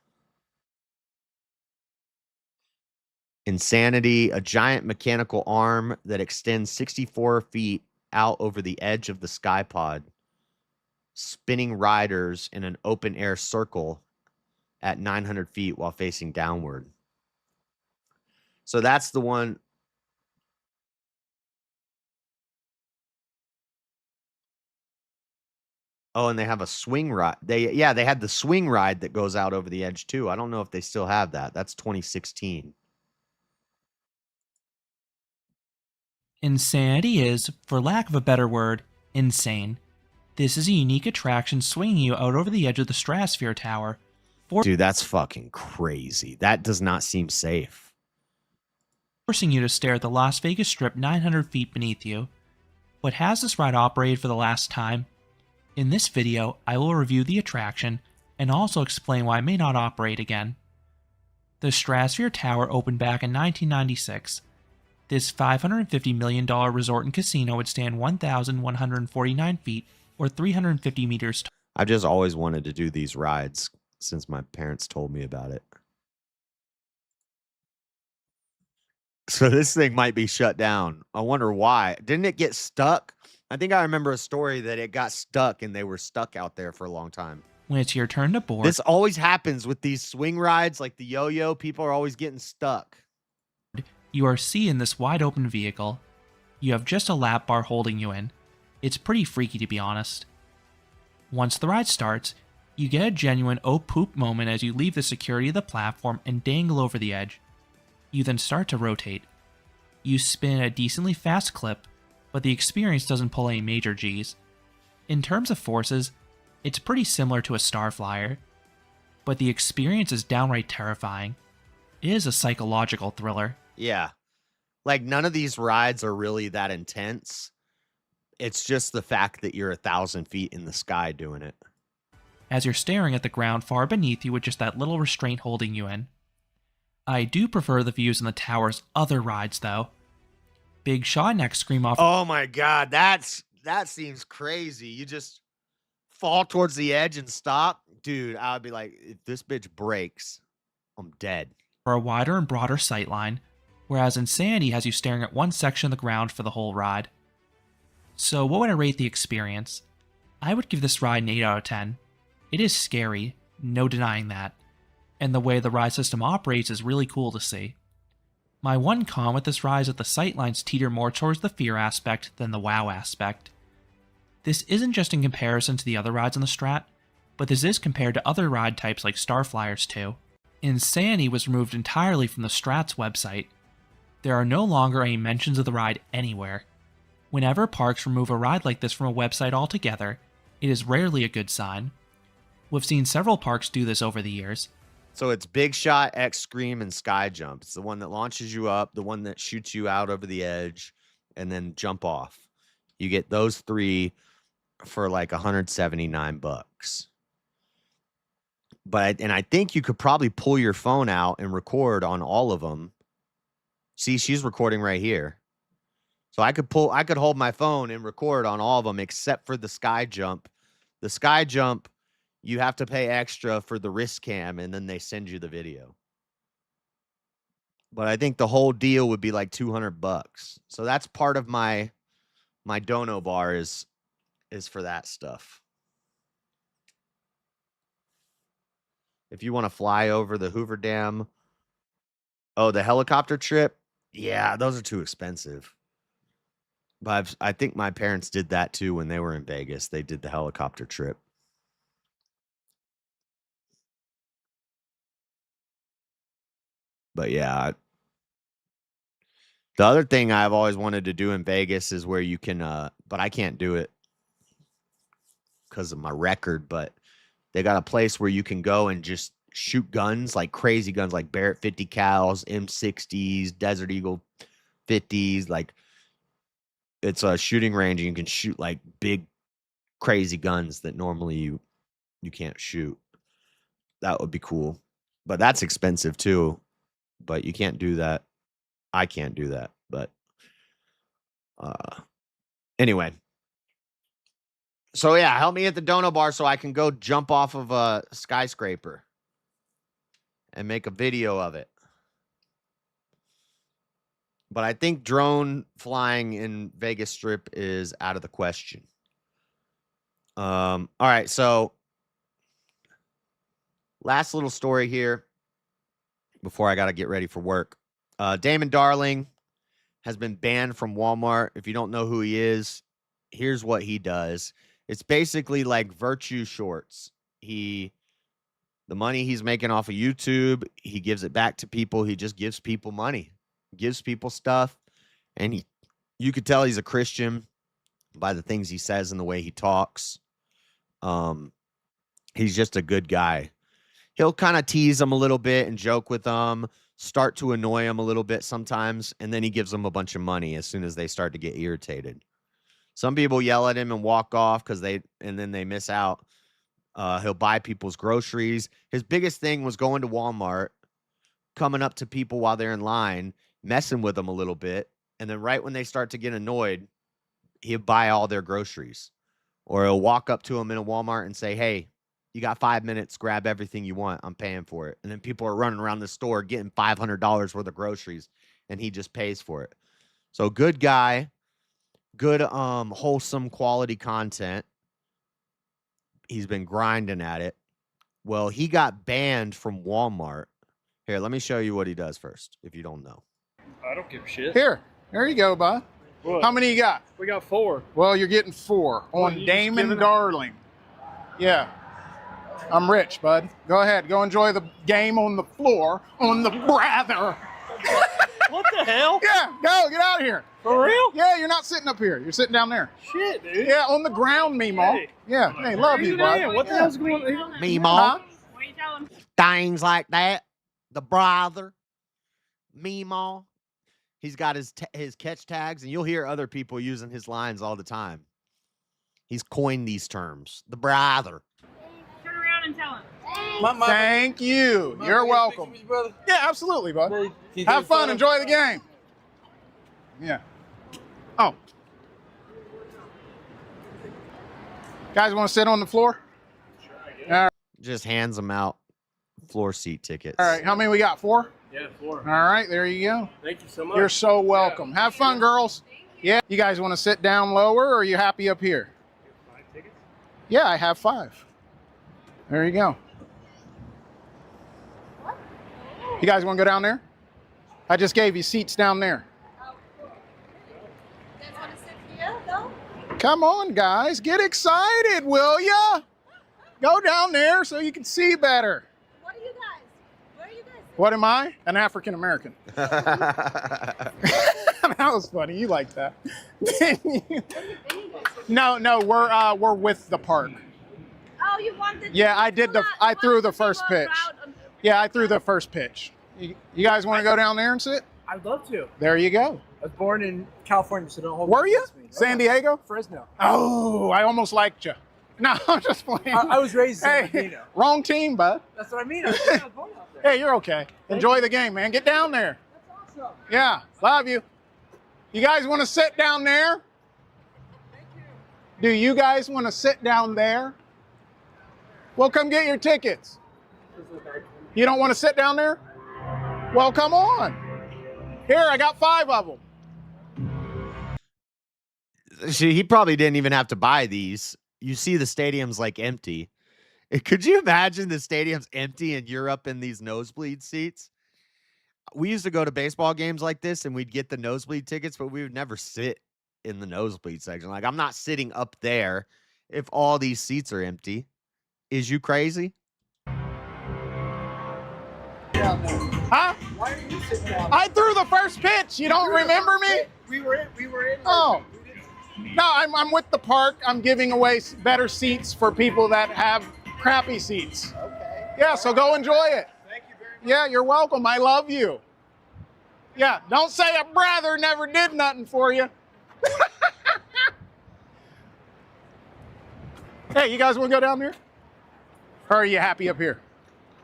Insanity, a giant mechanical arm that extends 64 feet out over the edge of the sky pod, spinning riders in an open air circle at 900 feet while facing downward. So that's the one. Oh, and they have a swing ride. They had the swing ride that goes out over the edge too. I don't know if they still have that. That's 2016. Insanity is, for lack of a better word, insane. This is a unique attraction swinging you out over the edge of the Stratosphere Tower. Dude, that's fucking crazy. That does not seem safe. Forcing you to stare at the Las Vegas Strip 900 feet beneath you. But has this ride operated for the last time? In this video, I will review the attraction and also explain why it may not operate again. The Stratosphere Tower opened back in 1996. This $550 million resort and casino would stand 1,149 feet or 350 meters tall. I've just always wanted to do these rides since my parents told me about it. So this thing might be shut down. I wonder why. Didn't it get stuck? I think I remember a story that it got stuck and they were stuck out there for a long time. When it's your turn to board. This always happens with these swing rides like the yo-yo. People are always getting stuck. You are seeing this wide open vehicle. You have just a lap bar holding you in. It's pretty freaky, to be honest. Once the ride starts, you get a genuine oh poop moment as you leave the security of the platform and dangle over the edge. You then start to rotate. You spin at a decently fast clip, but the experience doesn't pull any major Gs. In terms of forces, it's pretty similar to a Starflyer, but the experience is downright terrifying. It is a psychological thriller. Yeah. Like none of these rides are really that intense. It's just the fact that you're 1,000 feet in the sky doing it. As you're staring at the ground far beneath you with just that little restraint holding you in. I do prefer the views in the tower's other rides, though. Big Shot and X Scream off. Oh my god, that seems crazy. You just fall towards the edge and stop? Dude, I would be like, if this bitch breaks, I'm dead. For a wider and broader sightline, whereas Insanity has you staring at one section of the ground for the whole ride. So what would I rate the experience? I would give this ride an 8 out of 10. It is scary, no denying that. And the way the ride system operates is really cool to see. My one con with this ride is that the sightlines teeter more towards the fear aspect than the wow aspect. This isn't just in comparison to the other rides on the Strat, but this is compared to other ride types like Starflyers too. Insanity was removed entirely from the Strat's website. There are no longer any mentions of the ride anywhere. Whenever parks remove a ride like this from a website altogether, it is rarely a good sign. We've seen several parks do this over the years. So it's Big Shot, X Scream, and Sky Jump. It's the one that launches you up, the one that shoots you out over the edge, and then jump off. You get those three for like $179. But I think you could probably pull your phone out and record on all of them. See, she's recording right here. So I could hold my phone and record on all of them except for the Sky Jump. The Sky Jump, you have to pay extra for the wrist cam, and then they send you the video. But I think the whole deal would be like $200. So that's part of my dono bar is for that stuff. If you want to fly over the Hoover Dam, oh, the helicopter trip, yeah, those are too expensive. But I think my parents did that too when they were in Vegas. They did the helicopter trip. But yeah, the other thing I've always wanted to do in Vegas is where you can, but I can't do it because of my record, but they got a place where you can go and just shoot guns, like crazy guns, like Barrett 50 cals, M60s, Desert Eagle 50s. Like it's a shooting range and you can shoot like big, crazy guns that normally you can't shoot. That would be cool, but that's expensive too. But you can't do that. I can't do that, but Anyway. So yeah, help me at the dono bar so I can go jump off of a skyscraper and make a video of it. But I think drone flying in Vegas Strip is out of the question. All right, so last little story here before I got to get ready for work. Damon Darling has been banned from Walmart. If you don't know who he is, here's what he does. It's basically like Virtue Shorts. The money he's making off of YouTube, he gives it back to people. He just gives people money, gives people stuff. And you could tell he's a Christian by the things he says and the way he talks. He's just a good guy. He'll kind of tease them a little bit and joke with them, start to annoy them a little bit sometimes, and then he gives them a bunch of money as soon as they start to get irritated. Some people yell at him and walk off and then they miss out. He'll buy people's groceries. His biggest thing was going to Walmart, coming up to people while they're in line, messing with them a little bit, and then right when they start to get annoyed, he'll buy all their groceries. Or he'll walk up to them in a Walmart and say, hey, you got 5 minutes, grab everything you want, I'm paying for it. And then people are running around the store getting $500 worth of groceries, and he just pays for it. So good guy. Good, wholesome, quality content. He's been grinding at it. Well, he got banned from Walmart. Here, let me show you what he does first, if you don't know. I don't give a shit. Here you go, bud. What? How many you got? We got 4. Well, you're getting 4 on Damon Darling. Yeah. I'm rich, bud. Go ahead. Go enjoy the game on the floor on the brather. What the hell? Yeah, go. Get out of here. For real? Yeah, you're not sitting up here. You're sitting down there. Shit, dude. Yeah, on the ground, Meemaw. Hey. Yeah. Hey, love you, bud. What the hell's going on? Meemaw. Huh? What are you telling? Things like that. The brother. Meemaw. He's got his catch tags, and you'll hear other people using his lines all the time. He's coined these terms. The brother. Turn around and tell him. Thank you. You're welcome. Yeah, absolutely, bud. Have fun. Enjoy the game. Yeah. Oh. Guys want to sit on the floor? All right. Just hands them out floor seat tickets. All right. How many we got? 4? Yeah, 4. All right. There you go. Thank you so much. You're so welcome. Have fun, girls. Yeah. You guys want to sit down lower, or are you happy up here? 5 tickets? Yeah, I have 5. There you go. You guys want to go down there? I just gave you seats down there. You guys want to sit here, though? Come on, guys. Get excited, will ya? Go down there so you can see better. What are you guys? Where are you guys? What am I? An African American. That was funny. You like that. No, we're with the park. Oh, you wanted. Yeah, I threw the first pitch. Yeah, I threw the first pitch. You guys want to go down there and sit? I'd love to. There you go. I was born in California, so don't hold Were you? me. San Diego? Fresno. Oh, I almost liked you. No, I'm just playing. I was raised in San Bernardino. Wrong team, bud. That's what I mean. I was born out there. Hey, you're okay. Enjoy the game, man. Get down there. That's awesome. Yeah, love you. You guys want to sit down there? Do you guys want to sit down there? Well, come get your tickets. You don't want to sit down there? Well, come on. Here, I got 5 of them. He probably didn't even have to buy these. You see the stadium's like empty. Could you imagine the stadium's empty and you're up in these nosebleed seats? We used to go to baseball games like this and we'd get the nosebleed tickets, but we would never sit in the nosebleed section. Like, I'm not sitting up there if all these seats are empty. Is you crazy? Huh? Why are you sitting down? I threw the first pitch. You don't remember me? We were in. Oh. No, I'm with the park. I'm giving away better seats for people that have crappy seats. Okay. Yeah, so go enjoy it. Thank you very much. Yeah, you're welcome. I love you. Yeah, don't say a brother never did nothing for you. Hey, you guys want to go down there? Or are you happy up here?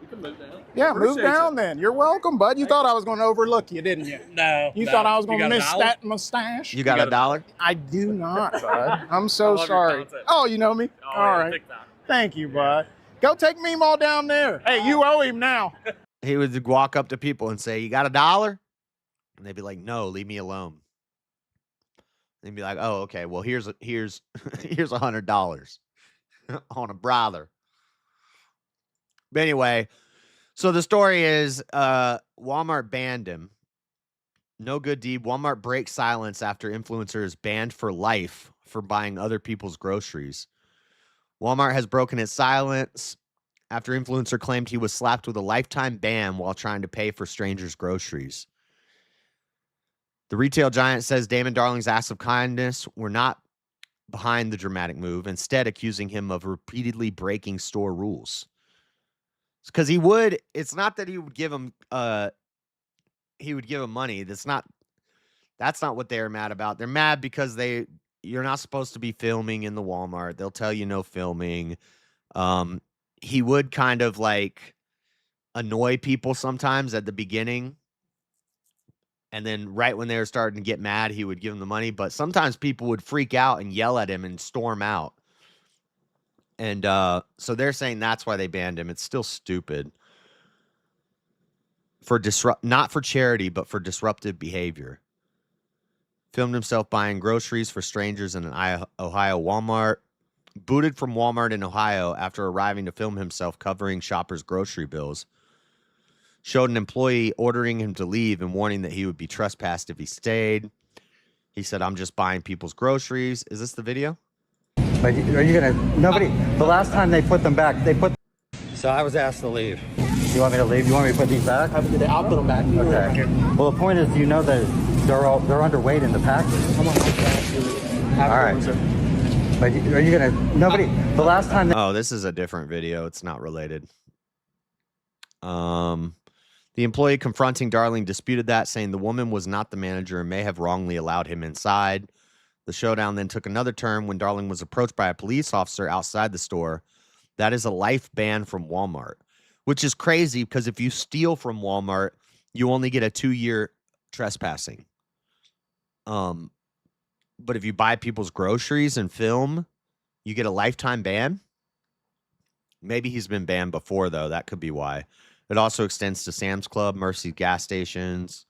We can move down. Yeah, move down then. You're welcome, bud. You thought I was going to overlook you, didn't you? No. You thought I was going to miss that mustache? You got a dollar? I do not, bud. I'm so sorry. Oh, you know me? All right. Thank you, bud. Go take Meemaw down there. Hey, you owe him now. He would walk up to people and say, "You got a dollar?" And they'd be like, "No, leave me alone." They'd be like, "Oh, okay. Well, here's $100 on a brother." But anyway, so the story is Walmart banned him. No good deed. Walmart breaks silence after influencer is banned for life for buying other people's groceries. Walmart has broken its silence after influencer claimed he was slapped with a lifetime ban while trying to pay for strangers' groceries. The retail giant says Damon Darling's acts of kindness were not behind the dramatic move, instead accusing him of repeatedly breaking store rules. Because it's not that he would give him money. That's not what they're mad about. They're mad because you're not supposed to be filming in the Walmart. They'll tell you no filming. He would kind of like annoy people sometimes at the beginning. And then right when they were starting to get mad, he would give them the money. But sometimes people would freak out and yell at him and storm out. And so they're saying that's why they banned him. It's still stupid. Not for charity, but for disruptive behavior. Filmed himself buying groceries for strangers in an Ohio Walmart. Booted from Walmart in Ohio after arriving to film himself covering shoppers' grocery bills. Showed an employee ordering him to leave and warning that he would be trespassed if he stayed. He said, "I'm just buying people's groceries." Is this the video? But are you gonna? Nobody. The last time they put them back, So I was asked to leave. You want me to leave? You want me to put these back? I'll put them back. Okay. Well, the point is, you know that they're underweight in the package. Come on. All right. But are you gonna? Nobody. The last time. Oh, this is a different video. It's not related. The employee confronting Darling disputed that, saying the woman was not the manager and may have wrongly allowed him inside. The showdown then took another turn when Darling was approached by a police officer outside the store. That is a life ban from Walmart, which is crazy because if you steal from Walmart, you only get a 2-year trespassing. But if you buy people's groceries and film, you get a lifetime ban. Maybe he's been banned before, though. That could be why. It also extends to Sam's Club, Mercy gas stations.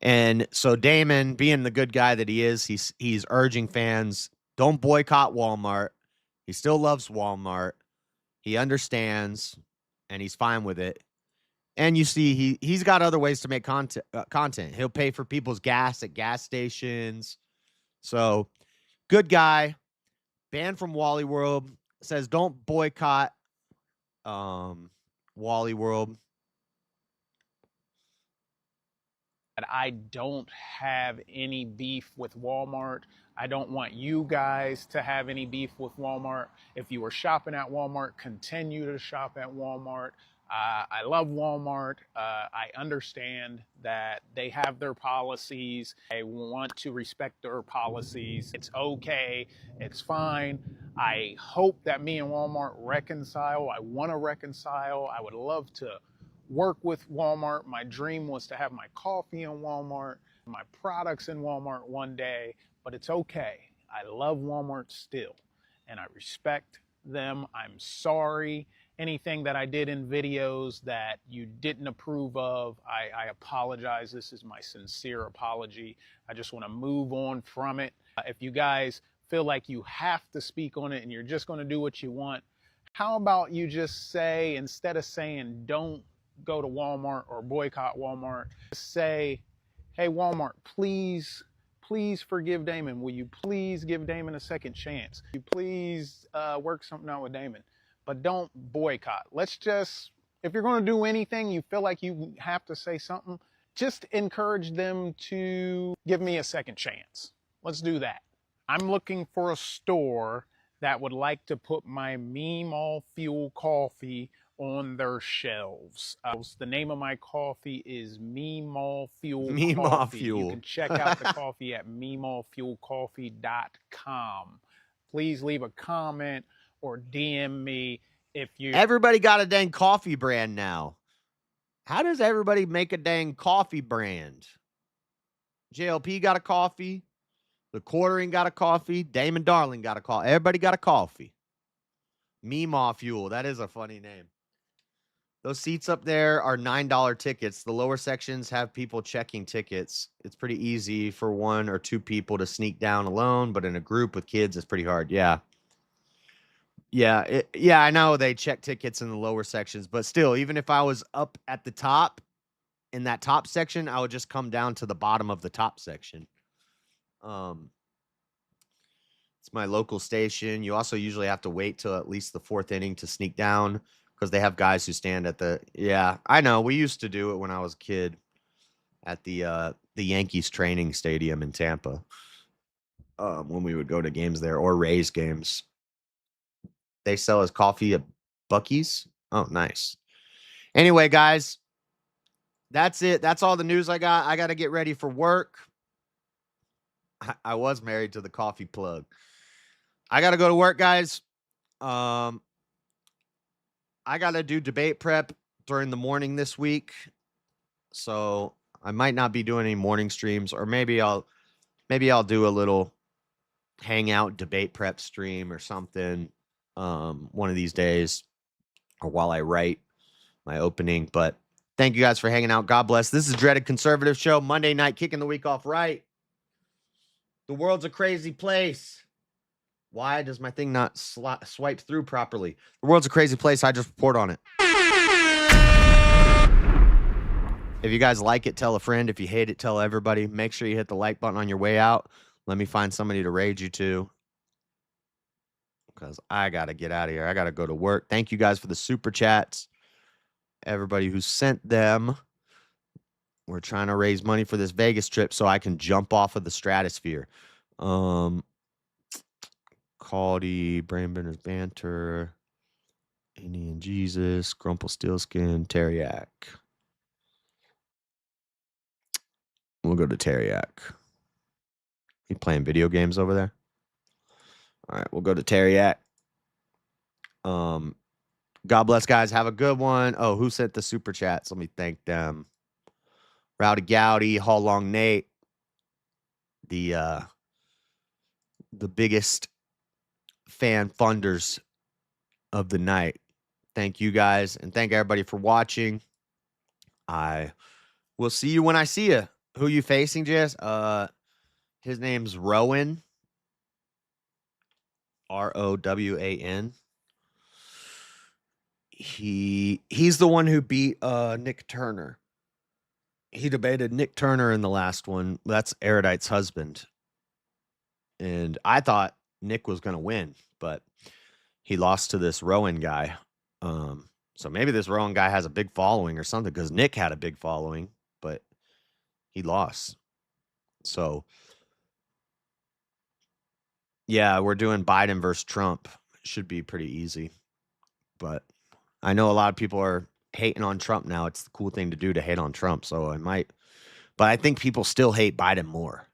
And so Damon, being the good guy that he is, he's urging fans, don't boycott Walmart. He still loves Walmart. He understands, and he's fine with it. And you see, he's got other ways to make content. He'll pay for people's gas at gas stations. So, good guy. Banned from Wally World. Says don't boycott Wally World. I don't have any beef with Walmart. I don't want you guys to have any beef with Walmart. If you were shopping at Walmart, continue to shop at Walmart. I love Walmart. I understand that they have their policies. I want to respect their policies. It's okay. It's fine. I hope that me and Walmart reconcile. I want to reconcile. I would love to work with Walmart. My dream was to have my coffee in Walmart, my products in Walmart one day, but it's okay. I love Walmart still, and I respect them. I'm sorry. Anything that I did in videos that you didn't approve of, I apologize. This is my sincere apology. I just want to move on from it. If you guys feel like you have to speak on it and you're just going to do what you want, how about you just say, instead of saying don't go to Walmart or boycott Walmart, say, hey, Walmart, please forgive Damon. Will you please give Damon a second chance? Will you please work something out with Damon? But don't boycott. Let's just, if you're going to do anything, you feel like you have to say something, just encourage them to give me a second chance. Let's do that. I'm looking for a store that would like to put my Meemaw Fuel coffee on their shelves. The name of my coffee is Meemaw Fuel Coffee. Fuel. You can check out the coffee at meemawfuelcoffee.com. Please leave a comment or DM me if you. Everybody got a dang coffee brand now. How does everybody make a dang coffee brand? JLP got a coffee. The Quartering got a coffee. Damon Darling got a coffee. Everybody got a coffee. Meemaw Fuel. That is a funny name. Those seats up there are $9 tickets. The lower sections have people checking tickets. It's pretty easy for 1 or 2 people to sneak down alone, but in a group with kids, it's pretty hard. Yeah. Yeah, I know they check tickets in the lower sections, but still, even if I was up at the top in that top section, I would just come down to the bottom of the top section. It's my local station. You also usually have to wait till at least the 4th inning to sneak down because they have guys who stand at the. Yeah, I know. We used to do it when I was a kid at the Yankees training stadium in Tampa when we would go to games there or Rays games. They sell his coffee at Buc-ee's. Oh, nice. Anyway, guys, that's it. That's all the news I got. I got to get ready for work. I was married to the coffee plug. I got to go to work, guys. I got to do debate prep during the morning this week. So I might not be doing any morning streams, or maybe I'll do a little hangout debate prep stream or something. One of these days, or while I write my opening. But thank you guys for hanging out. God bless. This is Dreaded Conservative Show, Monday night, kicking the week off right. The world's a crazy place. Why does my thing not swipe through properly? The world's a crazy place. I just report on it. If you guys like it, tell a friend. If you hate it, tell everybody. Make sure you hit the like button on your way out. Let me find somebody to raid you to, because I got to get out of here. I got to go to work. Thank you guys for the super chats. Everybody who sent them. We're trying to raise money for this Vegas trip so I can jump off of the stratosphere. Caldy, Brainbenders Banter, Indian Jesus, Grumple Steelskin, Teriak. We'll go to Teriak. He playing video games over there? All right, we'll go to Teriak. God bless, guys. Have a good one. Oh, who sent the super chats? Let me thank them. Rowdy Gowdy, Haul Long Nate, the biggest fan funders of the night. Thank you guys, and thank everybody for watching. I will see you when I see you. Who you facing, Jess? His name's Rowan. Rowan. He's the one who beat Nick Turner. He debated Nick Turner in the last one. That's Erudite's husband. And I thought Nick was going to win, but he lost to this Rowan guy. So maybe this Rowan guy has a big following or something, because Nick had a big following, but he lost. So, yeah, we're doing Biden versus Trump. Should be pretty easy. But I know a lot of people are hating on Trump now. It's the cool thing to do to hate on Trump. So I might, but I think people still hate Biden more.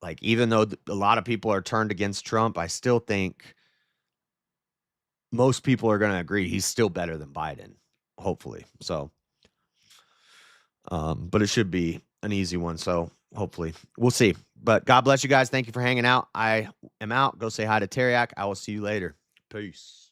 Like, even though a lot of people are turned against Trump, I still think most people are going to agree he's still better than Biden, hopefully. So, but it should be an easy one. So hopefully we'll see. But God bless you guys. Thank you for hanging out. I am out. Go say hi to Teriak. I will see you later. Peace.